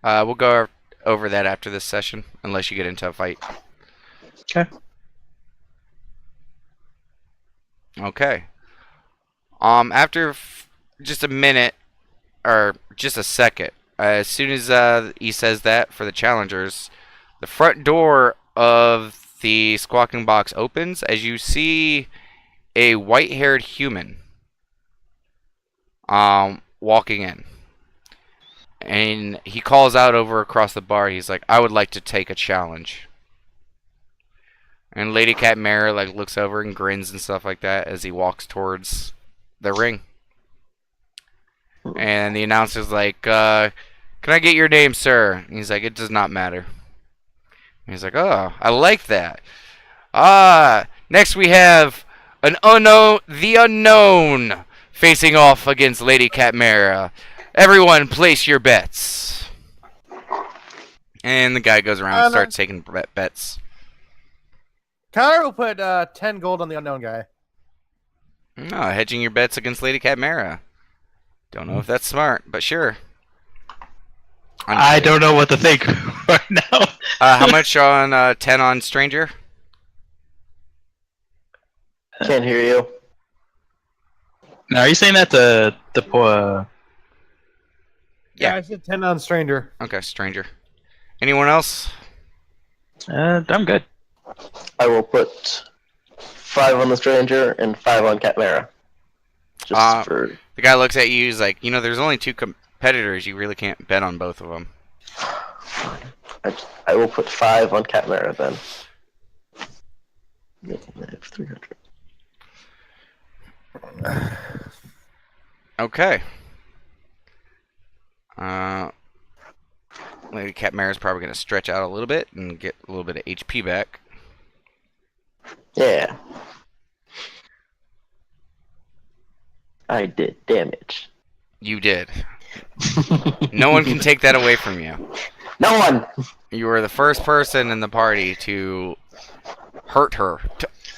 We'll go over that after this session, unless you get into a fight. Okay. Okay. After just a minute, or just a second, as soon as he says that for the challengers, the front door of the squawking box opens as you see a white-haired human walking in. And he calls out over across the bar. He's like, I would like to take a challenge. And Lady Catmara like looks over and grins and stuff like that as he walks towards the ring. And the announcer's like, "Can I get your name, sir?" And he's like, "It does not matter." And he's like, "Oh, I like that." Next we have the unknown facing off against Lady Catmara. Everyone, place your bets. And the guy goes around and starts taking bets. Connor will put 10 gold on the unknown guy. No, hedging your bets against Lady Catmara. Don't know if that's smart, but sure. I don't know what to think right now. How much on 10 on Stranger? Can't hear you. Now, are you saying that Yeah, I said 10 on Stranger. Okay, Stranger. Anyone else? I'm good. I will put 5 on the stranger and 5 on Catmara. Just for The guy looks at you, he's like, there's only 2 competitors, you really can't bet on both of them. I will put 5 on Catmara then. -300. Okay. Lady Catmara's probably going to stretch out a little bit and get a little bit of HP back. Yeah. I did damage. You did. No one can take that away from you. No one! You were the first person in the party to hurt her.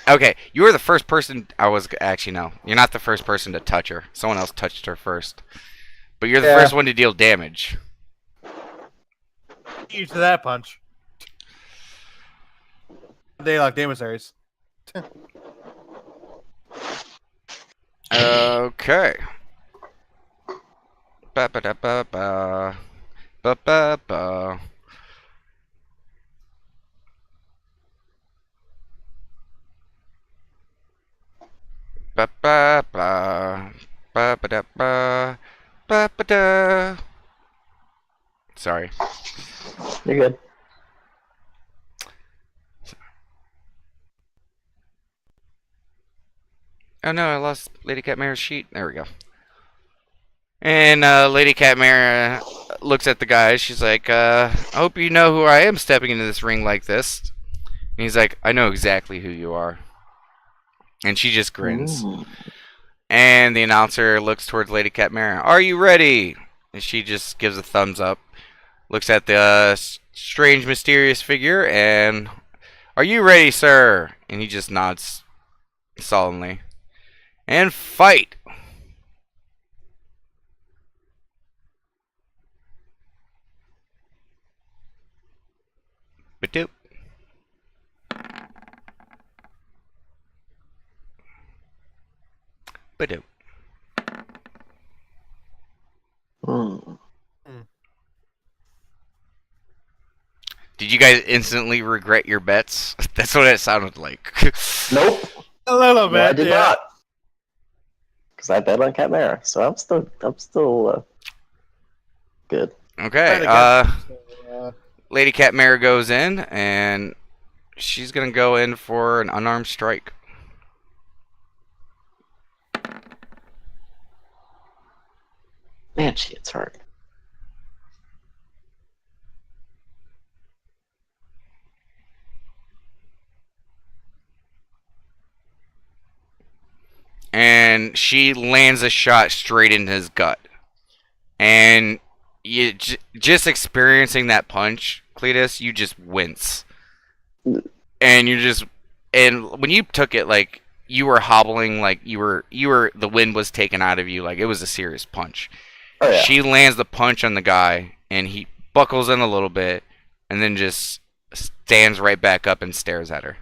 Okay, you were the first person. Actually, no. You're not the first person to touch her. Someone else touched her first. But you're the first one to deal damage. Used to that punch. They like emissaries. Okay. Ba ba da ba ba. Ba ba ba. Ba ba ba. Ba ba da ba. Ba ba da. Sorry. You're good. Oh no, I lost Lady Catmara's sheet. There we go. And Lady Catmara looks at the guys. She's like, I hope you know who I am stepping into this ring like this. And he's like, I know exactly who you are. And she just grins. Ooh. And the announcer looks towards Lady Catmara. Are you ready? And she just gives a thumbs up. Looks at the strange, mysterious figure. And, are you ready, sir? And he just nods solemnly. And fight! Ba-doop. Ba-doop. Hmm. Did you guys instantly regret your bets? That's what it sounded like. Nope. A little bit. No, I did yeah. not. Because I bet on Catmara, so I'm still good. Okay, Lady Catmara goes in, and she's gonna go in for an unarmed strike. Man, she hits hard. And she lands a shot straight into his gut. And you just experiencing that punch, Cletus, you just wince. And and when you took it, like, you were hobbling, like you were the wind was taken out of you, like it was a serious punch. Oh, yeah. She lands the punch on the guy, and he buckles in a little bit, and then just stands right back up and stares at her.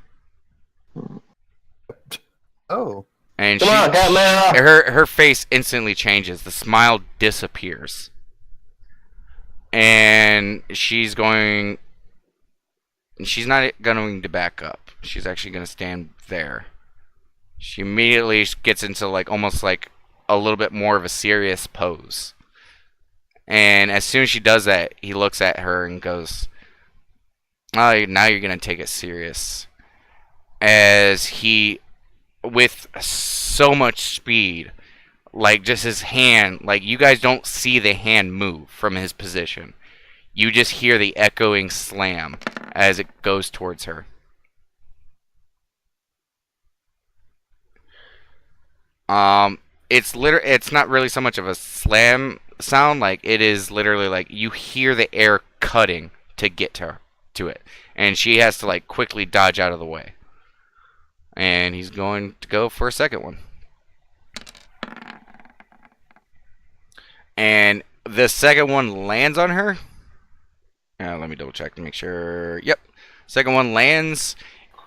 Oh. And Come on, Catmara! her face instantly changes. The smile disappears. And she's not going to back up. She's actually going to stand there. She immediately gets into like almost like a little bit more of a serious pose. And as soon as she does that, he looks at her and goes, "Oh, now you're going to take it serious." as he, with so much speed, like just his hand, like you guys don't see the hand move from his position. You just hear the echoing slam as it goes towards her. It's not really so much of a slam sound, like it is literally like you hear the air cutting to get to it, and she has to like quickly dodge out of the way. And he's going to go for a second one. And the second one lands on her. Let me double check to make sure. Yep. Second one lands,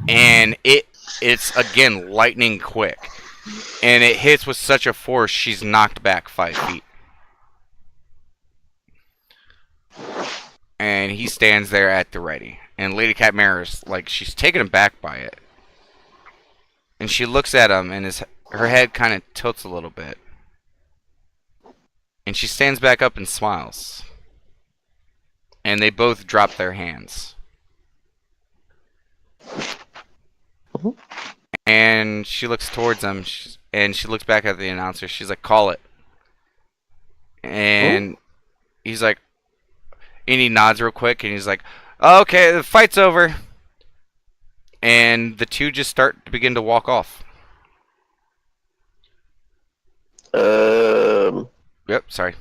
and it's again lightning quick. And it hits with such a force, she's knocked back 5 feet. And he stands there at the ready. And Lady Catmara's like, she's taken aback by it. And she looks at him, and her head kind of tilts a little bit. And she stands back up and smiles. And they both drop their hands. And she looks towards him, and she looks back at the announcer. She's like, call it. And he's like, and he nods real quick, and he's like, okay, the fight's over. And the two just start to begin to walk off. Yep, sorry.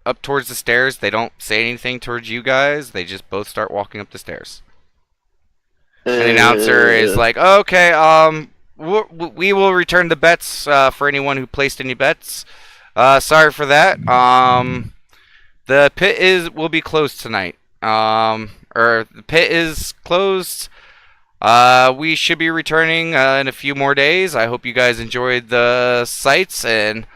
Up towards the stairs. They don't say anything towards you guys. They just both start walking up the stairs. And the announcer is like, okay, we will return the bets for anyone who placed any bets. Sorry for that. The pit will be closed tonight. Or the pit is closed. We should be returning in a few more days. I hope you guys enjoyed the sights and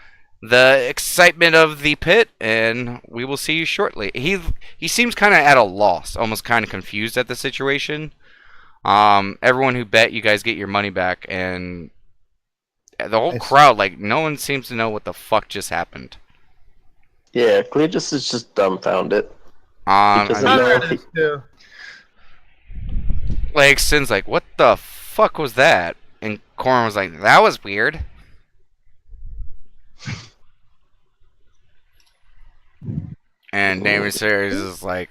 the excitement of the pit, and we will see you shortly. He seems kind of at a loss, almost kind of confused at the situation. Everyone who bet, you guys get your money back, and the whole crowd, like, no one seems to know what the fuck just happened. Yeah, Cletus is just dumbfounded. Like, Sin's like, what the fuck was that? And Corin was like, that was weird. And Damon Series is like,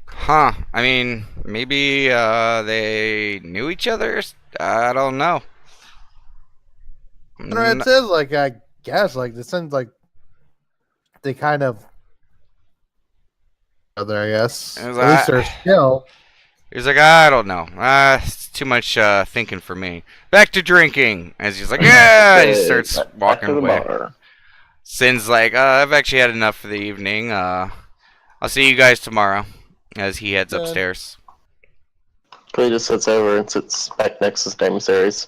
huh, I mean, maybe they knew each other? I don't know. It says, like, I guess, like, it sounds like they kind of other, I guess. At least they're still. He's like, I don't know. It's too much thinking for me. Back to drinking. As he's like, yeah, he starts walking away. Sin's like, I've actually had enough for the evening. I'll see you guys tomorrow. As he heads upstairs. Cletus sits over and sits back next to Damon Series.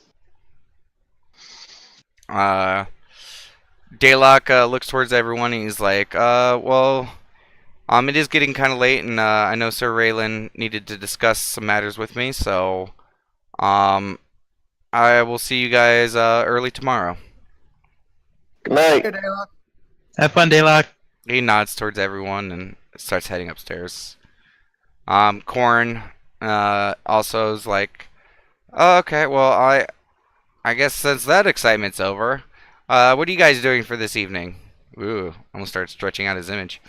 Daylock looks towards everyone and he's like, well, it is getting kind of late, and I know Sir Raylan needed to discuss some matters with me, so I will see you guys early tomorrow. Good night. Hey, Daylock. Have fun, Daylock. He nods towards everyone and starts heading upstairs. Corin also is like, oh, okay, well, I guess since that excitement's over, what are you guys doing for this evening? Ooh, almost starts stretching out his image.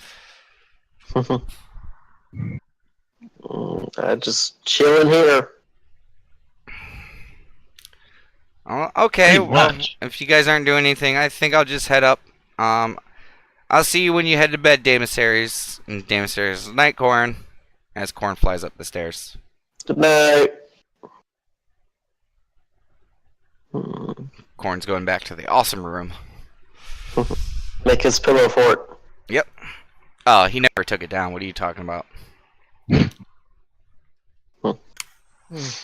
Just chilling here. Okay, well, if you guys aren't doing anything, I think I'll just head up. I'll see you when you head to bed, Daemosaries. And Daemosaries, night, Corin. As Corin flies up the stairs. Good night. Corin's going back to the awesome room. Make his pillow fort. Yep. Oh, he never took it down. What are you talking about?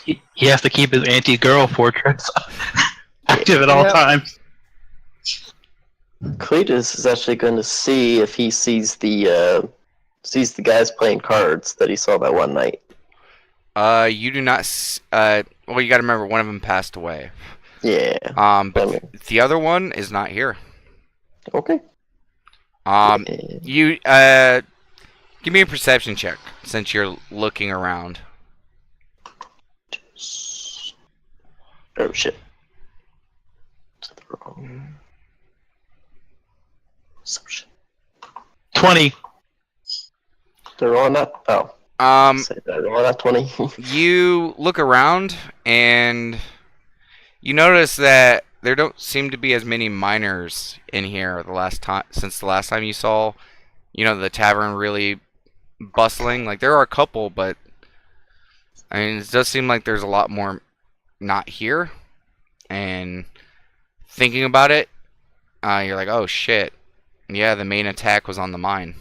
He has to keep his anti-girl fortress active at all times. Cletus is actually going to see if he sees the guys playing cards that he saw that one night. You do not. Well, you got to remember, one of them passed away. Yeah. But the other one is not here. Okay. You give me a perception check since you're looking around. Oh shit. Is that the wrong? Some shit. 20. They're rolling that? Oh. Say they're rolling that 20. You look around and you notice that there don't seem to be as many miners in here since the last time you saw, the tavern really bustling. Like there are a couple, but I mean, it does seem like there's a lot more not here. And thinking about it, you're like, oh shit. Yeah, the main attack was on the mine.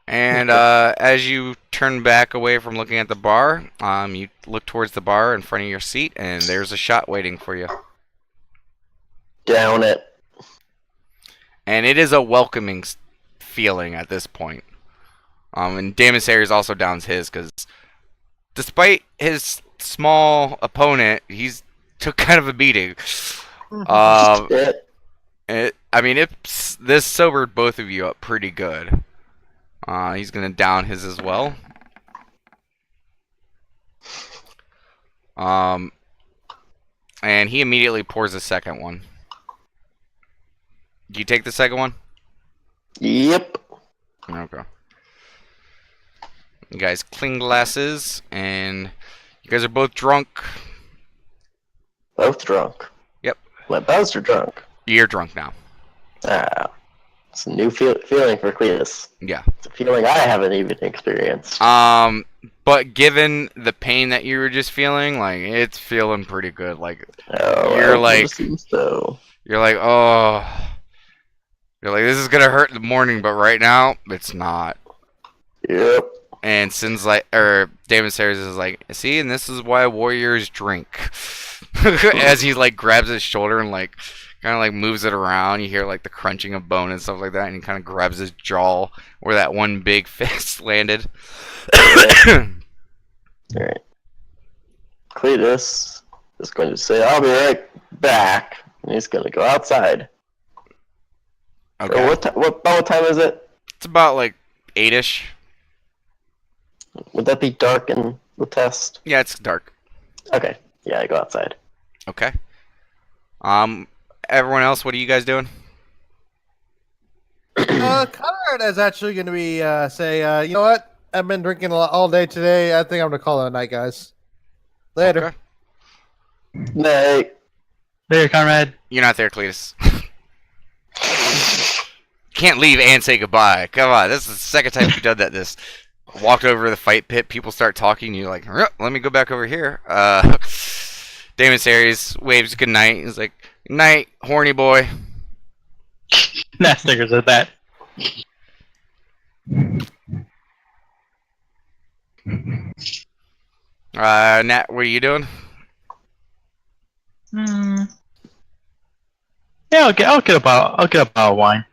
And as you turn back away from looking at the bar, you look towards the bar in front of your seat, and there's a shot waiting for you. Down it. And it is a welcoming feeling at this point. And Damon Sayers also downs his, because despite his small opponent, he's took kind of a beating. This sobered both of you up pretty good. He's gonna down his as well. And he immediately pours a second one. Do you take the second one? Yep. Okay. You guys cling glasses, and you guys are both drunk. Both drunk. Yep. My bows are drunk. You're drunk now. It's a new feeling for Cletus. Yeah. It's a feeling I haven't even experienced. But given the pain that you were just feeling, like, it's feeling pretty good. Like, You're like, this is gonna hurt in the morning, but right now, it's not. Yep. And David Sayers is like, see, and this is why warriors drink. As he, like, grabs his shoulder and, like, kind of, like, moves it around. You hear, like, the crunching of bone and stuff like that, and he kind of grabs his jaw where that one big fist landed. Alright. Cletus is going to say, I'll be right back. And he's going to go outside. Okay. What time is it? It's about, like, 8-ish. Would that be dark in Letest? Yeah, it's dark. Okay. Yeah, I go outside. Okay. Everyone else, what are you guys doing? Conrad is actually going to be you know what? I've been drinking a lot all day today. I think I'm going to call it a night, guys. Later. Okay. Night. There, Conrad. You're not there, Cletus. Can't leave and say goodbye. Come on, this is the second time you've done that. This walked over to the fight pit. People start talking. You're like, let me go back over here. Damon Sayers waves good night. He's like, night, horny boy. Nat stickers at that. Nat, what are you doing? Yeah, I'll get a bottle of wine.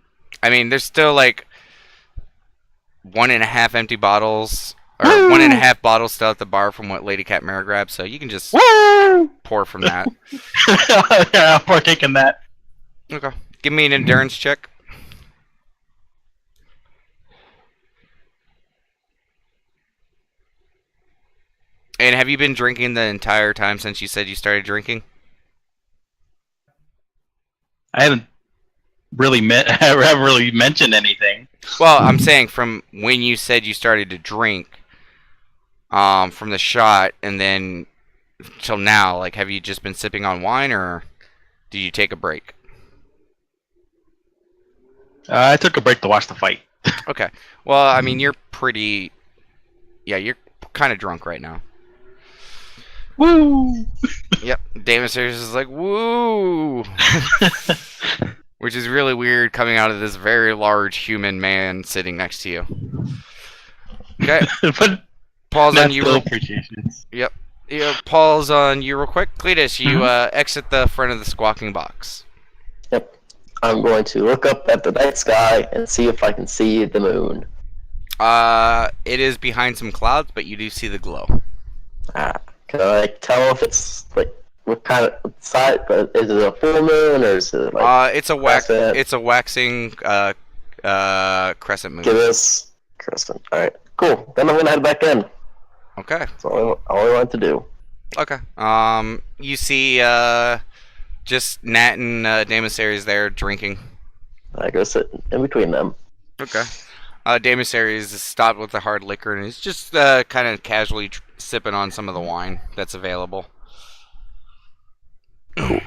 I mean, there's still like 1.5 empty bottles, or 1.5 bottles still at the bar from what Lady Cat Mara grabbed, so you can just pour from that. Yeah, I'll partake in that. Okay. Give me an endurance check. And have you been drinking the entire time since you said you started drinking? I haven't really mentioned anything. Well, I'm saying from when you said you started to drink, from the shot, and then till now, like, have you just been sipping on wine, or did you take a break? I took a break to watch the fight. Okay. Well, I mean, you're kind of drunk right now. Woo! Yep. Damon Sayers is like, woo! Which is really weird coming out of this very large human man sitting next to you. Okay. But Pause on you. appreciations. Yep. Yeah, pause on you real quick. Cletus, you exit the front of the squawking box. Yep. I'm going to look up at the night sky and see if I can see the moon. It is behind some clouds, but you do see the glow. Can I tell if it's like what kind of side? But is it a full moon or is it like? It's a waxing crescent moon. Give us crescent. All right. Cool. Then I'm gonna head back in. Okay. That's all I wanted to do. Okay. You see, just Nat and Damasaries there drinking. I go sit in between them. Okay. Damasaries is stopped with the hard liquor and he's just kind of casually sipping on some of the wine that's available. Cool.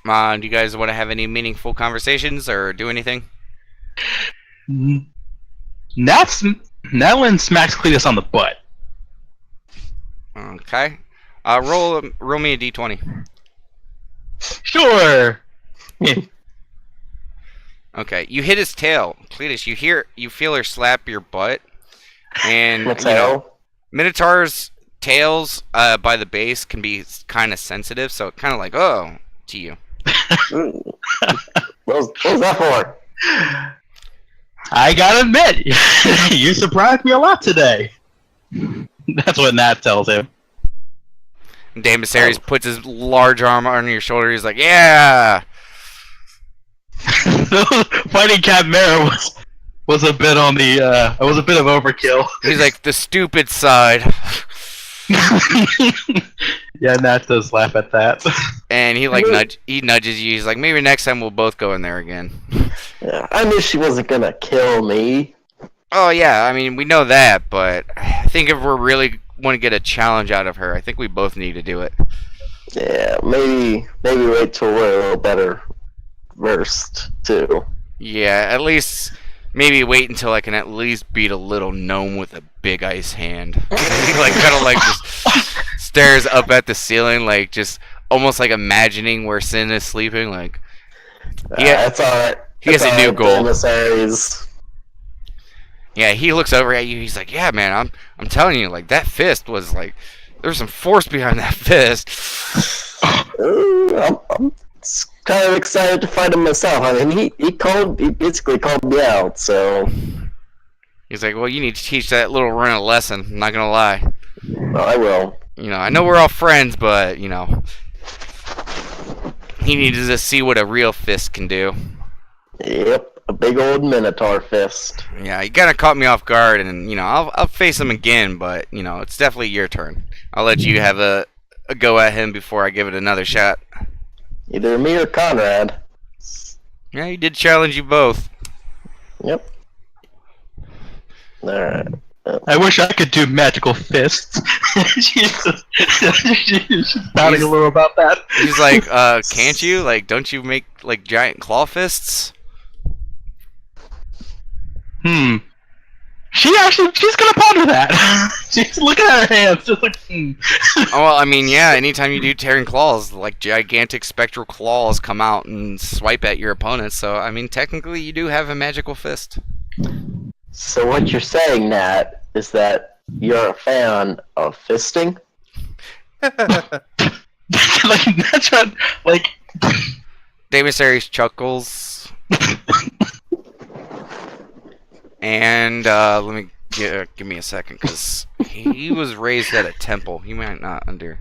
Do you guys want to have any meaningful conversations or do anything? Natalie smacks Cletus on the butt. Okay. Roll me a d20. Sure. Yeah. Okay. You hit his tail, Cletus. You feel her slap your butt, and My tail. Minotaurs' tails by the base can be kind of sensitive, so it kind of like to you. What was that for? I gotta admit, you surprised me a lot today. That's what Nat tells him. Damasaries puts his large arm on your shoulder. He's like, "Yeah." Fighting Chimera was a bit on the it was a bit of overkill. He's like, "The stupid side." Yeah, Nat does laugh at that. And he nudges you. He's like, "Maybe next time we'll both go in there again." Yeah, I knew she wasn't gonna kill me. Oh yeah, I mean we know that, but I think if we're really want to get a challenge out of her, I think we both need to do it. Yeah, maybe wait till we're a little better versed too. Yeah, at least maybe wait until I can at least beat a little gnome with a big ice hand. He like kind of like just stares up at the ceiling, like just almost like imagining where Sin is sleeping. Like, That's alright. He has a new goal. Emissaries. Yeah, he looks over at you. He's like, "Yeah, man, I'm telling you, like that fist was like, there's some force behind that fist." I'm kind of excited to fight him myself. I mean, he basically called me out. So He's like, "Well, you need to teach that little run a lesson. I'm not gonna lie. well, I will. I know we're all friends, but he needs to see what a real fist can do." Yep, a big old Minotaur fist. Yeah, he kind of caught me off guard, and I'll face him again, but it's definitely your turn. I'll let you have a go at him before I give it another shot. Either me or Conrad. Yeah, he did challenge you both. Yep. Alright. I wish I could do magical fists. She's pouting a little about that. He's like, can't you? Like, don't you make like giant claw fists? She's gonna ponder that. She's looking at her hands, just like, Oh, well, I mean, yeah, anytime you do tearing claws, like gigantic spectral claws come out and swipe at your opponents, so, I mean, technically you do have a magical fist. So what you're saying, Nat, is that you're a fan of fisting? like that's what like. Damasaries chuckles. And let me give me a second, because he was raised at a temple. He might not under.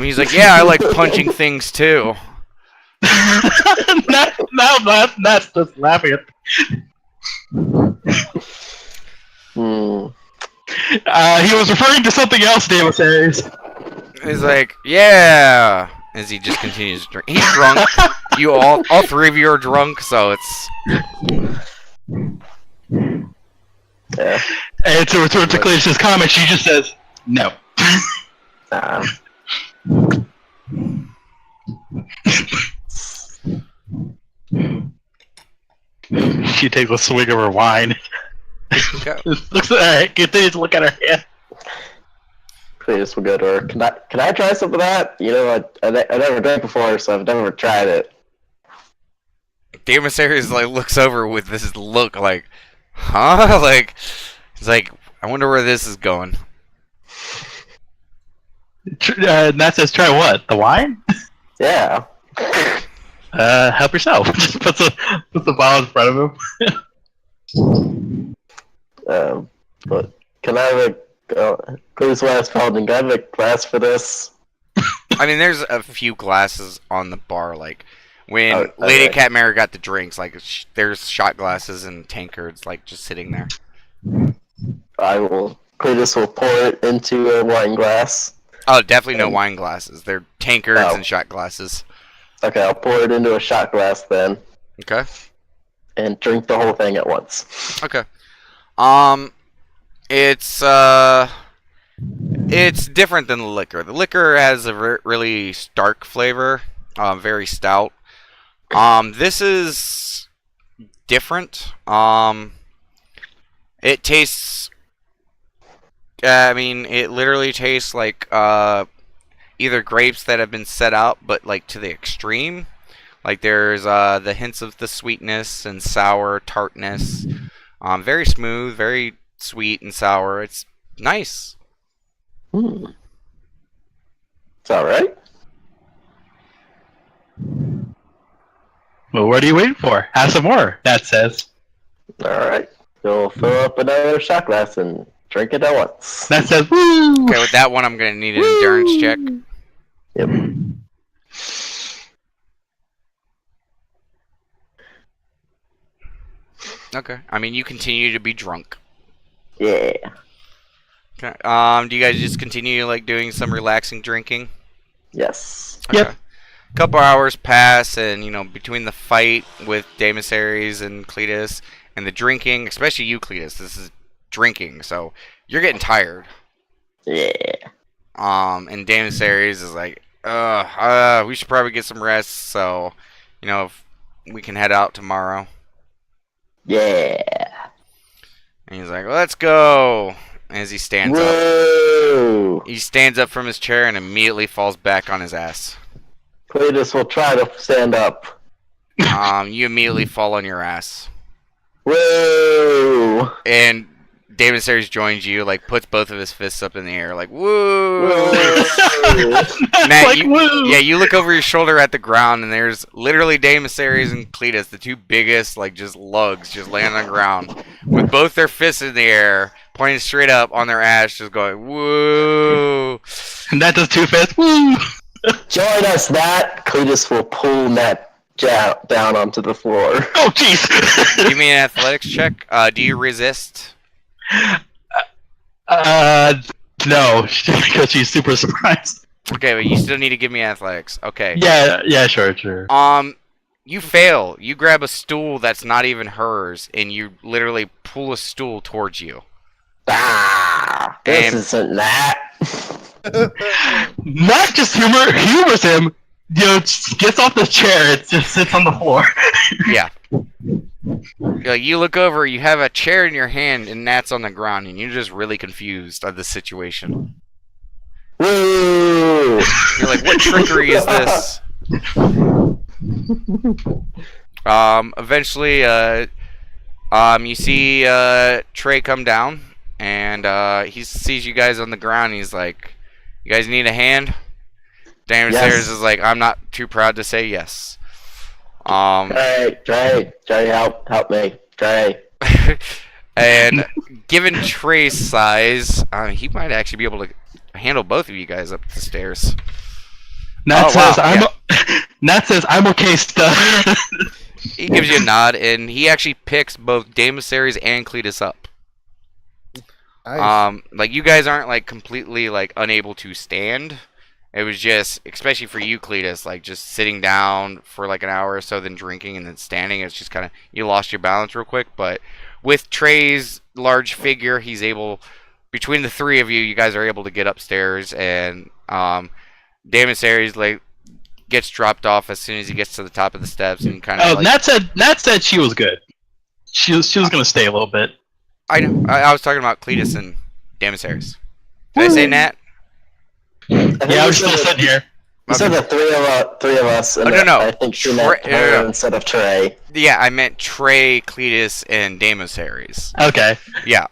He's like, "Yeah, I like punching things too." That's just laughing at. He was referring to something else, David says. He's like, "Yeah," as he just continues to drink. He's drunk. You all three of you are drunk, so it's. Yeah. And to return to Cletus's comment, she just says, "No." She takes a swig of her wine. Looks at her, continues to look at her hand. Please, we'll go to her. Can I try some of that? I never drank before, so I've never tried it. Damasaries like looks over with this look like, huh? Like, he's like, I wonder where this is going. That says, "Try what? The wine?" Yeah. Help yourself. Just puts the bottle in front of him. But can I have please last Paladin, can I have a glass for this? I mean, there's a few glasses on the bar. Like when Oh, okay. Lady Catmare got the drinks, like there's shot glasses and tankards like just sitting there. Cletus will pour it into a wine glass. Oh, definitely no wine glasses. They're tankards and shot glasses. Okay, I'll pour it into a shot glass then. Okay. And drink the whole thing at once. Okay. It's different than the liquor. The liquor has a really stark flavor, very stout. This is different. It tastes. It literally tastes like either grapes that have been set out, but like to the extreme. Like there's the hints of the sweetness and sour tartness. Very smooth, very sweet and sour. It's nice. It's alright. Well, what are you waiting for? Have some more, that says. Alright. You'll fill up another shot glass and drink it at once. That says, woo! Okay, with that one, I'm going to need an endurance check. Yep. Okay. You continue to be drunk. Yeah. Okay. Do you guys just continue, like, doing some relaxing drinking? Yes. Okay. Yep. A couple hours pass, and, between the fight with Demosaries and Cletus, and the drinking, especially you, Cletus, this is drinking, so you're getting tired. Yeah. And Demosaries is like, we should probably get some rest, so, if we can head out tomorrow. Yeah. And he's like, let's go. As he stands Whoa. up. He stands up from his chair and immediately falls back on his ass. Cletus will try to stand up. You immediately fall on your ass. Whoa. And Demosaries joins you, like, puts both of his fists up in the air, like, woo! Matt, like, woo! Yeah, you look over your shoulder at the ground, and there's literally Demosaries and Cletus, the two biggest, like, just lugs, just laying on the ground, with both their fists in the air, pointing straight up on their ass, just going, woo! And that does two fists, woo! Join us, Matt. Cletus will pull Matt down onto the floor. Oh, jeez! Give me an athletics check. Do you resist? No, because she's super surprised. Okay, but you still need to give me athletics. Okay. Yeah, sure. You fail. You grab a stool that's not even hers, and you literally pull a stool towards you. This isn't that. Not just humors him, just gets off the chair and just sits on the floor. Yeah. You look over, you have a chair in your hand, and Nat's on the ground, and you're just really confused of the situation. Woo! You're like, what trickery is this? Eventually, you see Trey come down, and he sees you guys on the ground, and he's like, you guys need a hand? Downstairs is like, I'm not too proud to say yes. Trey, help me, Trey. And given Trey's size, he might actually be able to handle both of you guys up the stairs. Nat says, I'm okay, stuff. He gives you a nod, and he actually picks both Demosaries and Cletus up. Nice. Like, you guys aren't, like, completely, like, unable to stand. It was just, especially for you, Cletus, like, just sitting down for, like, an hour or so, then drinking, and then standing. It's just kind of, you lost your balance real quick. But with Trey's large figure, he's able, between the three of you, you guys are able to get upstairs, and Demosaries, like, gets dropped off as soon as he gets to the top of the steps, and kind of. Oh, Nat said she was good. She was gonna stay a little bit. I know. I was talking about Cletus and Demosaries. Did I say Nat? Yeah, I was still sitting here. You said the three of us. And no. I think she meant her instead of Trey. Yeah, I meant Trey, Cletus, and Demosaries. Okay. Yeah.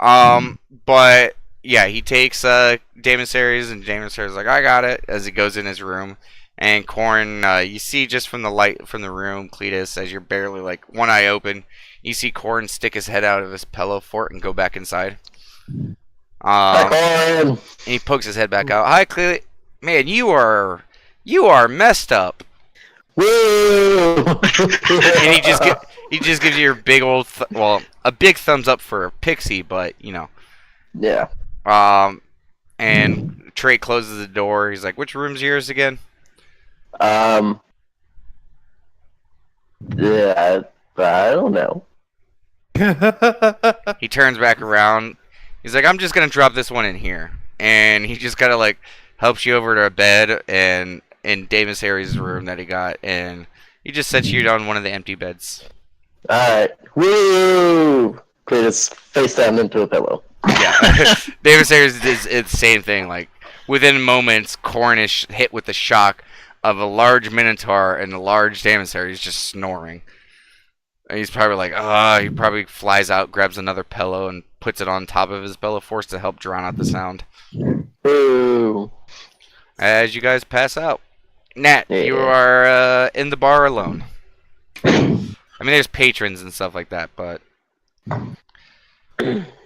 But yeah, he takes Demosaries, and Demosaries is like, I got it, as he goes in his room. And Corn, you see just from the light from the room, Cletus, as you're barely like one eye open, you see Corn stick his head out of his pillow fort and go back inside. Hi, Corn. And he pokes his head back out. Hi, Cletus. Man, you are messed up. Woo! And He just gives you your big old, a big thumbs up for a pixie, but Yeah. And Trey closes the door. He's like, "Which room's yours again?" Yeah, I don't know. He turns back around. He's like, "I'm just gonna drop this one in here," and he just kind of like helps you over to a bed and in Davis Harry's room that he got, and he just sets you on one of the empty beds. Alright. Woo! Cletus face down into a pillow. Yeah, Davis Harry's is the same thing. Like within moments, Cornish hit with the shock of a large minotaur and a large Davis Harry is just snoring. And he's probably like, he probably flies out, grabs another pillow, and puts it on top of his pillow force to help drown out the sound. Woo! As you guys pass out. Nat, Yeah. you are in the bar alone. I mean, there's patrons and stuff like that, but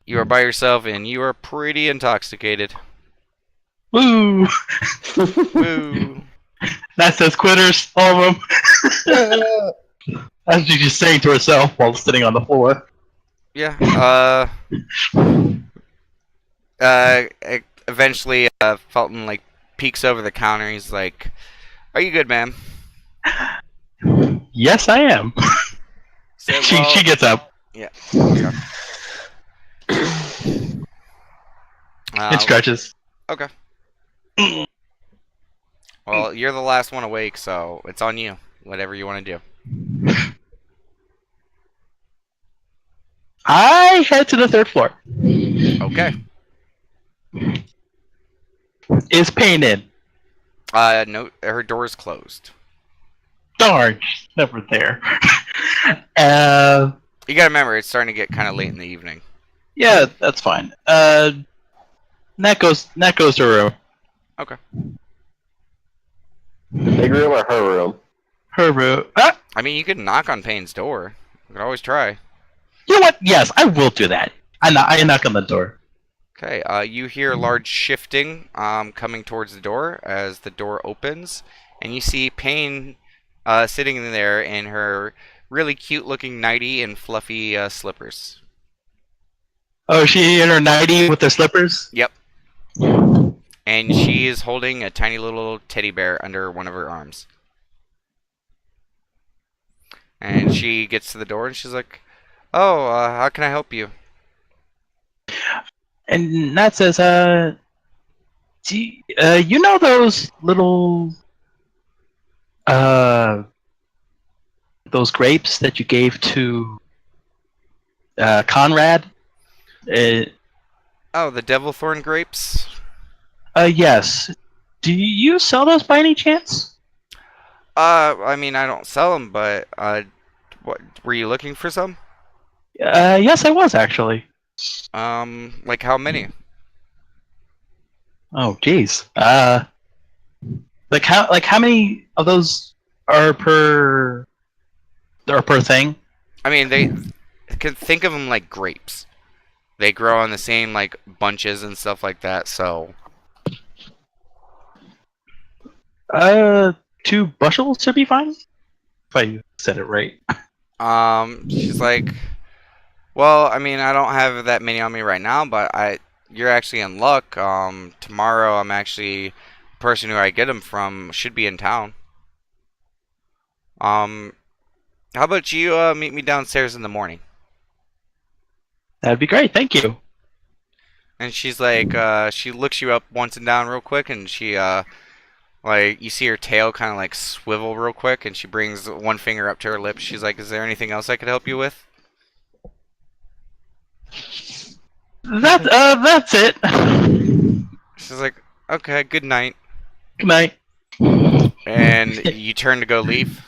you are by yourself and you are pretty intoxicated. Woo! Woo! That says quitters, all of them. That's what she's just saying to herself while sitting on the floor. Yeah. Eventually, Felton like peeks over the counter. He's like, "Are you good, ma'am?" Yes, I am. So, She gets up. Yeah. Okay. It stretches. Okay. Well, you're the last one awake, so it's on you. Whatever you want to do. I head to the third floor. Okay. Is Pain in? No, her door is closed. Darn, she's never there. You gotta remember, it's starting to get kind of late in the evening. Yeah, that's fine. Nat goes to her room. Okay. Big room or her room? Her room. I mean, you could knock on Payne's door. You could always try. You know what? Yes, I will do that. I knock on the door. Okay, you hear a large shifting coming towards the door as the door opens, and you see Payne sitting there in her really cute-looking nightie and fluffy slippers. Oh, is she in her nightie with her slippers? Yep. And she is holding a tiny little teddy bear under one of her arms. And she gets to the door and she's like, "Oh, how can I help you?" And Nat says, you know those little, those grapes that you gave to, Conrad? Oh, the Devilthorn grapes? Yes. Do you sell those by any chance? I mean, I don't sell them, but, what, were you looking for some? Yes, I was actually. Like how many? Oh, jeez. Like how many of those are per thing? I mean, they can think of them like grapes. They grow on the same like bunches and stuff like that. So, 2 bushels should be fine. If I said it right. she's like, "Well, I mean, I don't have that many on me right now, but you're actually in luck. Tomorrow I'm actually the person who I get them from should be in town. How about you meet me downstairs in the morning?" That'd be great. Thank you. And she's like, she looks you up once and down real quick, and she, like, you see her tail kind of like swivel real quick, and she brings one finger up to her lips. She's like, "Is there anything else I could help you with?" That's it. She's like, "Okay, good night." Good night. And you turn to go leave.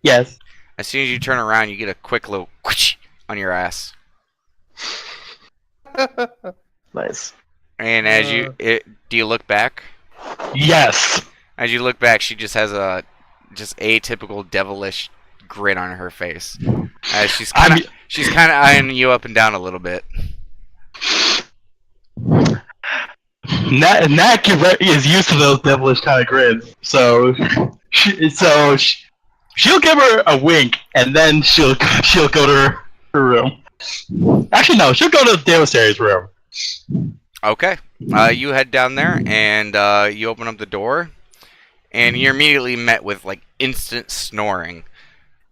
Yes. As soon as you turn around, you get a quick little whoosh on your ass. Nice. And as do you look back? Yes. As you look back, she just has a just atypical devilish grin on her face. As she's kind of eyeing you up and down a little bit. Nat is used to those devilish kind of grins, so she she'll give her a wink, and then she'll go to her room. Actually, no, she'll go to the emissari's room. Okay. You head down there and you open up the door, and you're immediately met with like instant snoring.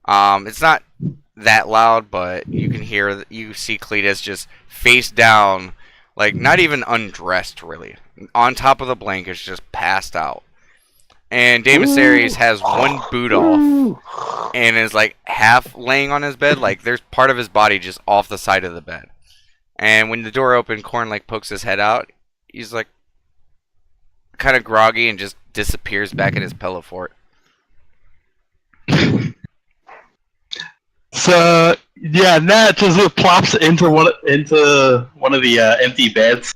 It's not that loud, but you can hear. You see Cletus just face down, like not even undressed really, on top of the blankets, just passed out. And Damasaries has one boot off and is like half laying on his bed, like there's part of his body just off the side of the bed. And when the door opened, Korn like pokes his head out. He's like kind of groggy and just disappears back in his pillow fort. So yeah, Nat just plops into one of the empty beds.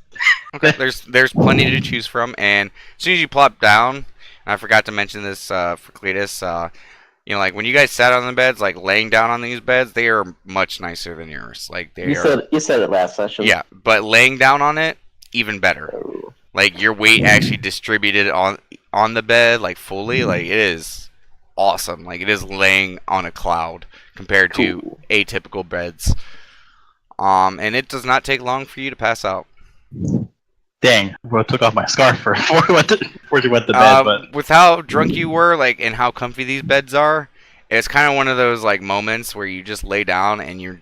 Okay, there's plenty to choose from, and as soon as you plop down, and I forgot to mention this for Cletus, you know, like when you guys sat on the beds, like laying down on these beds, they are much nicer than yours. Like they are. You said it last session. Yeah, but laying down on it, even better. Like your weight actually distributed on the bed, like fully. Like it is awesome. Like it is laying on a cloud compared to atypical beds. And it does not take long for you to pass out. Dang, I took off my scarf before we went to bed. But with how drunk you were, like, and how comfy these beds are, it's kind of one of those like moments where you just lay down and you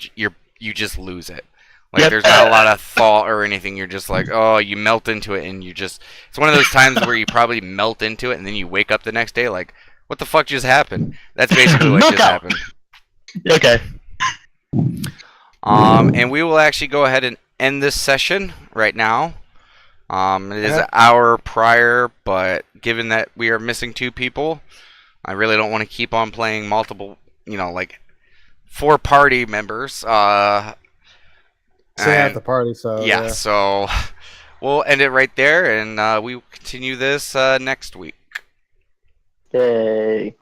just lose it. Like there's not a lot of thought or anything. You're just like, oh, you melt into it, and it's one of those times where you probably melt into it, and then you wake up the next day like, what the fuck just happened? That's basically what just happened. Okay. And we will actually go ahead and end this session right now. It is an hour prior, but given that we are missing 2 people, I really don't want to keep on playing multiple, like 4 party members. So at the party, so yeah, so we'll end it right there, and we will continue this next week. Yay.